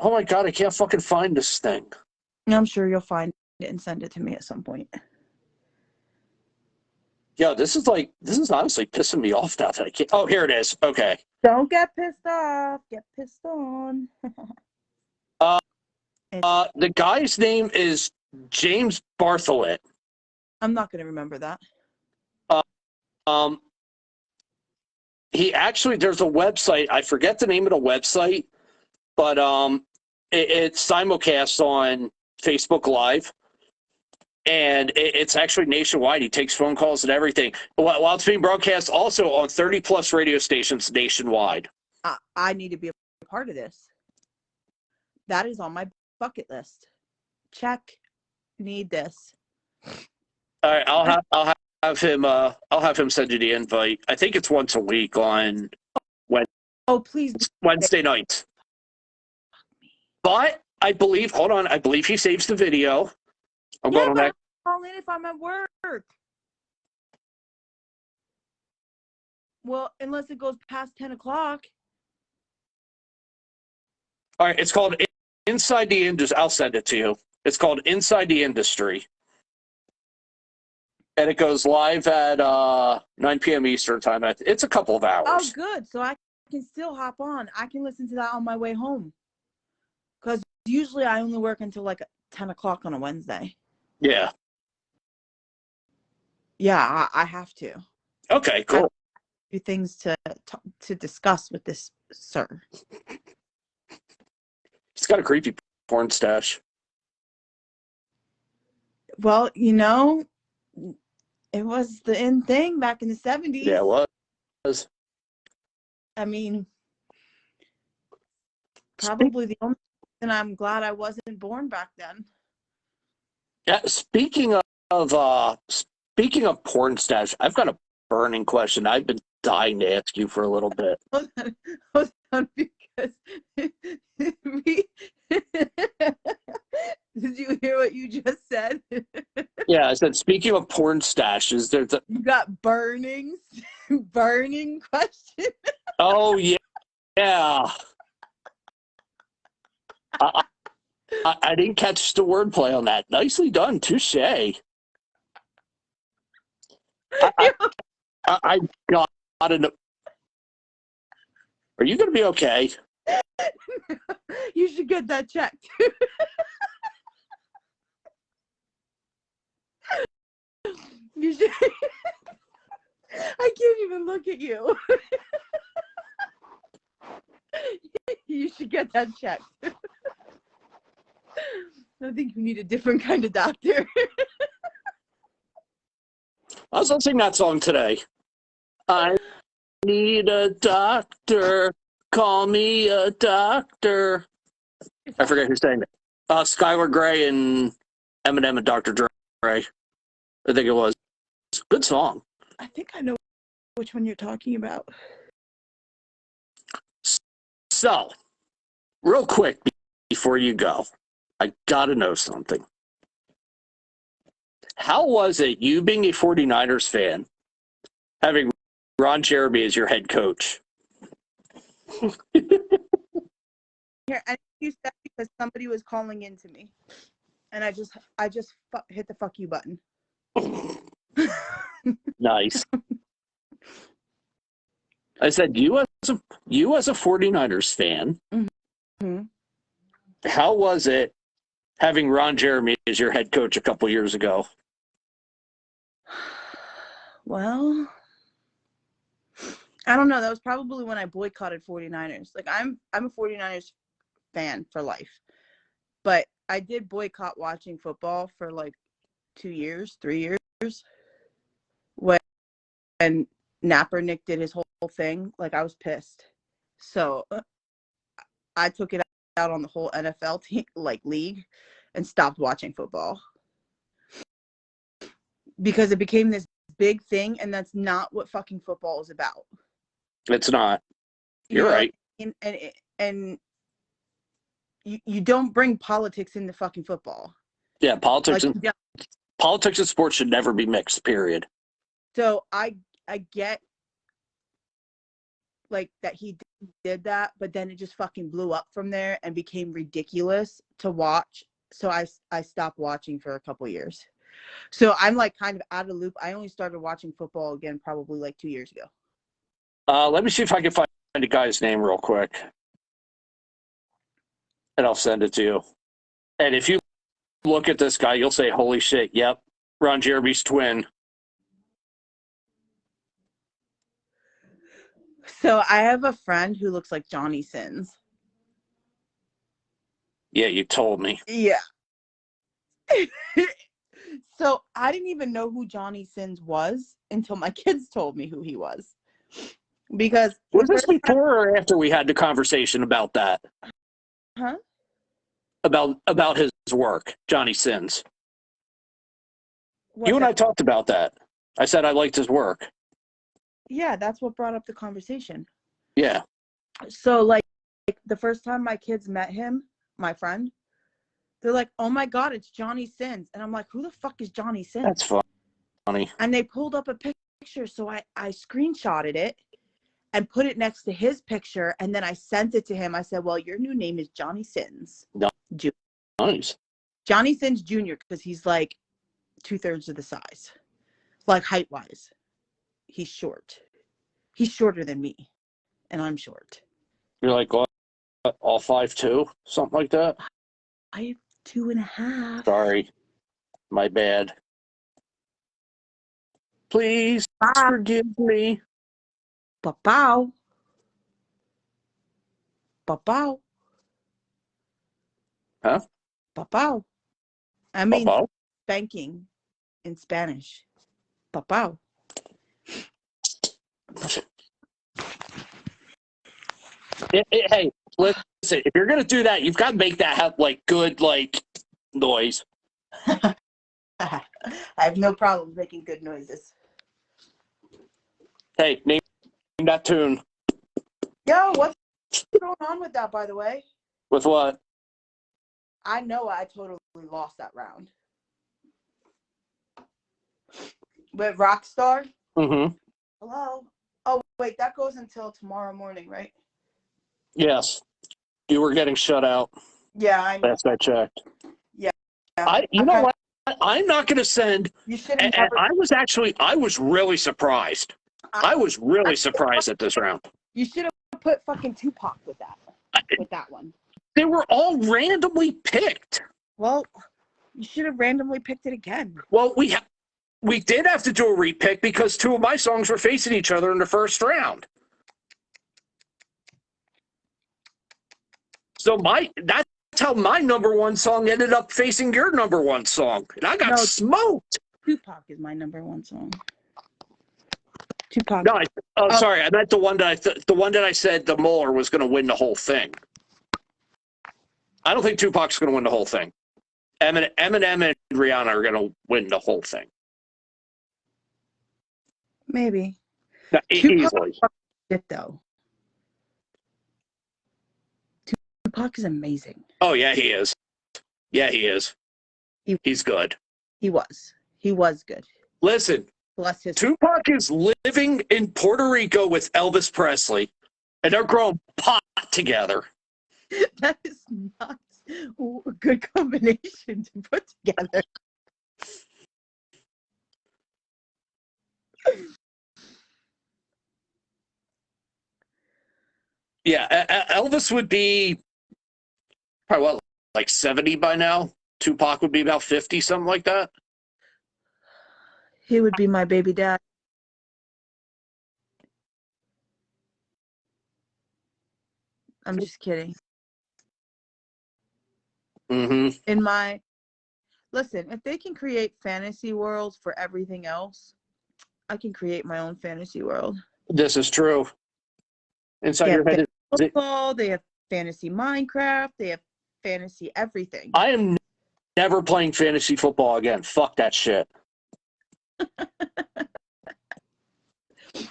Oh my God, I can't fucking find this thing. I'm sure you'll find it and send it to me at some point. Yeah, this is honestly pissing me off now that I can't. Oh, here it is. Okay. Don't get pissed off. Get pissed on. The guy's name is James Bartholet. I'm not going to remember that. He actually, there's a website. I forget the name of the website, but it's simulcast on Facebook Live, and it's actually nationwide. He takes phone calls and everything while it's being broadcast also on 30 plus radio stations nationwide. I need to be a part of this. That is on my bucket list. Check. Need this. All right, I'll have him send you the invite. I think it's once a week on Please. Wednesday nights. But I believe he saves the video. I'm going on that. Call in if I'm at work. Well, unless it goes past 10 o'clock. All right, it's called Inside the Industry. I'll send it to you. It's called Inside the Industry. And it goes live at 9 p.m. Eastern time. It's a couple of hours. Oh, good. So I can still hop on. I can listen to that on my way home. Because usually I only work until like 10 o'clock on a Wednesday. Yeah. Yeah, I have to. Okay, cool. I have a few things to discuss with this sir. He's got a creepy porn stash. Well, it was the in thing back in the 70s. Yeah, it was. I mean, probably the only reason I'm glad I wasn't born back then. Yeah, speaking of porn stash, I've got a burning question. I've been dying to ask you for a little bit. Hold on, because did you hear what you just said? Yeah, I said, speaking of porn stashes, You got burning question. Oh, yeah. Yeah. I didn't catch the wordplay on that. Nicely done. Touche. I gotta know. Are you going to be okay? You should get that checked. You should. I can't even look at you. You should get that checked. I think you need a different kind of doctor. I was listening to that song today. I need a doctor. Call me a doctor. I forget who sang it. Skylar Grey and Eminem and Dr. Dre. I think it was. Good song. I think I know which one you're talking about. So, real quick before you go, I gotta know something. How was it, you being a 49ers fan, having Ron Jeremy as your head coach? Here, I used that because somebody was calling in to me, and I just hit the fuck you button. Nice. I said, you as a 49ers fan, Mm-hmm. how was it having Ron Jeremy as your head coach a couple years ago? Well, I don't know. That was probably when I boycotted 49ers. Like I'm a 49ers fan for life. But I did boycott watching football for like 2 years, 3 years. When Nappernick did his whole thing, like I was pissed. So I took it out on the whole NFL team, like league, and stopped watching football. Because it became this big thing, and that's not what fucking football is about. It's not. You You're know, right. And you don't bring politics into fucking football. Yeah, politics Like, and sports should never be mixed, period. so I get like that he did that, but then it just fucking blew up from there and became ridiculous to watch. So I stopped watching for a couple years. So I'm like kind of out of the loop. I only started watching football again probably like 2 years ago. Let me see if I can find a guy's name real quick. And I'll send it to you. And if you look at this guy, you'll say, holy shit, yep, Ron Jeremy's twin. So I have a friend who looks like Johnny Sins. Yeah, you told me. Yeah. So I didn't even know who Johnny Sins was until my kids told me who he was. Because Was this before or after we had the conversation about that? Huh? About his work, Johnny Sins. You and I talked about that. I said I liked his work. Yeah, that's what brought up the conversation. Yeah. So like the first time my kids met him, my friend, they're like, "Oh my God, it's Johnny Sins," and I'm like, "Who the fuck is Johnny Sins?" That's funny. And they pulled up a picture, so I screenshotted it and put it next to his picture, and then I sent it to him. I said, "Well, your new name is Johnny Sins." Nice. Johnny Sins Jr. because he's like 2/3 of the size, like height wise. He's short. He's shorter than me, and I'm short. You're like, what? All 5'2", something like that? I have 2.5. Sorry. My bad. Please forgive me. Papau. Papau. Huh? Papau. I mean, Papau? spanking in Spanish. Papau. Hey, listen, if you're going to do that, you've got to make that have, like, good, like, noise. I have no problem making good noises. Hey, name that tune. Yo, what's going on with that, by the way? With what? I know I totally lost that round. With Rockstar? Mm-hmm. Hello? Oh, wait, that goes until tomorrow morning, right? Yes. You were getting shut out. Yeah, I know. Last I checked. Yeah. You know what? I'm not going to send. You should And have never. I was really surprised. I was really surprised at this round. You should have put fucking Tupac with that one. They were all randomly picked. Well, you should have randomly picked it again. Well, we did have to do a repick because two of my songs were facing each other in the first round. So that's how my number one song ended up facing your number one song. And I got smoked. Tupac is my number one song. Tupac. No, sorry. I meant the one that I said the Mueller was going to win the whole thing. I don't think Tupac's going to win the whole thing. Eminem and Rihanna are going to win the whole thing. Maybe. No, easily. Shit, though. Tupac is amazing. Oh, yeah, he is. Yeah, he is. He's good. He was good. Listen, Bless his. Tupac is living in Puerto Rico with Elvis Presley, and they're growing pot together. That is not a good combination to put together. Yeah, Elvis would be probably what, like 70 by now. Tupac would be about 50, something like that. He would be my baby dad. I'm just kidding. Mm-hmm. Listen, if they can create fantasy worlds for everything else, I can create my own fantasy world. This is true. Inside They your have head is it. football, they have fantasy Minecraft, they have fantasy everything. I am never playing fantasy football again. Fuck that shit.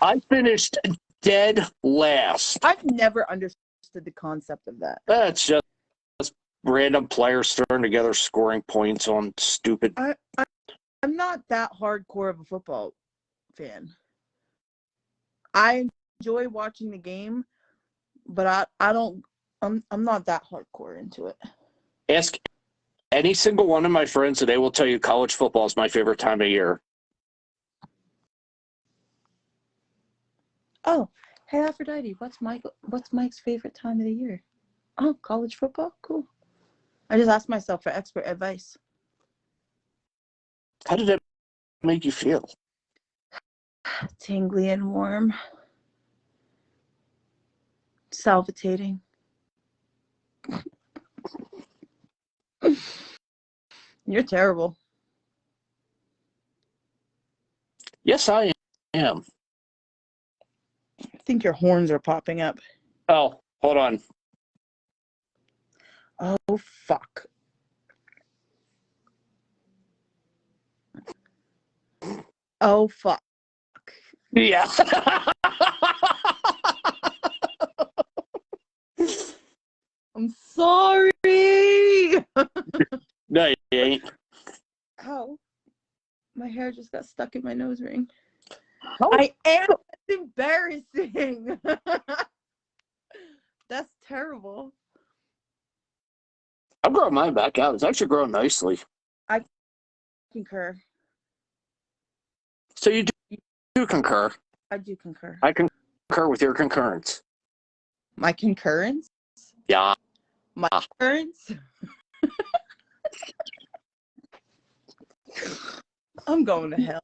I finished dead last. I've never understood the concept of that. That's just random players throwing together scoring points on stupid. I'm not that hardcore of a football fan. I enjoy watching the game, but I'm not that hardcore into it. Ask any single one of my friends and they will tell you college football is my favorite time of year. Oh, hey Aphrodite, what's Mike's favorite time of the year? Oh, college football? Cool. I just asked myself for expert advice. How did that make you feel? Tingly and warm. Salivating. You're terrible. Yes, I am. I think your horns are popping up. Oh, hold on. Oh, fuck. Oh, fuck. Yeah. I'm sorry. No, you ain't. Ow. My hair just got stuck in my nose ring. Oh. I am. It's embarrassing. That's terrible. I'm growing mine back out. It's actually growing nicely. I concur. So you do concur. I do concur. I concur with your concurrence. My concurrence? Yeah. My concurrence? I'm going to hell.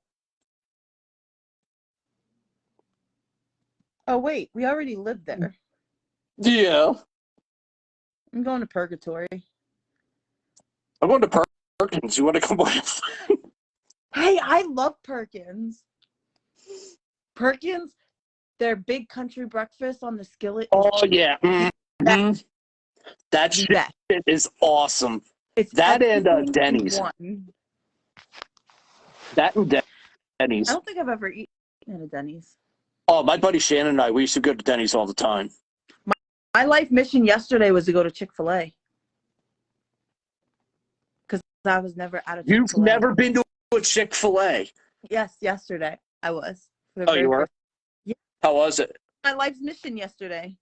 Oh, wait. We already lived there. Yeah. I'm going to purgatory. I'm going to Perkins. You want to come with? Hey, I love Perkins. Perkins, their big country breakfast on the skillet. Oh, yeah. Mm-hmm. That shit is awesome. It's that and everything in Denny's. one. That and Denny's. I don't think I've ever eaten at a Denny's. Oh, my buddy Shannon and I, we used to go to Denny's all the time. My life mission yesterday was to go to Chick-fil-A. Because I was never at a Chick-fil-A. You've never been to a Chick-fil-A? Yes, yesterday I was. Oh, you were? Yeah. How was it? My life's mission yesterday.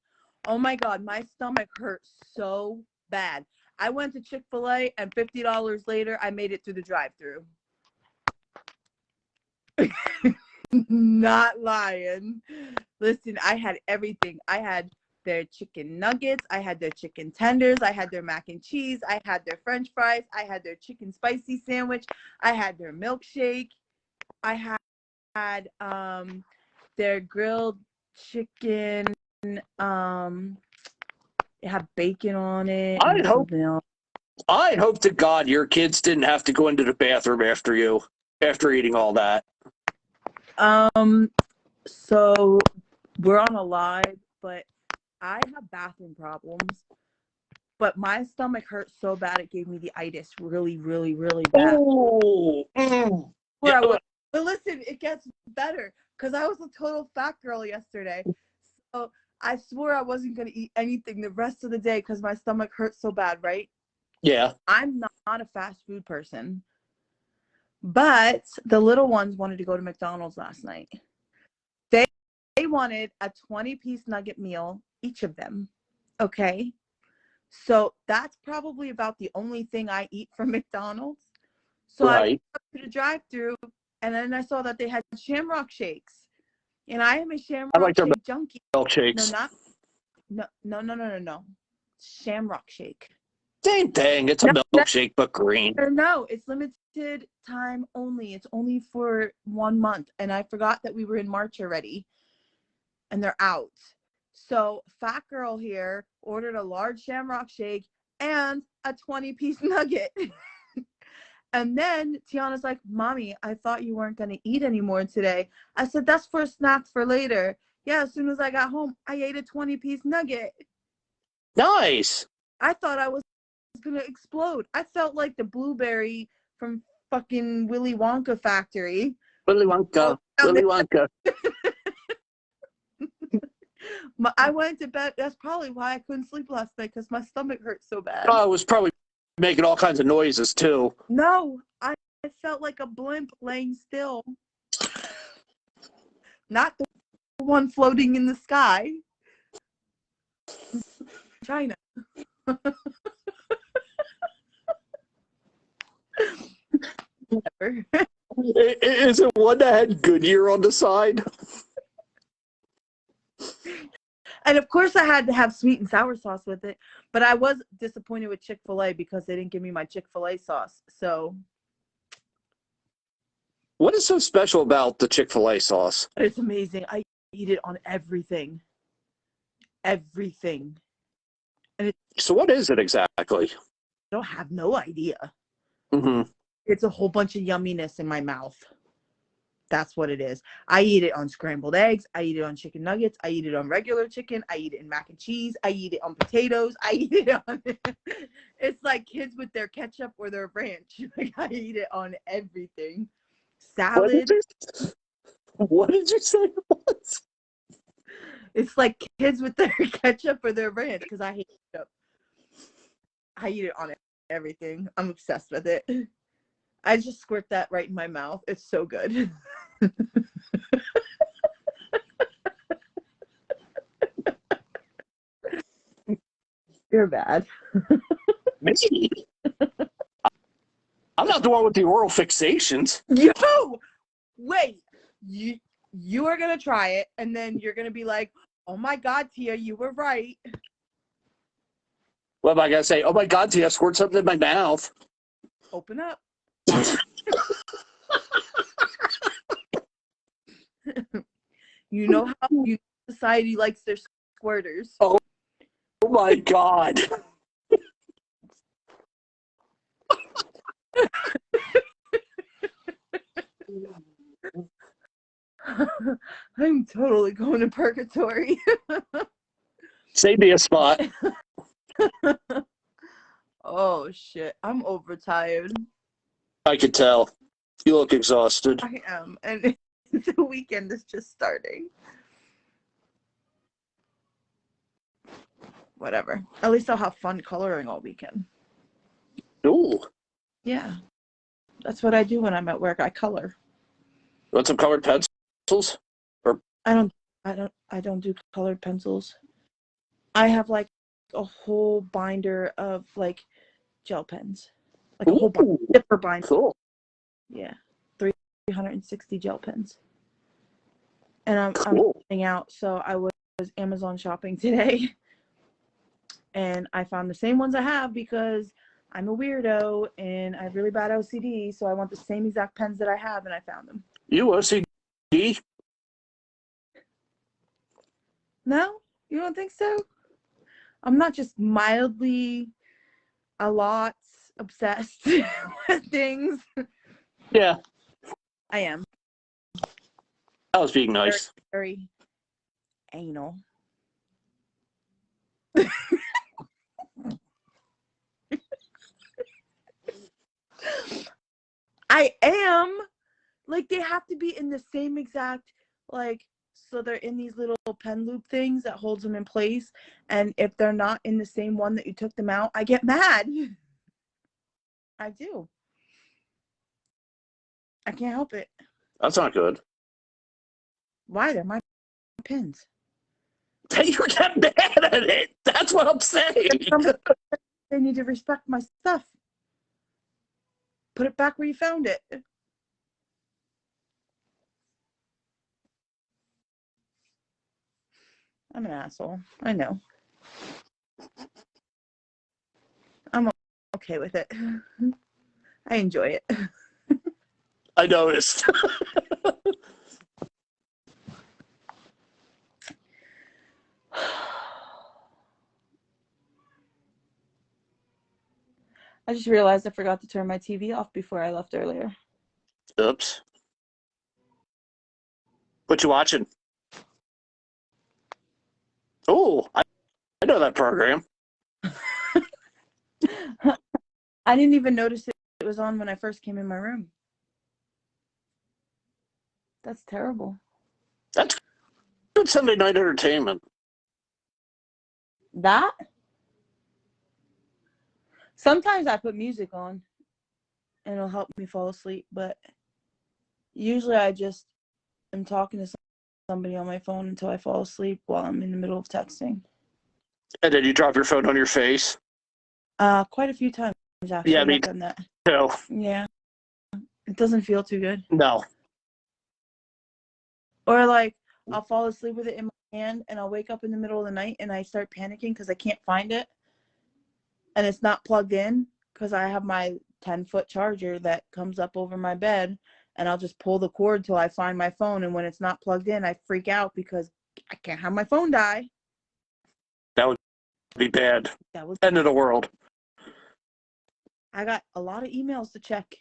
Oh my God, my stomach hurt so bad. I went to Chick-fil-A and $50 later, I made it through the drive-thru. Not lying. Listen, I had everything. I had their chicken nuggets. I had their chicken tenders. I had their mac and cheese. I had their French fries. I had their chicken spicy sandwich. I had their milkshake. I had their grilled chicken. It had bacon on it. I'd hope to God your kids didn't have to go into the bathroom after eating all that. So we're on a live, but I have bathroom problems. But my stomach hurt so bad it gave me the itis really, really, really bad. Oh, But listen, it gets better because I was a total fat girl yesterday. So I swore I wasn't going to eat anything the rest of the day because my stomach hurt so bad, right? Yeah. I'm not a fast food person. But the little ones wanted to go to McDonald's last night. They wanted a 20-piece nugget meal, each of them. Okay? So that's probably about the only thing I eat from McDonald's. So I went up to the drive-thru, and then I saw that they had Shamrock shakes. And I am a Shamrock shake junkie. Milkshakes. No. Shamrock Shake. Same thing. It's a No, milkshake, but green. No, it's limited time only. It's only for 1 month. And I forgot that we were in March already. And they're out. So Fat Girl here ordered a large Shamrock Shake and a 20-piece nugget. And then Tiana's like, Mommy, I thought you weren't going to eat anymore today. I said, that's for snacks for later. Yeah, as soon as I got home, I ate a 20-piece nugget. Nice. I thought I was going to explode. I felt like the blueberry from fucking Willy Wonka factory. Willy Wonka. Willy Wonka. I went to bed. That's probably why I couldn't sleep last night, because my stomach hurt so bad. Oh, I was probably making all kinds of noises, too. No, I felt like a blimp laying still. Not the one floating in the sky. China. Whatever. Is it one that had Goodyear on the side? And of course I had to have sweet and sour sauce with it, but I was disappointed with Chick-fil-A because they didn't give me my Chick-fil-A sauce. So What is so special about the Chick-fil-A sauce? it's amazing. I eat it on everything. Everything. So what is it exactly? I don't have no idea. Mm-hmm. It's a whole bunch of yumminess in my mouth. That's what it is. I eat it on scrambled eggs. I eat it on chicken nuggets. I eat it on regular chicken. I eat it in mac and cheese. I eat it on potatoes. I eat it on... It's like kids with their ketchup or their ranch. Like, I eat it on everything. Salad. What did you say it was? It's like kids with their ketchup or their ranch, because I hate ketchup. I eat it on everything. I'm obsessed with it. I just squirt that right in my mouth. It's so good. You're bad. Me? I'm not the one with the oral fixations. Yo! Wait. You are going to try it, and then you're going to be like, oh my God, Tia, you were right. What am I going to say? Oh my God, Tia, I squirt something in my mouth. Open up. You know how society likes their squirters. Oh my God. I'm totally going to purgatory. Save me a spot. Oh shit, I'm overtired. I can tell. You look exhausted. I am, and the weekend is just starting. Whatever. At least I'll have fun coloring all weekend. Ooh. Yeah, that's what I do when I'm at work. I color. You want some colored pencils? I don't do colored pencils. I have like a whole binder of like gel pens, like a whole Ooh. zipper binder. Cool. Yeah, 360 gel pens. And I'm Cool. getting out, so I was Amazon shopping today, and I found the same ones I have because I'm a weirdo and I have really bad OCD, so I want the same exact pens that I have, and I found them. You OCD? No, you don't think so? I'm not just mildly a lot obsessed with things. Yeah. I am. I was being nice. Very anal. I am. Like, they have to be in the same exact, like, so they're in these little pen loop things that holds them in place. And if they're not in the same one that you took them out, I get mad. I do. I can't help it. That's not good. Why? They're my pens. You get mad at it. That's what I'm saying. They need to respect my stuff. Put it back where you found it. I'm an asshole. I know. I'm okay with it. I enjoy it. I noticed. I just realized I forgot to turn my TV off before I left earlier. Oops. What you watching? Oh, I know that program. I didn't even notice it was on when I first came in my room. That's terrible. That's good Sunday night entertainment. That? Sometimes I put music on and it'll help me fall asleep, but usually I just am talking to somebody on my phone until I fall asleep while I'm in the middle of texting. And then you drop your phone on your face. Quite a few times actually. Yeah, me I've done that. too. Yeah. It doesn't feel too good. No. Or like I'll fall asleep with it in my hand and I'll wake up in the middle of the night and I start panicking because I can't find it. And it's not plugged in because I have my 10-foot charger that comes up over my bed, and I'll just pull the cord till I find my phone. And when it's not plugged in, I freak out because I can't have my phone die. That would be bad. That was End of the world. I got a lot of emails to check.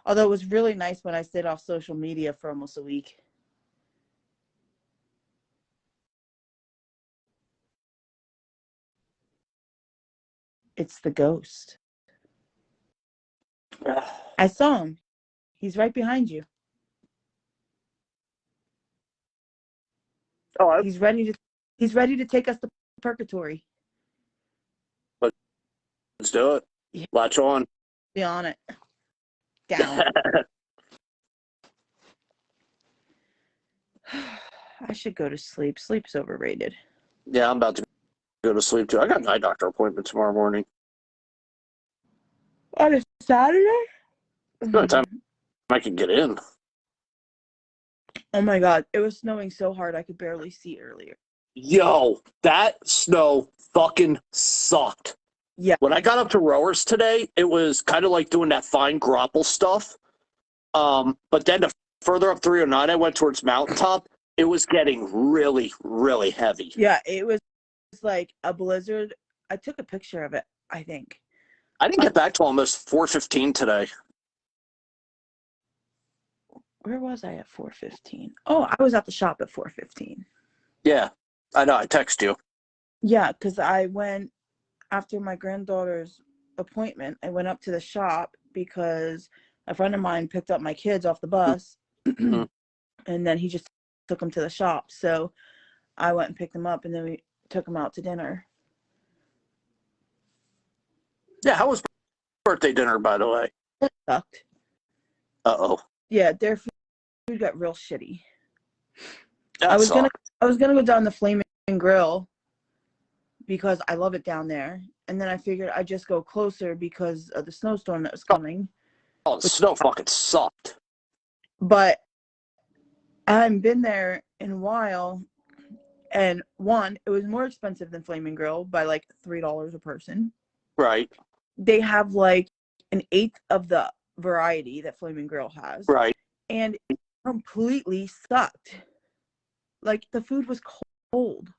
Although it was really nice when I stayed off social media for almost a week. It's the ghost. I saw him. He's right behind you. Oh, He's ready to take us to purgatory. let's do it. Yeah. Latch on. Be on it. Down. I should go to sleep. Sleep's overrated. Yeah, I'm about to go to sleep too. I got an eye doctor appointment tomorrow morning. On a Saturday? The only time I can get in. Oh my god, it was snowing so hard I could barely see earlier. Yo, that snow fucking sucked. Yeah. When I got up to Rowers today, it was kind of like doing that fine grapple stuff. But then the further up 309 I went towards Mountaintop, it was getting really, really heavy. Yeah, it was like a blizzard. I took a picture of it, I think. I didn't get back to almost 4:15 today. Where was I at 4:15? Oh, I was at the shop at 4:15. Yeah, I know. I text you. Yeah, because I went after my granddaughter's appointment. I went up to the shop because a friend of mine picked up my kids off the bus, Mhm. and then he just took them to the shop. So I went and picked them up, and then we took them out to dinner. Yeah, how was birthday dinner, by the way? It sucked. Uh-oh. Yeah, their food got real shitty. That I was sucked. gonna go down the Flaming Grill because I love it down there, and then I figured I'd just go closer because of the snowstorm that was coming. Oh, the snow fucking sucked. But I haven't been there in a while, and one, it was more expensive than Flaming Grill by like $3 a person. Right, They have like an eighth of the variety that Flaming Grill has, right. and it completely sucked. Like the food was cold.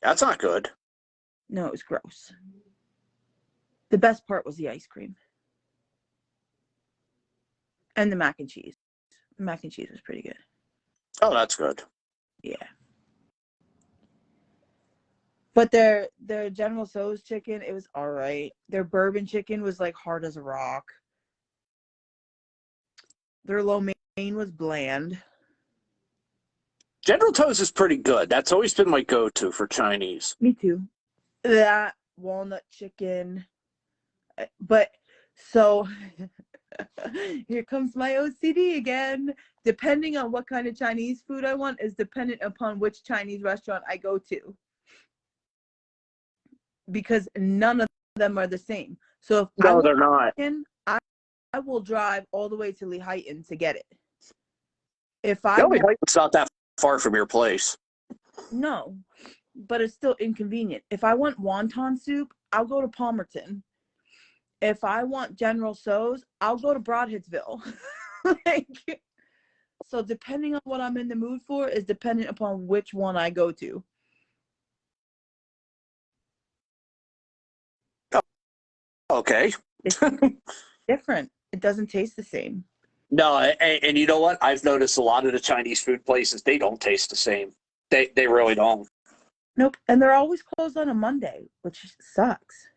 That's not good. No, it was gross. The best part was the ice cream and the mac and cheese. The mac and cheese was pretty good. Oh, that's good. Yeah. But their General Tso's chicken, it was all right. Their bourbon chicken was like hard as a rock. Their lo mein was bland. General Tso's is pretty good. That's always been my go-to for Chinese. Me too. That walnut chicken. But so here comes my OCD again. Depending on what kind of Chinese food I want is dependent upon which Chinese restaurant I go to. Because none of them are the same. So if No, they're not. I will drive all the way to Lehighton to get it. If I It's want, not that far from your place. No, but it's still inconvenient. If I want wonton soup, I'll go to Palmerton. If I want General So's, I'll go to Broadheadsville. Like, so depending on what I'm in the mood for is dependent upon which one I go to. Okay. It's different. It doesn't taste the same. No, and you know what? I've noticed a lot of the Chinese food places, they don't taste the same. They really don't. Nope. And they're always closed on a Monday, which sucks.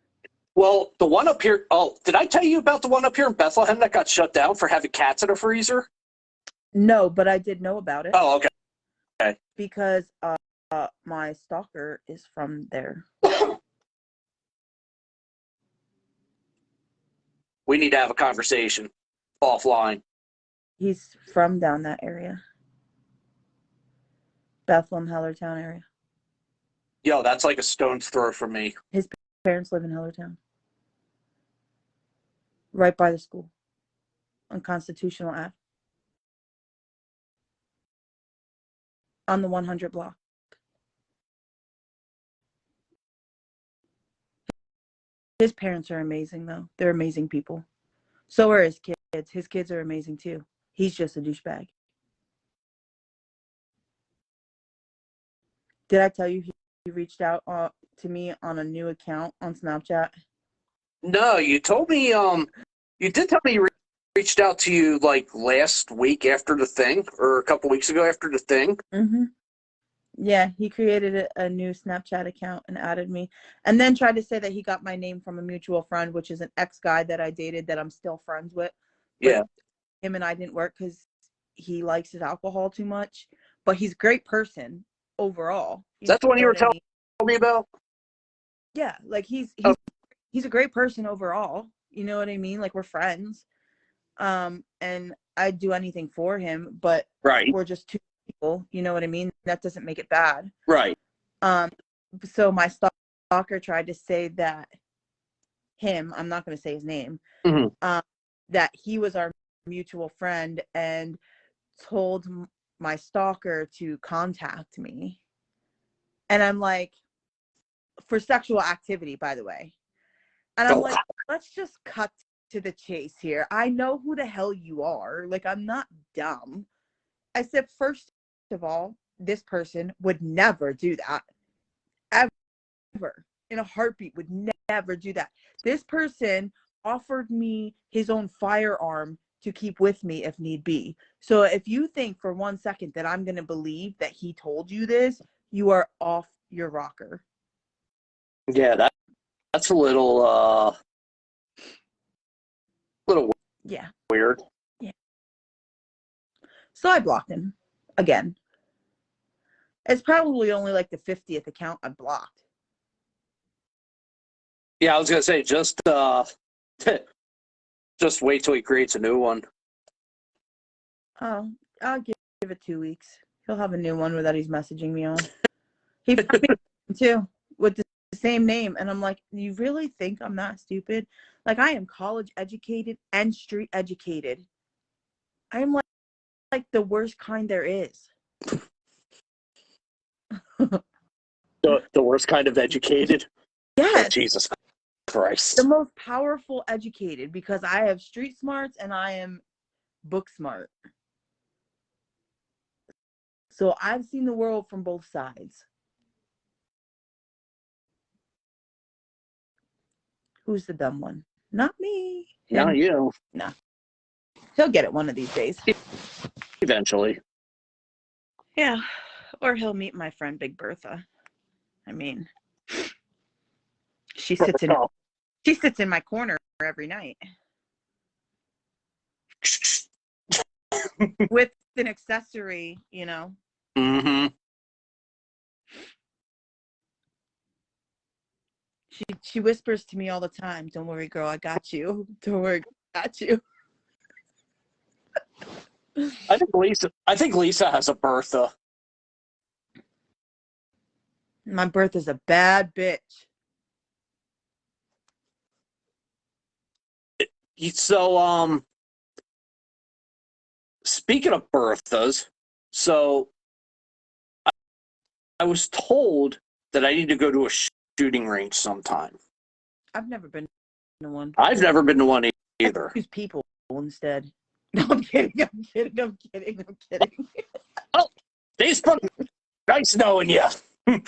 Well, the one up here, oh, did I tell you about the one up here in Bethlehem that got shut down for having cats in a freezer? No, but I did know about it. Oh, okay. Because my stalker is from there. We need to have a conversation offline. He's from down that area. Bethlehem, Hellertown area. Yo, that's like a stone's throw from me. His parents live in Hellertown. Right by the school. On Constitutional Ave. On the 100 block. His parents are amazing, though. They're amazing people. So are his kids. His kids are amazing, too. He's just a douchebag. Did I tell you he reached out to me on a new account on Snapchat? No, you told me, you did tell me he reached out to you like last week after the thing, or a couple weeks ago after the thing. Mm-hmm. Yeah, he created a new Snapchat account and added me, and then tried to say that he got my name from a mutual friend, which is an ex-guy that I dated that I'm still friends with. But Yeah. him and I didn't work because he likes his alcohol too much. But he's a great person overall. Is that the one you were telling me about? Yeah, like he's a great person overall. You know what I mean? Like, we're friends. And I'd do anything for him, but Right. we're just two people. You know what I mean? That doesn't make it bad. Right. So my stalker tried to say that I'm not going to say his name, that he was our mutual friend and told my stalker to contact me. And I'm like, for sexual activity, by the way. And I'm like, let's just cut to the chase here. I know who the hell you are. Like, I'm not dumb. I said, first of all, this person would never do that. Ever. In a heartbeat, would never do that. This person offered me his own firearm to keep with me if need be. So if you think for 1 second that I'm going to believe that he told you this, you are off your rocker. Yeah, that's a little Yeah. weird. Yeah. So I blocked him again. It's probably only like the 50th account I blocked. Yeah, I was gonna say just just wait till he creates a new one. Oh, I'll give it 2 weeks. He'll have a new one that he's messaging me on. He found me too with the same name, and I'm like, you really think I'm that stupid? Like, I am college educated and street educated. I am like the worst kind there is. The worst kind of educated. Yes. Oh, Jesus Christ. The most powerful educated, because I have street smarts and I am book smart. So I've seen the world from both sides. Who's the dumb one? Not me. Him. Not you. No. He'll get it one of these days. Eventually. Yeah. Or he'll meet my friend Big Bertha. I mean, she sits in my corner every night. With an accessory, you know. Mm-hmm. She whispers to me all the time, "Don't worry, girl, I got you. Don't worry, I got you." I think Lisa has a Bertha. My Bertha's a bad bitch. So, speaking of Berthas, so I was told that I need to go to a shooting range sometime. I've never been to one. I've never been to one either. Use people instead. No, I'm kidding. I'm kidding. I'm kidding. I'm kidding. Facebook, nice knowing you. I'm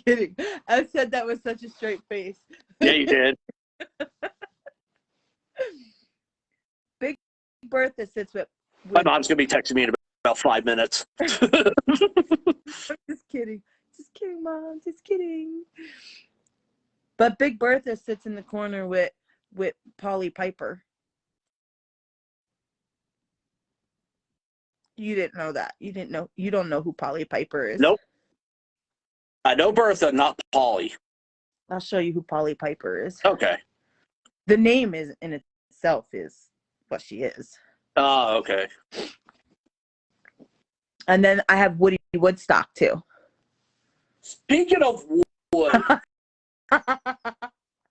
kidding. I said that with such a straight face. Yeah, you did. Big Bertha sits with My mom's going to be texting me in about 5 minutes. Just kidding. Just kidding, Mom. Just kidding. But Big Bertha sits in the corner with Polly Piper. You didn't know that. You didn't know. You don't know who Polly Piper is. Nope. I know Bertha, not Polly. I'll show you who Polly Piper is. Okay. The name is in itself is what she is. Oh, okay. And then I have Woody Woodstock too. Speaking of wood,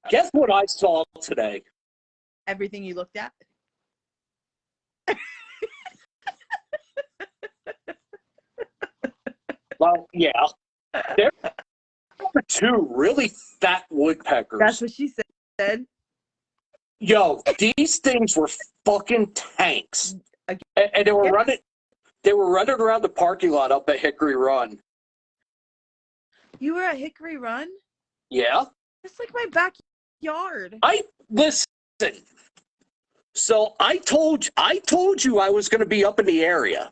guess what I saw today? Everything you looked at. Well, yeah. There were 2 really fat woodpeckers. That's what she said. Yo, these things were fucking tanks. And they were running around the parking lot up at Hickory Run. You were at Hickory Run? Yeah. It's like my backyard. Listen. So I told you I was going to be up in the area.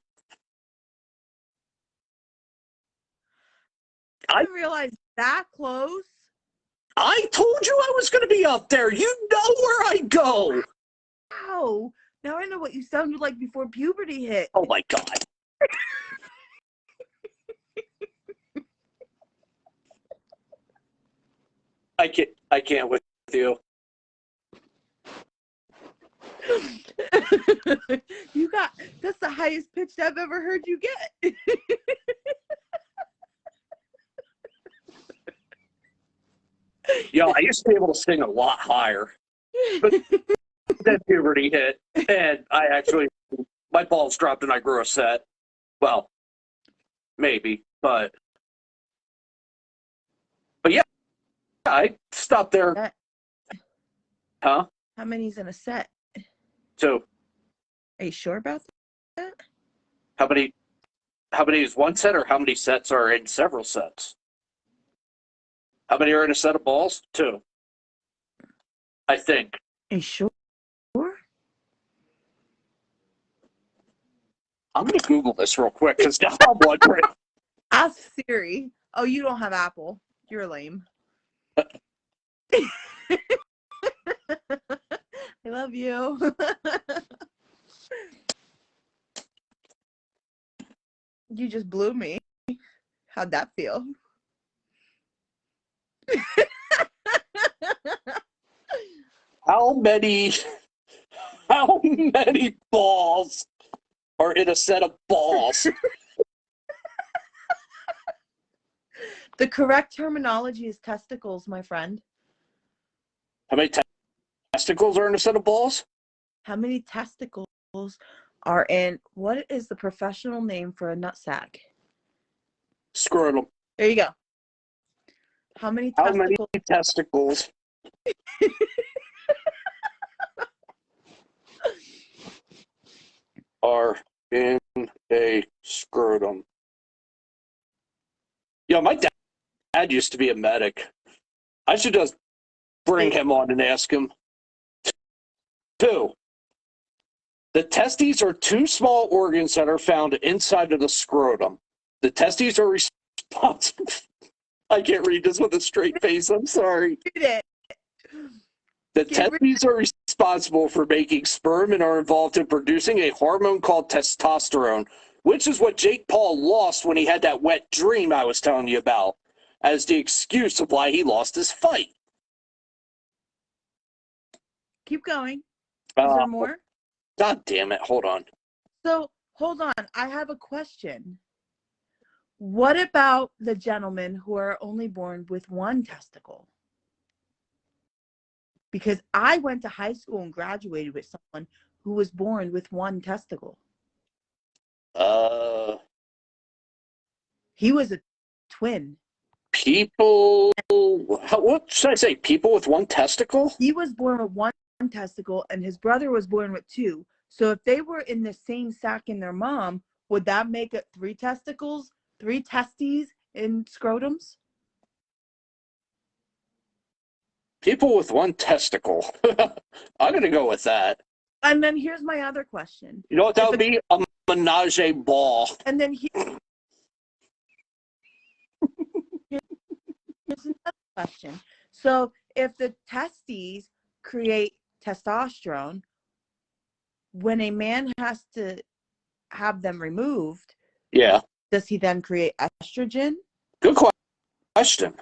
I didn't realize that close. I told you I was going to be up there. You know where I go. Wow. Now I know what you sounded like before puberty hit. Oh my God. I can't with you. That's the highest pitch I've ever heard you get. Yo, I used to be able to sing a lot higher. But then puberty hit, and my balls dropped and I grew a set. Well, maybe, but yeah, I stopped there. Huh? How many's in a set? 2. Are you sure about that? How many is one set, or how many sets are in several sets? How many are in a set of balls? 2. I think. Are you sure? I'm going to Google this real quick because now I'm wondering. Ask Siri. Oh, you don't have Apple. You're lame. I love you. You just blew me. How'd that feel? How many balls are in a set of balls? The correct terminology is testicles, my friend. How many testicles are in a set of balls? How many testicles are in, what is the professional name for a nutsack? Scrotum. There you go. How many testicles are in a scrotum? Yo, my dad used to be a medic. I should just bring him on and ask him. 2. The testes are 2 small organs that are found inside of the scrotum. The testes are responsible. I can't read this with a straight face. I'm sorry. Read it. The testes are responsible for making sperm and are involved in producing a hormone called testosterone, which is what Jake Paul lost when he had that wet dream I was telling you about, as the excuse of why he lost his fight. Keep going. Is there more? God damn it. Hold on. So, hold on. I have a question. What about the gentlemen who are only born with 1 testicle? Because I went to high school and graduated with someone who was born with 1 testicle. He was a twin. People, what should I say? People with one testicle? He was born with one testicle, and his brother was born with two. So if they were in the same sac in their mom, would that make it 3 testicles, 3 testes in scrotums? People with one testicle. I'm going to go with that. And then here's my other question. You know what that would be? A menage a ball. And then here's another question. So if the testes create testosterone, when a man has to have them removed, Yeah. does he then create estrogen? Good question.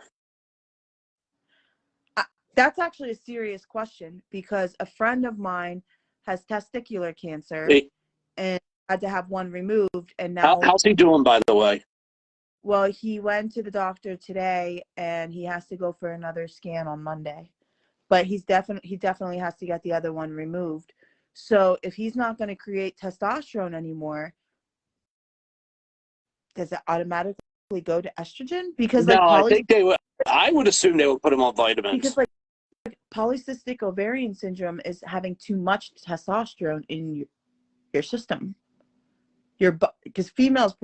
That's actually a serious question because a friend of mine has testicular cancer and had to have one removed, and now How's he doing, by the way? well, he went to the doctor today and he has to go for another scan on Monday. But he definitely has to get the other one removed. So if he's not going to create testosterone anymore, does it automatically go to estrogen? Because No, I think they would. I would assume they would put him on vitamins. because like polycystic ovarian syndrome is having too much testosterone in your system. Because females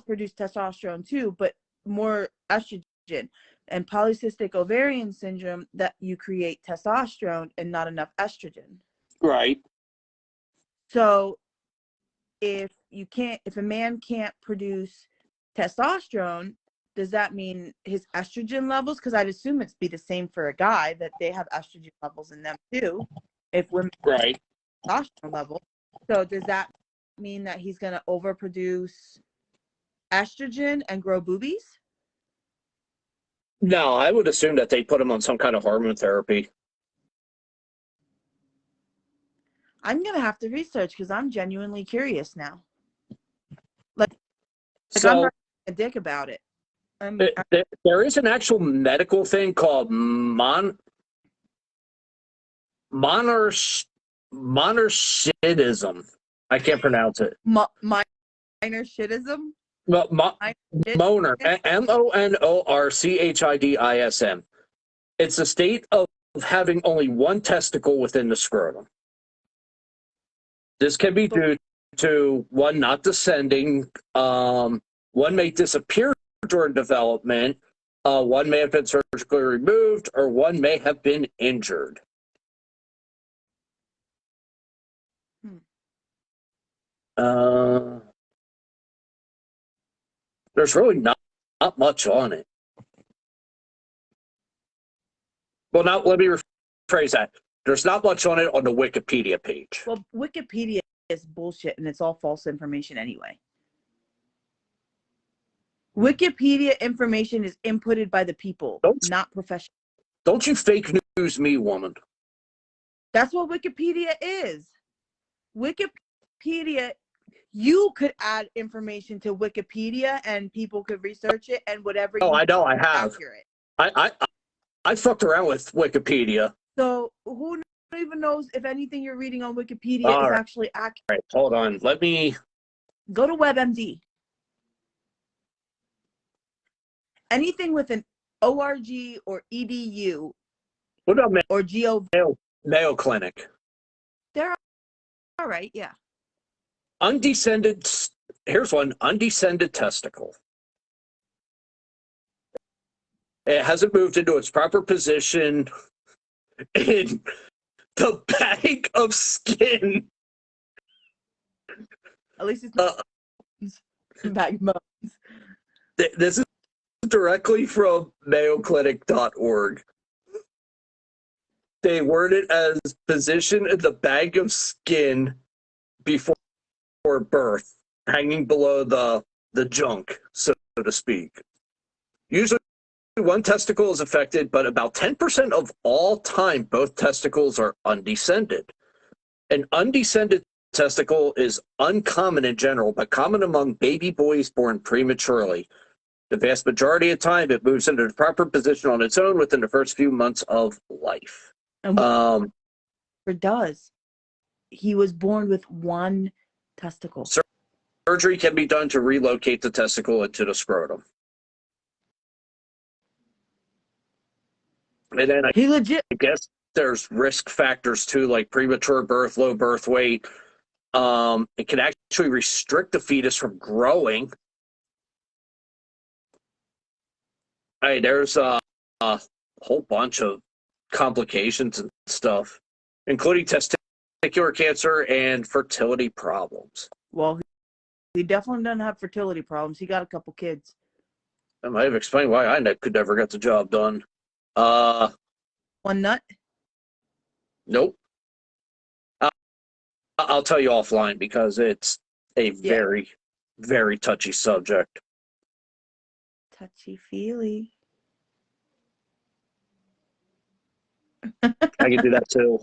produce testosterone too, but more estrogen. And polycystic ovarian syndrome, that you create testosterone and not enough estrogen. Right. So if a man can't produce testosterone, does that mean his estrogen levels? Because I'd assume it's be the same for a guy, that they have estrogen levels in them too. If women have Right. testosterone level, so does that mean that he's going to overproduce estrogen and grow boobies? No, I would assume that they put him on some kind of hormone therapy. I'm going to have to research because I'm genuinely curious now. Like So I'm not a dick about it. there is an actual medical thing called monorchidism. I can't pronounce it. Minor shitism? Well, Moner, monorchidism. It's a state of having only one testicle within the scrotum. This can be due to one not descending. One may disappear during development. One may have been surgically removed, or one may have been injured. There's really not much on it. Well, now let me rephrase that. There's not much on it on the Wikipedia page. Well, Wikipedia is bullshit and it's all false information anyway. Wikipedia information is inputted by the people, not professionals. Don't you fake news me, woman. That's what Wikipedia is. Wikipedia, you could add information to Wikipedia and people could research it and whatever. Oh, I know, I have. Accurate. I fucked around with Wikipedia. So who even knows if anything you're reading on Wikipedia is actually accurate? All right, hold on. Let me go to WebMD. Anything with an org or edu. What about or gov? Mayo Clinic. They're all right, yeah. Undescended. Here's one. Undescended testicle. It hasn't moved into its proper position in the bag of skin. At least it's not bag of bones. This is directly from MayoClinic.org. They word it as position in the bag of skin before birth, hanging below the junk, so to speak. Usually one testicle is affected, but about 10% of all time, both testicles are undescended. An undescended testicle is uncommon in general, but common among baby boys born prematurely. The vast majority of time, it moves into the proper position on its own within the first few months of life. And it does. He was born with one testicle. Surgery can be done to relocate the testicle into the scrotum. And then I He legit. guess there's risk factors too, like premature birth, low birth weight. It can actually restrict the fetus from growing. Hey, there's a whole bunch of complications and stuff, including testicular cancer and fertility problems. Well, he definitely doesn't have fertility problems. He got a couple kids. That might have explained why I could never get the job done. One nut. Nope. I'll tell you offline because it's a very, very touchy subject. Touchy feely. I can do that too.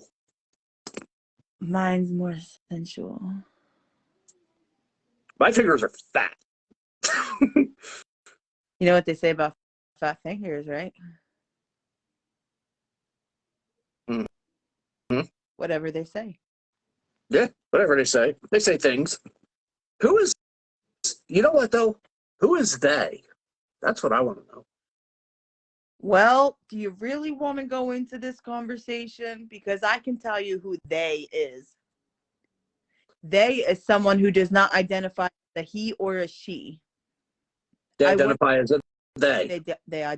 Mine's more sensual. My fingers are fat. You know what they say about fat fingers, right? Mm-hmm. Whatever they say. Yeah, whatever they say. They say things. Who is, you know what though? Who is they? That's what I want to know. Well, do you really want to go into this conversation? Because I can tell you who they is. They is someone who does not identify as a he or a she. They identify as a they. They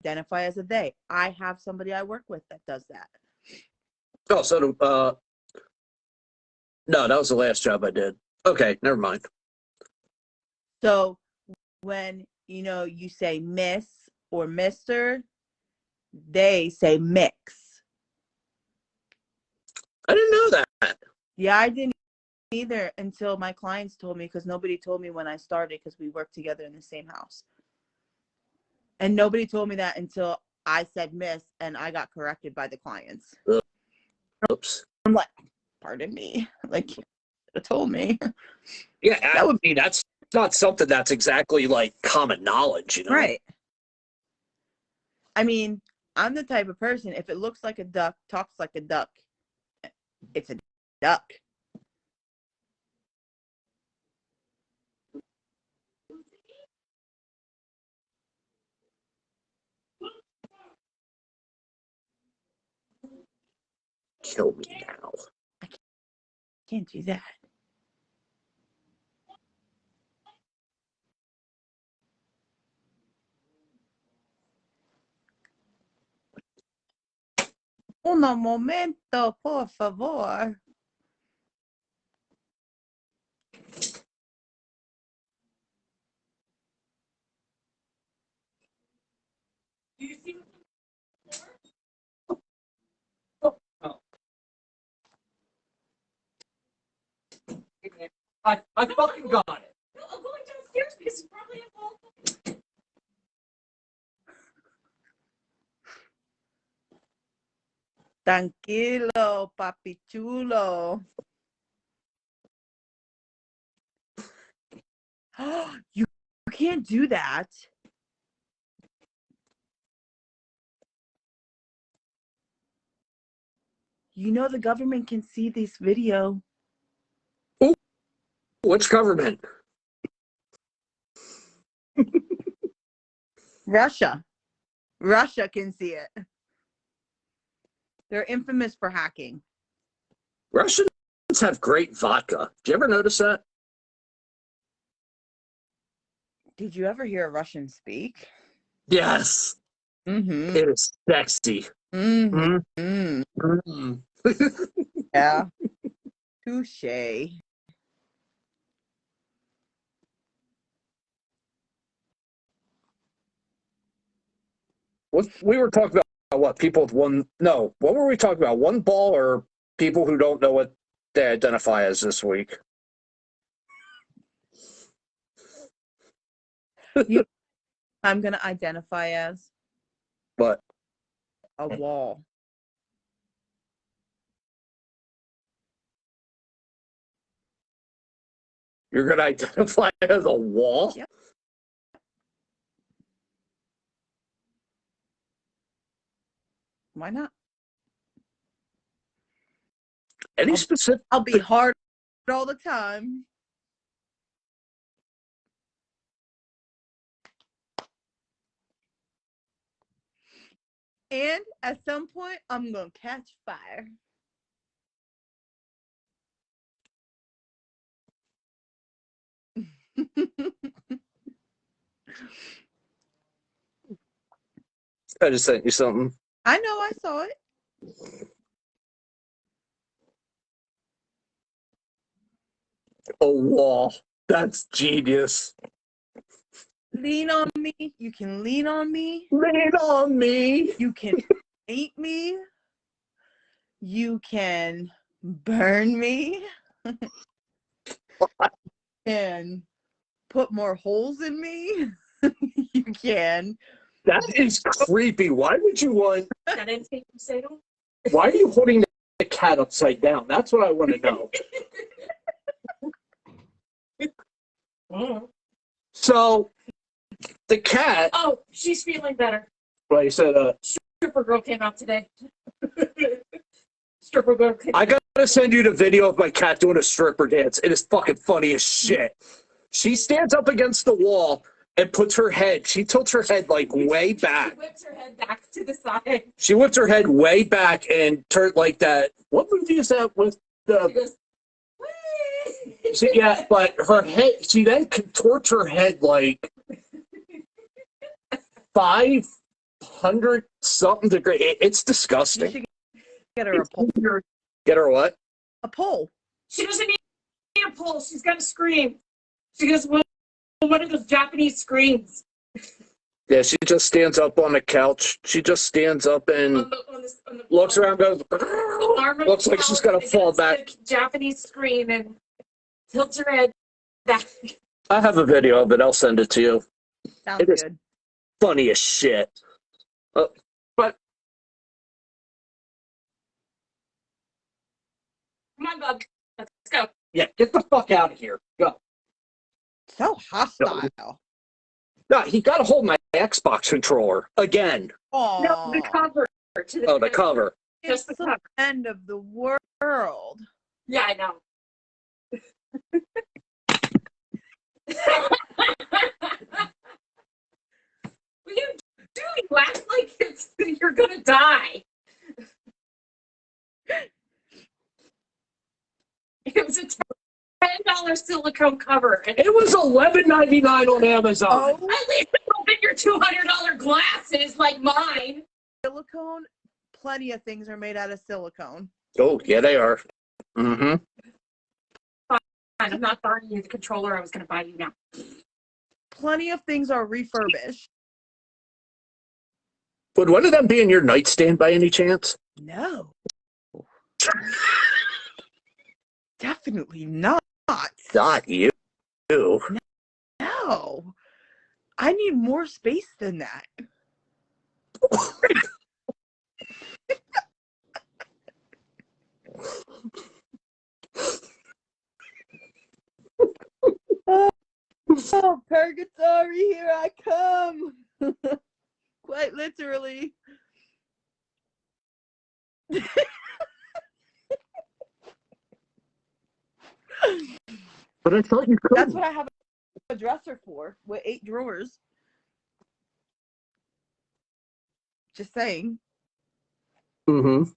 identify as a they. I have somebody I work with that does that. Oh, so no, that was the last job I did. Okay, never mind. So when you say Miss or Mr., they say mix. I didn't know that. Yeah, I didn't either until my clients told me, because nobody told me when I started, because we worked together in the same house. And nobody told me that until I said Miss and I got corrected by the clients. Oops. I'm like, pardon me. Like, you have told me. Yeah, that would be, that's not something that's exactly like common knowledge, you know? Right. I mean, I'm the type of person, if it looks like a duck, talks like a duck, it's a duck. Kill me now. I can't do that. Un momento, por favor. I fucking got it. I'm going downstairs because it's probably involved. Tranquilo, papi chulo. You can't do that. You know the government can see this video. Which government? Russia. Russia can see it. They're infamous for hacking. Russians have great vodka. Did you ever notice that? Did you ever hear a Russian speak? Yes. Mm-hmm. It is sexy. Mm-hmm. Mm-hmm. Yeah. Touche. What we were talking about what people with one no, what were we talking about? One ball or people who don't know what they identify as this week? I'm gonna identify as But a wall. you're gonna identify as a wall? Yep. Why not? Any specific I'll be hard all the time. And at some point, I'm gonna catch fire. I just sent you something. I know, I saw it. A wall. That's genius. Lean on me. You can lean on me. Lean on me. You can hate me. You can burn me. And put more holes in me. You can. That is creepy. Why would you want? That didn't take you say no? Why are you holding the cat upside down? That's what I want to know. So, the cat. Oh, she's feeling better. Well, you said, Stripper Girl came out today. Stripper Girl came I gotta send you the video of my cat doing a stripper dance. It is fucking funny as shit. She stands up against the wall and puts her head. She tilts her head like way back. She whips her head back to the side. She whips her head way back and turned like that. What movie is that with She the? goes, "Whee!" Yeah, but her head. She then contorts her head like 500 something degree. It's You disgusting. should get her a pole. Get her what? A pole. She doesn't need a pole. She's got to scream. She goes, well, one of those Japanese screams. Yeah, she just stands up on the couch. She just stands up and On the looks around, goes. arm of Looks the like she's couch gonna fall against back. the Japanese screen and tilts her head back. I have a video of it. I'll send it to you. Sounds It is- good. Funny as shit. But Come on, Bub. Let's go. yeah, get the fuck out of here. Go. So hostile. No, he got a hold of my Xbox controller again. Oh, No, the cover. To the, Oh, the cover. Just the it's the cover. end of the world. Yeah, I know. What are you doing? You act like you're gonna die. It was a $10 silicone cover. And It was $11.99 on Amazon. Oh, at least open your $200 glasses like mine. silicone. Plenty of things are made out of silicone. Oh, yeah, they are. Mm-hmm. Fine, I'm not buying you the controller I was gonna buy you now. Plenty of things are refurbished. Would one of them be in your nightstand by any chance? No. Definitely not. Not you. No. I need more space than that. Oh, purgatory, here I come. Quite literally. But I thought you could. That's what I have a dresser for, with 8 drawers. Just saying. Mm-hmm.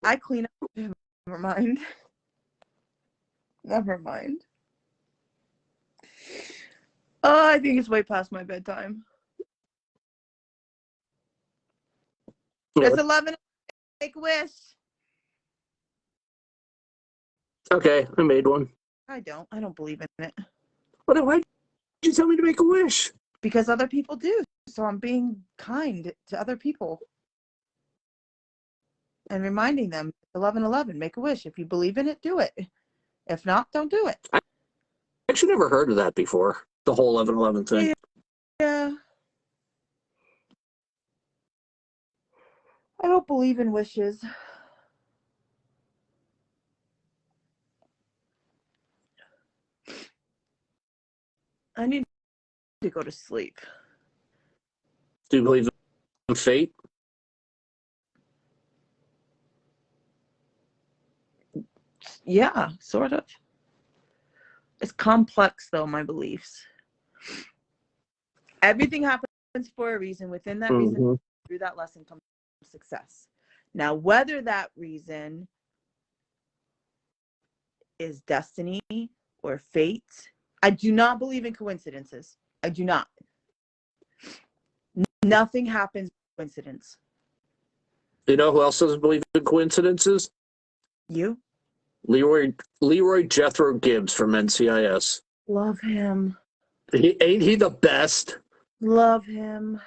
I clean up. Never mind. Never mind. Oh, I think it's way past my bedtime. It's 11. Make a wish. Okay, I made one. I don't believe in it. Why did you tell me to make a wish? Because other people do. So I'm being kind to other people. And reminding them, 11:11, make a wish. If you believe in it, do it. If not, don't do it. I actually never heard of that before. The whole 11/11 thing. Yeah. I don't believe in wishes. I need to go to sleep. Do you believe in fate? Yeah, sort of. It's complex, though, my beliefs. Everything happens for a reason. Within that reason, Mhm. through that lesson comes success. Now, whether that reason is destiny or fate, I do not believe in coincidences. I do not. Nothing happens by coincidence. You know who else doesn't believe in coincidences? You? Leroy Jethro Gibbs from NCIS. Love him. Ain't he the best? Love him.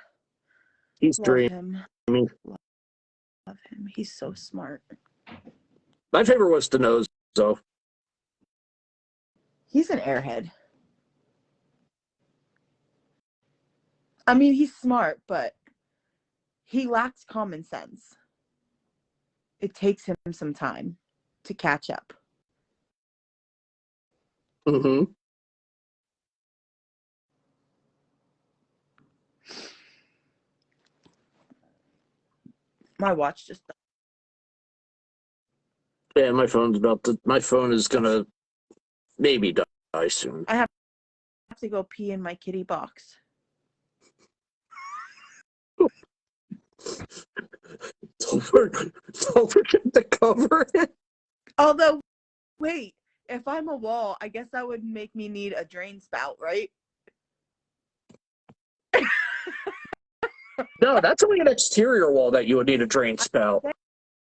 He's Love dreaming. him. Love him. He's so smart. My favorite was DiNozzo. He's an airhead. I mean, he's smart, but he lacks common sense. It takes him some time to catch up. Mm-hmm. My watch just Yeah, my phone is gonna maybe die soon. I have to go pee in my kitty box. Don't forget to cover it. Although, wait, if I'm a wall, I guess that would make me need a drain spout, right? No, that's only an exterior wall that you would need a drain spout.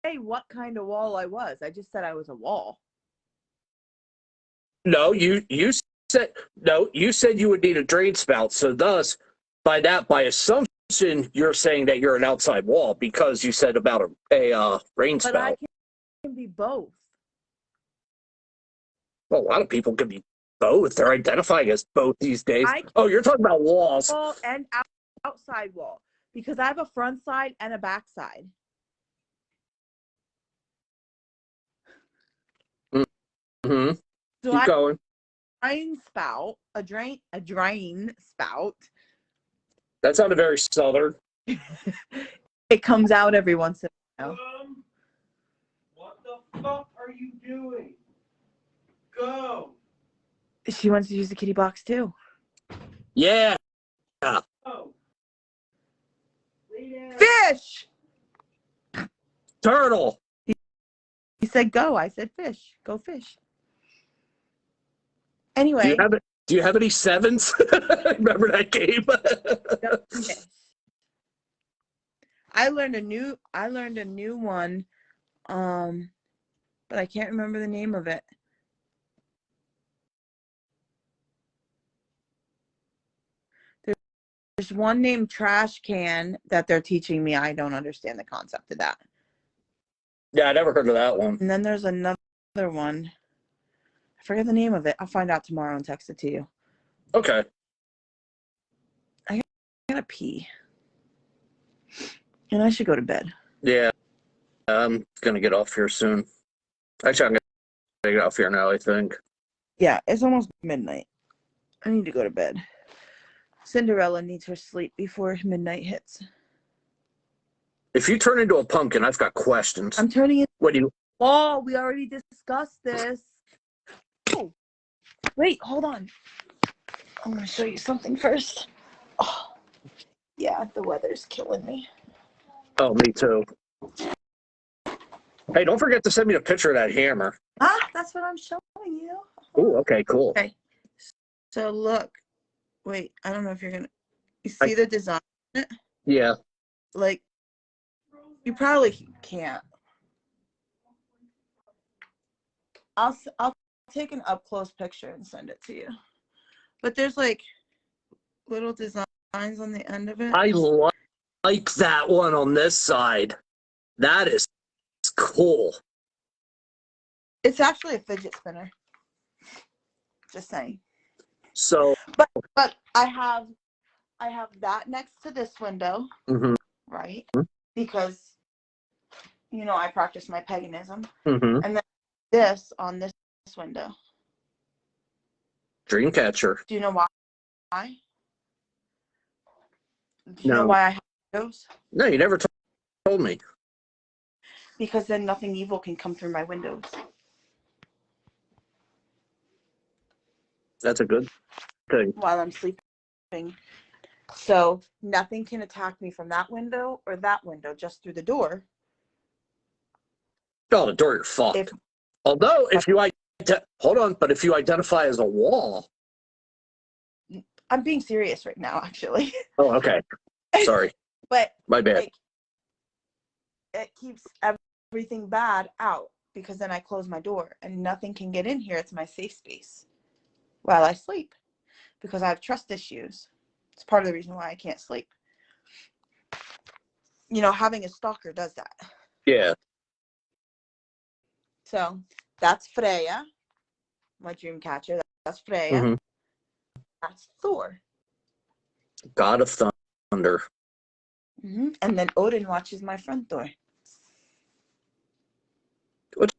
Hey, what kind of wall I was? I just said I was a wall. No, you said you would need a drain spout. So thus, by assumption, you're saying that you're an outside wall because you said about a rain But I spout. can be both. Well, a lot of people can be both. They're identifying as both these days. I Oh, you're talking about walls. wall and outside wall because I have a front side and a back side. Mm-hmm. So Keep going. a drain spout. That sounded very southern. It comes out every once in a while. What the fuck are you doing? Go. She wants to use the kitty box too. Yeah. Go. Lay down. Fish! Turtle. He said go. I said fish. Go fish. Do Anyway. you have any sevens? Remember that game? Fish. I learned a new one, but I can't remember the name of it. There's one named Trash Can that they're teaching me. I don't understand the concept of that. Yeah, I never heard of that one. And then there's another one. I forget the name of it. I'll find out tomorrow and text it to you. Okay. I gotta pee. And I should go to bed. Yeah. I'm gonna get off here soon. Actually, I'm gonna get off here now, I think. Yeah, it's almost midnight. I need to go to bed. Cinderella needs her sleep before midnight hits. If you turn into a pumpkin, I've got questions. I'm turning it. What do you? Oh, we already discussed this. Oh, wait, hold on. I'm going to show you something first. Oh, yeah, the weather's killing me. Oh, me too. Hey, don't forget to send me a picture of that hammer. Ah, that's what I'm showing you. Oh, okay, cool. Okay. So look. Wait, I don't know if you're going to. You see the design? Yeah. Like, you probably can't. I'll take an up close picture and send it to you. But there's like little designs on the end of it. I like that one on this side. That is cool. It's actually a fidget spinner. Just saying. So, but I have that next to this window, mm-hmm. right? Because I practice my paganism, Mm-hmm. and then this on this window. Dreamcatcher. Do you know why? Do you know why I have those? No, you never told me. Because then nothing evil can come through my windows. That's a good thing. While I'm sleeping. So nothing can attack me from that window or that window, just through the door. Oh, the door, you're fucked. If Although, if you hold on, but if you identify as a wall. I'm being serious right now, actually. Oh, okay. Sorry. But My bad. like, it keeps everything bad out, because then I close my door and nothing can get in here. It's my safe space while I sleep, because I have trust issues. It's part of the reason why I can't sleep. You know, having a stalker does that. Yeah. So that's Freya, my dream catcher. That's Freya. Mm-hmm. That's Thor. God of Thunder. Mm-hmm. And then Odin watches my front door. What's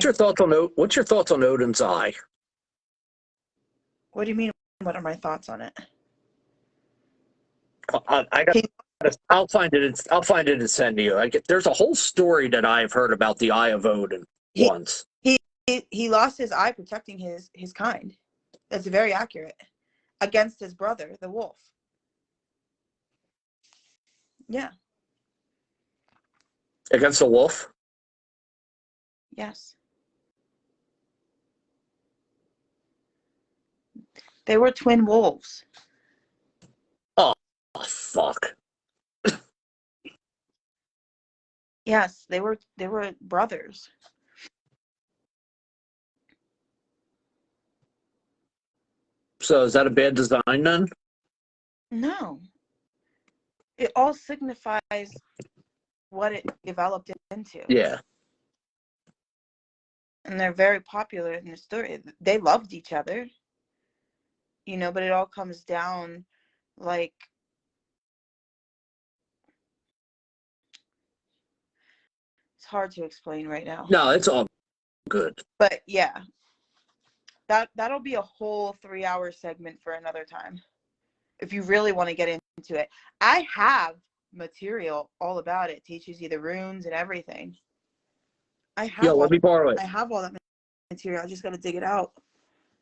your thoughts on Odin's eye? What do you mean? What are my thoughts on it? I'll find it. I'll find it and send to you. There's a whole story that I've heard about the Eye of Odin once. He lost his eye protecting his kind. That's very accurate. Against his brother, the wolf. Yeah. Against the wolf? Yes. They were twin wolves. Oh, fuck. Yes, they were brothers. So is that a bad design then? No. It all signifies what it developed into. Yeah. And they're very popular in the story. They loved each other. You know, but it all comes down like, it's hard to explain right now. No, it's all good. But yeah. That'll be a whole 3-hour segment for another time, if you really want to get into it. I have material all about it. Teaches you the runes and everything. I have. Yo, let me borrow it. I have all that material. I just got to dig it out.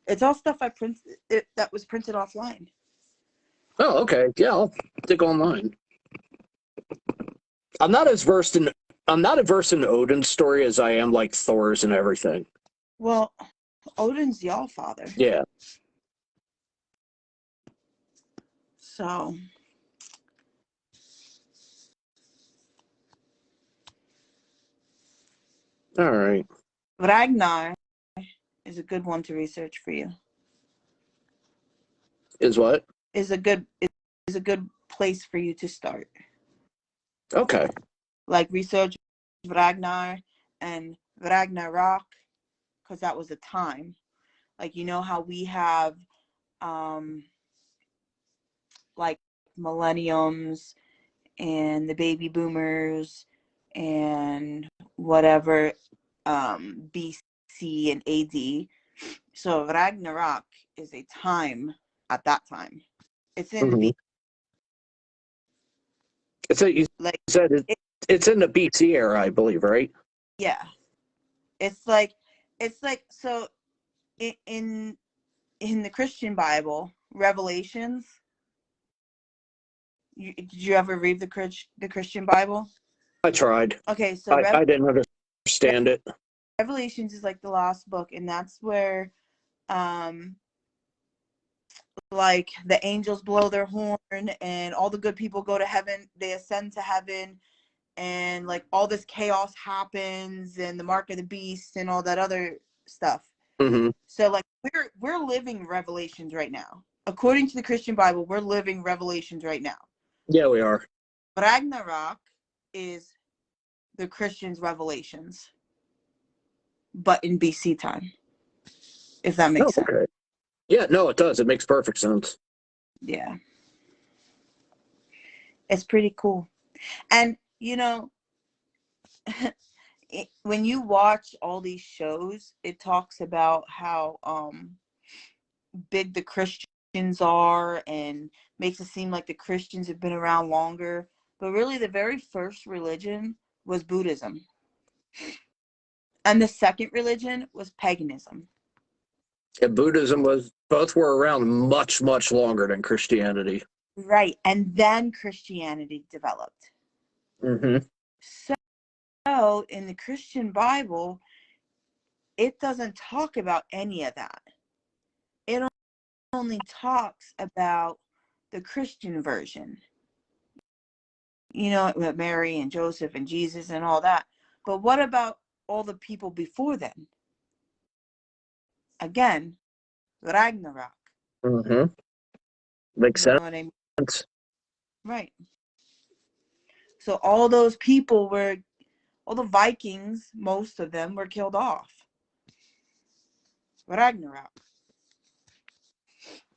It's all stuff I printed. That was printed offline. Oh, okay. Yeah, I'll dig online. I'm not as versed in Odin's story as I am like Thor's and everything. Well, Odin's the Allfather. Yeah. So. All right. Ragnar is a good one to research for you. Is what? Is a good place for you to start. Okay. Like research Ragnar and Ragnarok, because that was a time. Like, you know how we have like millenniums and the baby boomers and whatever, BC and AD. So Ragnarok is a time at that time. It's in Mm-hmm. You said it's in the BC era, I believe, right? Yeah. It's like so in the Christian Bible, Revelations. Did you ever read the Christian Bible? I tried. Okay, so I didn't understand it. Revelations is like the last book, and that's where like the angels blow their horn and all the good people go to heaven, they ascend to heaven, and like all this chaos happens and the mark of the beast and all that other stuff. Mm-hmm. So like we're living Revelations right now. According to the Christian Bible, we're living Revelations right now. Yeah, we are. Ragnarok is the Christians' Revelations, but in BC time, if that makes sense. Okay. Yeah, no, it does. It makes perfect sense. Yeah. It's pretty cool. And, you know, when you watch all these shows, it talks about how big the Christians are and makes it seem like the Christians have been around longer. But really, the very first religion was Buddhism. And the second religion was paganism. And Buddhism both were around much, much longer than Christianity. Right. And then Christianity developed. Mm-hmm. So in the Christian Bible, it doesn't talk about any of that. It only talks about the Christian version. You know, with Mary and Joseph and Jesus and all that. But what about all the people before then? Again, Ragnarok. Mm-hmm. Makes You know sense. what I mean? Right. So all those people were, all the Vikings, most of them were killed off. Ragnarok.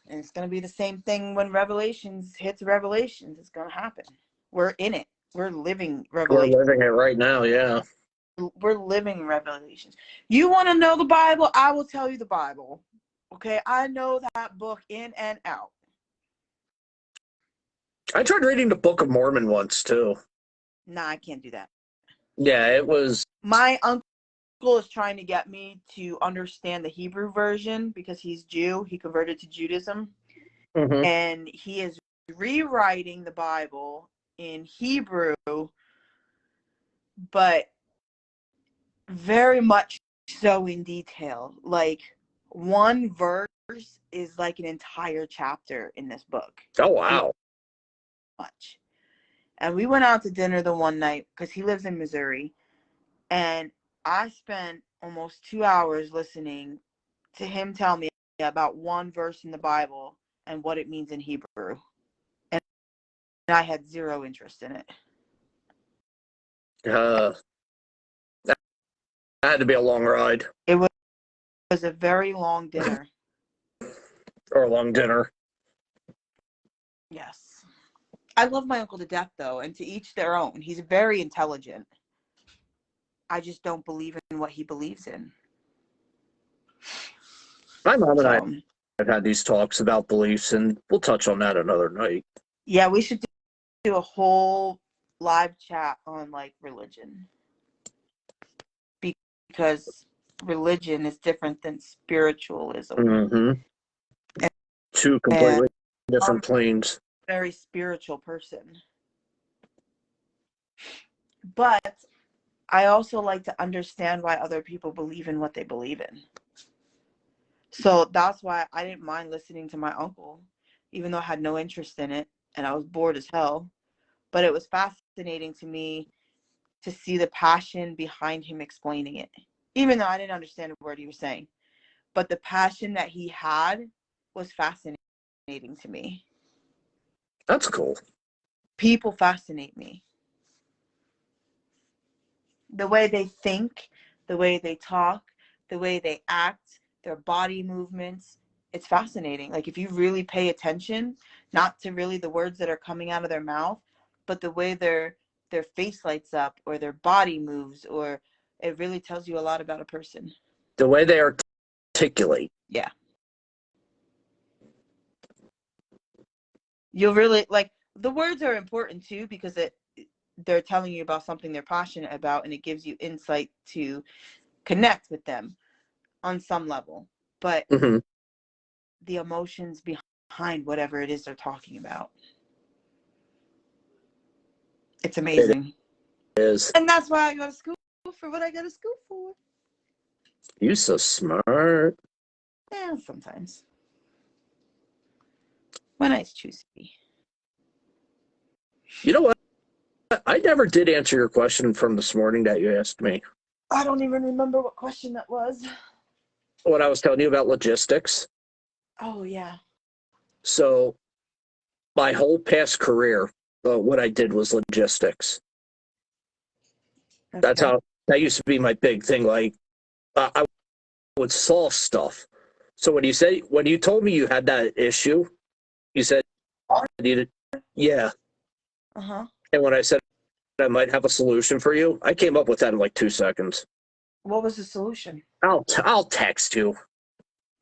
And it's going to be the same thing when Revelations hits Revelations. It's going to happen. We're in it. We're living Revelation. We're living it right now, yeah. We're living Revelations. You want to know the Bible? I will tell you the Bible. Okay? I know that book in and out. I tried reading the Book of Mormon once, too. Nah, I can't do that. Yeah, it was... My uncle is trying to get me to understand the Hebrew version because he's Jew. He converted to Judaism. Mm-hmm. And he is rewriting the Bible in Hebrew, but very much so in detail. Like one verse is like an entire chapter in this book. Oh, wow. Much. And we went out to dinner the one night because he lives in Missouri. And I spent almost 2 hours listening to him tell me about one verse in the Bible and what it means in Hebrew. And I had zero interest in it. That had to be a long ride. It was a very long dinner. Or a long dinner. Yes. I love my uncle to death, though, and to each their own. He's very intelligent. I just don't believe in what he believes in. My mom and I So, have had these talks about beliefs, and we'll touch on that another night. yeah, we should do a whole live chat on, like, religion. Because religion is different than spiritualism. Mm-hmm. Two completely different planes. Very spiritual person. But I also like to understand why other people believe in what they believe in. So that's why I didn't mind listening to my uncle, even though I had no interest in it and I was bored as hell. But it was fascinating to me to see the passion behind him explaining it, even though I didn't understand a word he was saying. But the passion that he had was fascinating to me. That's cool. People fascinate me. The way they think, the way they talk, the way they act, their body movements, it's fascinating. Like if you really pay attention, not to really the words that are coming out of their mouth, but the way their face lights up or their body moves, or it really tells you a lot about a person. The way they articulate. Yeah. You'll really, like, the words are important too because they're telling you about something they're passionate about, and it gives you insight to connect with them on some level. But the emotions behind whatever it is they're talking about, it's amazing. It is. And that's why I go to school for what I go to school for. You so smart. Yeah, sometimes. When I choose to be. You know what? I never did answer your question from this morning that you asked me. I don't even remember what question that was. What I was telling you about logistics. Oh, yeah. So my whole past career, what I did was logistics. Okay. That's how, that used to be my big thing. Like, I would solve stuff. So when you told me you had that issue, you said, yeah. Uh-huh. And when I said I might have a solution for you, I came up with that in like 2 seconds. What was the solution? I'll text you.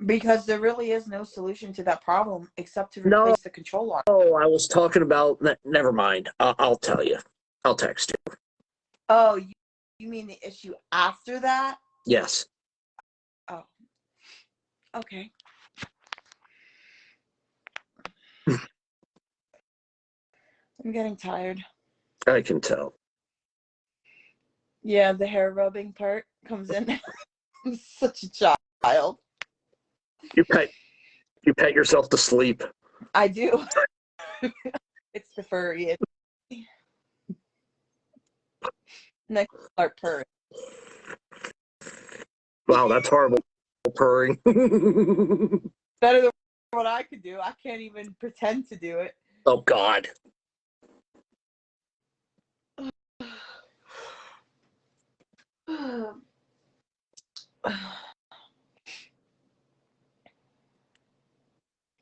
Because there really is no solution to that problem except to replace the control arm. Oh, I was talking about, never mind. I'll tell you. I'll text you. Oh, you mean the issue after that? Yes. Oh. Okay. I'm getting tired. I can tell. Yeah, the hair rubbing part comes in. I'm such a child. You pet yourself to sleep. I do. It's the furry. Next part purring. Wow, that's horrible purring. Better than what I could do. I can't even pretend to do it. Oh, God.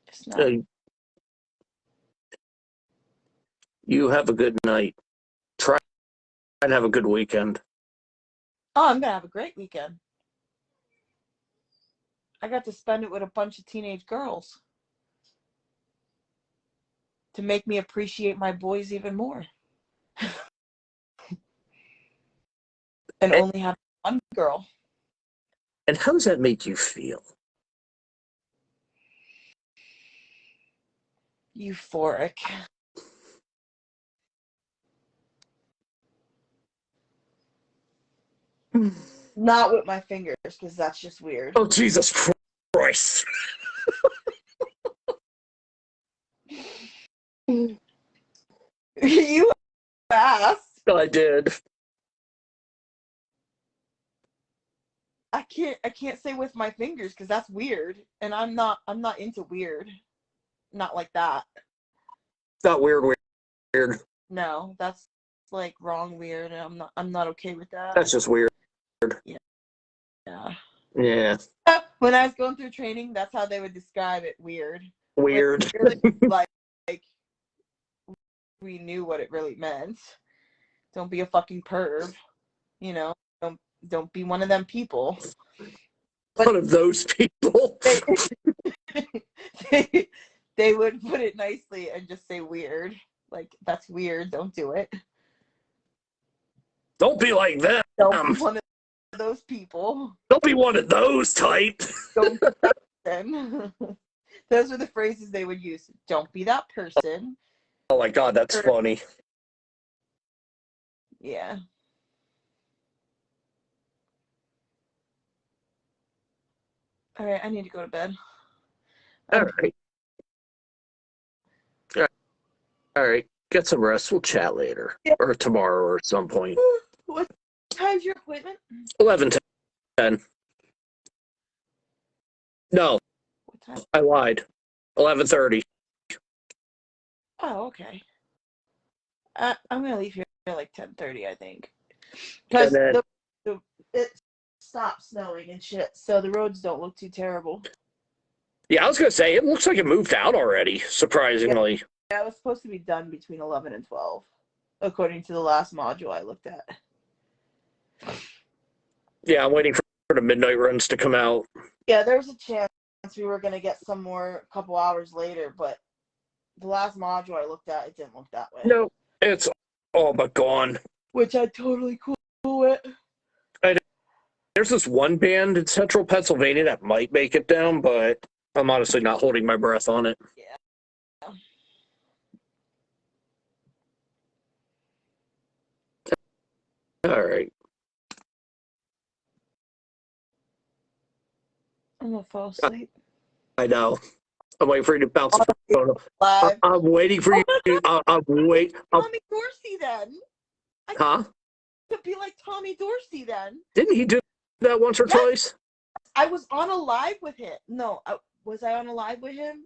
Just not. You have a good night. Try and have a good weekend. Oh, I'm gonna have a great weekend. I got to spend it with a bunch of teenage girls to make me appreciate my boys even more. And only have one girl. And how does that make you feel? Euphoric. Not with my fingers, because that's just weird. Oh, Jesus Christ. You asked. I did. I can't say with my fingers because that's weird, and I'm not into weird. Not like that. Not weird. No, that's like wrong weird, and I'm not okay with that. That's just weird. Yeah. Yeah. When I was going through training, that's how they would describe it. Weird. Weird. Like we knew what it really meant. Don't be a fucking perv. You know. Don't be one of them people. One of those people. They would put it nicely and just say weird. Like, that's weird. Don't do it. Don't be like them. Don't be one of those people. Don't be one of those type. Don't be that person. Those are the phrases they would use. Don't be that person. Oh my God, that's funny. Yeah. All right, I need to go to bed. All right. Get some rest. We'll chat later. Yeah. Or tomorrow or at some point. What time's your appointment? 11:10. No, What time? I lied. 11:30. Oh, okay. I'm gonna leave here at like 10:30, I think, because then- it stopped snowing and shit, so the roads don't look too terrible. Yeah, I was gonna say it looks like it moved out already. Surprisingly. Yeah, it was supposed to be done between 11 and 12, according to the last module I looked at. Yeah, I'm waiting for the midnight runs to come out. Yeah, there was a chance we were gonna get some more a couple hours later, but the last module I looked at, it didn't look that way. No, it's all but gone. Which I totally cool with. There's this one band in central Pennsylvania that might make it down, but I'm honestly not holding my breath on it. Yeah. All right. I'm gonna fall asleep. I know. I'm waiting for you to bounce the phone up. Live. I'm waiting for you. I'm waiting. Tommy Dorsey then. Huh? Could be like Tommy Dorsey then. Didn't he do that once or twice? I was on a live with him. No, was I on a live with him?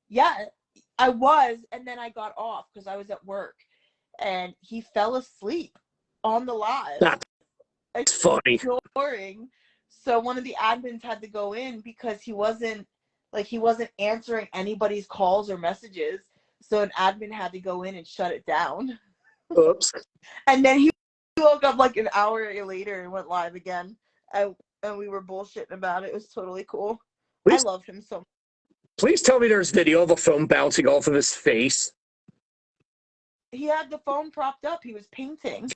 Yeah, I was, and then I got off because I was at work, and he fell asleep on the live. That's funny. Snoring. So one of the admins had to go in because he wasn't answering anybody's calls or messages. So an admin had to go in and shut it down. Oops. And then he woke up like an hour later and went live again. And we were bullshitting about it. It was totally cool. Please, I love him so much. Please tell me there's video of a phone bouncing off of his face. He had the phone propped up. He was painting.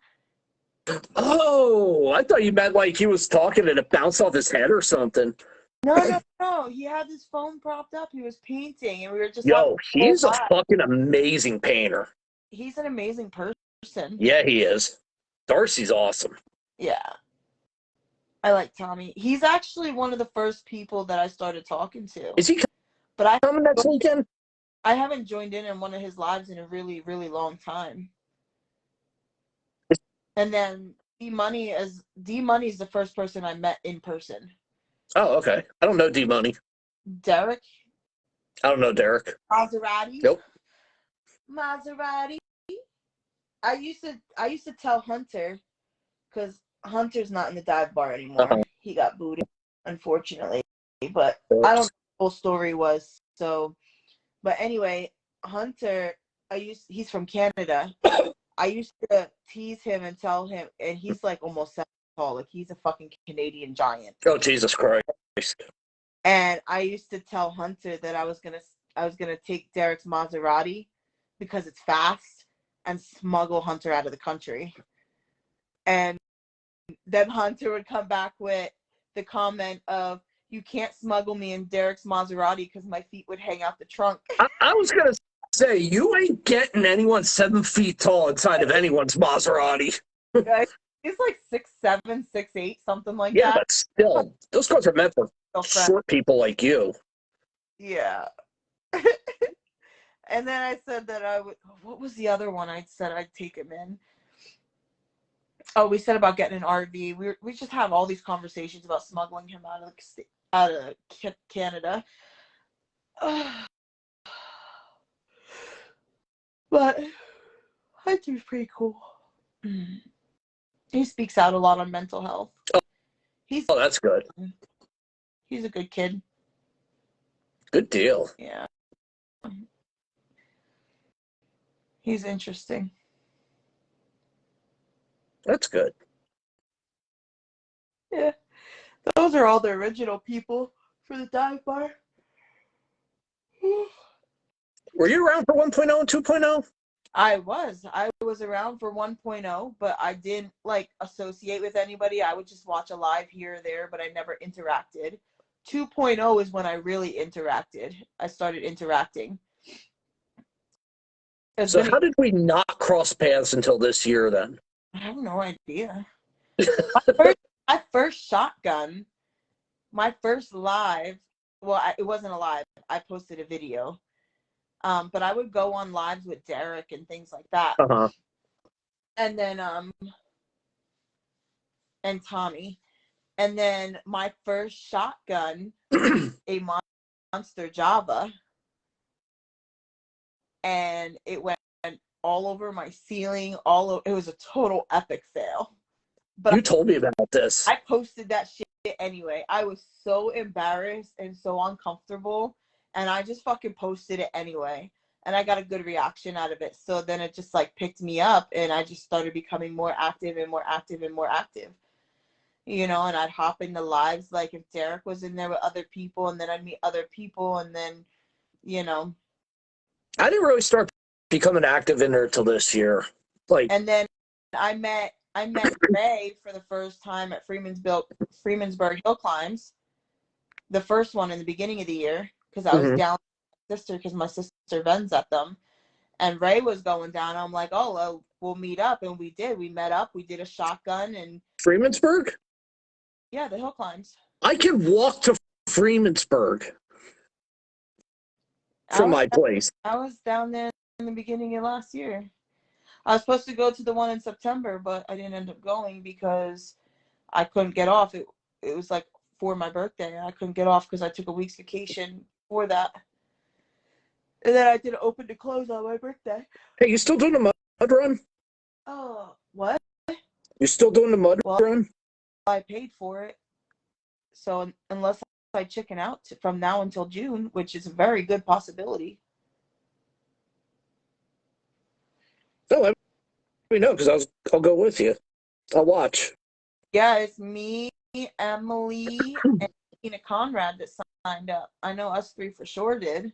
Oh, I thought you meant like he was talking and it bounced off his head or something. No. He had his phone propped up. He was painting, and we were just having Yo, a whole he's a vibe. fucking amazing painter. He's an amazing person. Yeah, he is. Darcy's awesome. Yeah. I like Tommy. He's actually one of the first people that I started talking to. Is he But I coming next weekend? haven't joined in one of his lives in a really, really long time. And then D Money is the first person I met in person. Oh, okay. I don't know D Money. Derek I don't know Derek. Maserati. Nope. Maserati. I used to tell Hunter, because Hunter's not in the dive bar anymore. Uh-huh. He got booted, unfortunately. But I don't know what the whole story was. So, but anyway, Hunter, he's from Canada. I used to tease him and tell him, and he's like almost 7 feet tall, like he's a fucking Canadian giant. Oh, Jesus Christ. And I used to tell Hunter that I was gonna take Derek's Maserati because it's fast and smuggle Hunter out of the country. And then Hunter would come back with the comment of, "You can't smuggle me in Derek's Maserati because my feet would hang out the trunk." I was going to say, you ain't getting anyone 7 feet tall inside of anyone's Maserati. He's like 6'7", 6'8", something like Yeah, that. but still, those cars are meant for short people like you. Yeah. And then I said that I would. What was the other one I said I'd take him in? Oh, we said about getting an RV. We just have all these conversations about smuggling him out of Canada. But Hunter's pretty cool. He speaks out a lot on mental health. Oh, that's good. He's a good kid. Good deal. Yeah. He's interesting. That's good. Yeah. Those are all the original people for the dive bar. Were you around for 1.0 and 2.0? I was around for 1.0, but I didn't like associate with anybody. I would just watch a live here or there, but I never interacted. 2.0 is when I really interacted. I started interacting. So how did we not cross paths until this year then? I have no idea. My first shotgun, my first live, well, it wasn't a live. I posted a video. But I would go on lives with Derek and things like that. Uh-huh. And then, and Tommy. And then my first shotgun, a Monster Java. And it went all over my ceiling. It was a total epic fail. But you told me about this. I posted that shit anyway. I was so embarrassed and so uncomfortable. And I just fucking posted it anyway. And I got a good reaction out of it. So then it just like picked me up and I just started becoming more active and more active and more active. You know, and I'd hop into lives like if Derek was in there with other people and then I'd meet other people and then, you know. I didn't really start becoming active in there till this year. And then I met Ray for the first time at Freemansburg Hill Climbs. The first one in the beginning of the year. Because I was down with my sister because my sister vends at them. And Ray was going down. I'm like, oh, well, we'll meet up. And we did. We met up. We did a shotgun. And Freemansburg? Yeah, the hill climbs. I can walk to Freemansburg from my place. I was down there in the beginning of last year. I was supposed to go to the one in September, but I didn't end up going because I couldn't get off. It was like for my birthday. I couldn't get off because I took a week's vacation for that. And then I did open to close on my birthday. Hey, you still doing the mud run? Oh, what? You still doing the mud run? I paid for it. So unless I chicken out from now until June, which is a very good possibility. No, let me know because I'll go with you. I'll watch. Yeah, it's me, Emily, and Tina Conrad that signed up. I know us three for sure did.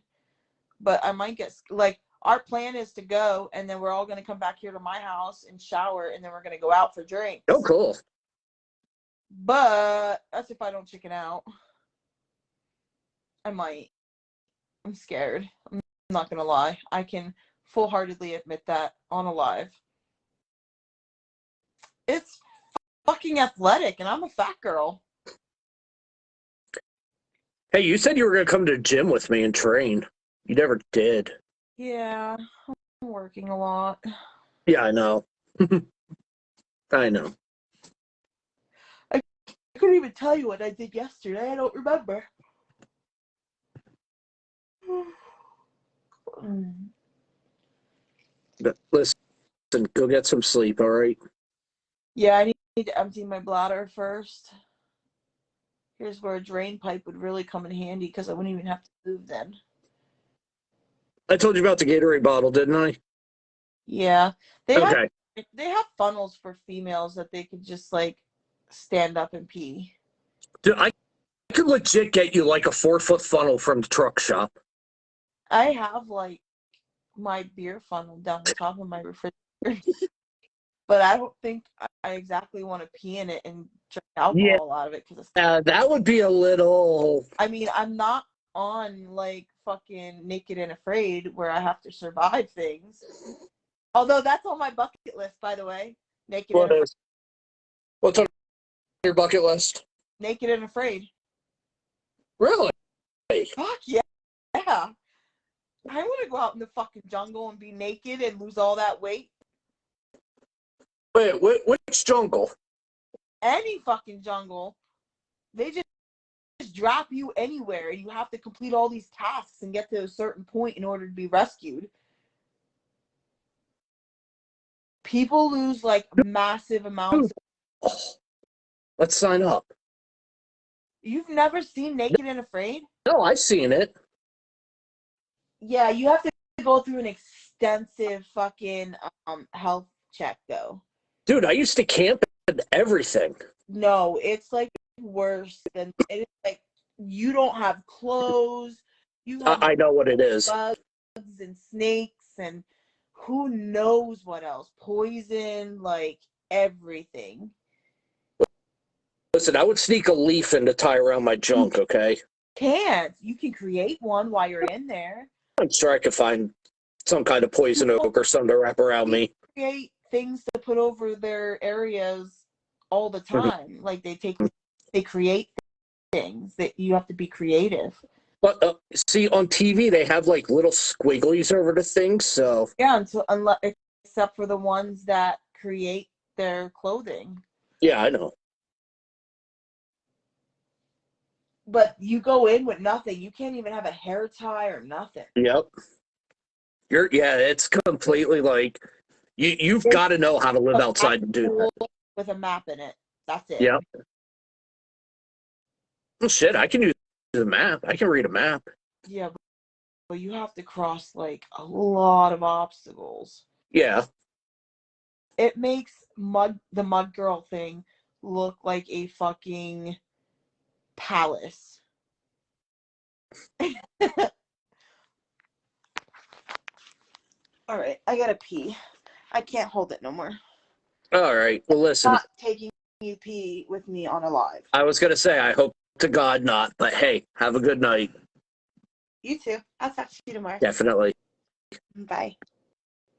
But I might get, like, our plan is to go, and then we're all going to come back here to my house and shower, and then we're going to go out for drinks. Oh, cool. But that's if I don't chicken out. I might. I'm scared. I'm not gonna lie. I can full-heartedly admit that on a live. It's fucking athletic, and I'm a fat girl. Hey, you said you were going to come to the gym with me and train. You never did. Yeah, I'm working a lot. Yeah, I know. I know. I couldn't even tell you what I did yesterday. I don't remember. But listen, go get some sleep, all right? Yeah, I need to empty my bladder first. Here's where a drain pipe would really come in handy because I wouldn't even have to move then. I told you about the Gatorade bottle, didn't I? Yeah, they have funnels for females that they could just like stand up and pee. Dude, I could legit get you like a 4-foot funnel from the truck shop. I have like my beer funnel down the top of my refrigerator, but I don't think I exactly want to pee in it and drink alcohol out of it because that would be a little. I mean, I'm not on like fucking Naked and Afraid where I have to survive things. Although that's on my bucket list, by the way. Naked and Afraid. What's on your bucket list? Naked and Afraid. Really? Fuck yeah. Yeah. I want to go out in the fucking jungle and be naked and lose all that weight. Wait, which jungle? Any fucking jungle. They just drop you anywhere and you have to complete all these tasks and get to a certain point in order to be rescued. People lose like massive amounts. Let's sign up. You've never seen Naked and Afraid? No, I've seen it. Yeah, you have to go through an extensive fucking health check though. Dude, I used to camp and everything. No, it's like worse than it is. Like you don't have clothes. You have I know what it is. bugs and snakes and who knows what else. Poison, like everything. Listen, I would sneak a leaf in to tie around my junk, okay? Can't. You can create one while you're in there. I'm sure I could find some kind of poison oak or something to wrap around me. Create things to put over their areas all the time. Like they create things that you have to be creative. But see, on TV they have like little squigglies over the things, so Yeah, except for the ones that create their clothing. yeah, I know. But you go in with nothing. You can't even have a hair tie or nothing. Yep. It's completely like you've got to know how to live outside and do that. With a map in it. That's it. Yep. Well, shit, I can use the map. I can read a map. Yeah, but you have to cross like a lot of obstacles. Yeah. It makes the mud girl thing look like a fucking palace. All right, I gotta pee. I can't hold it no more. All right. Well, listen. Not taking you pee with me on a live. I was gonna say I hope to God not, but hey, have a good night. You too. I'll talk to you tomorrow. Definitely. Bye.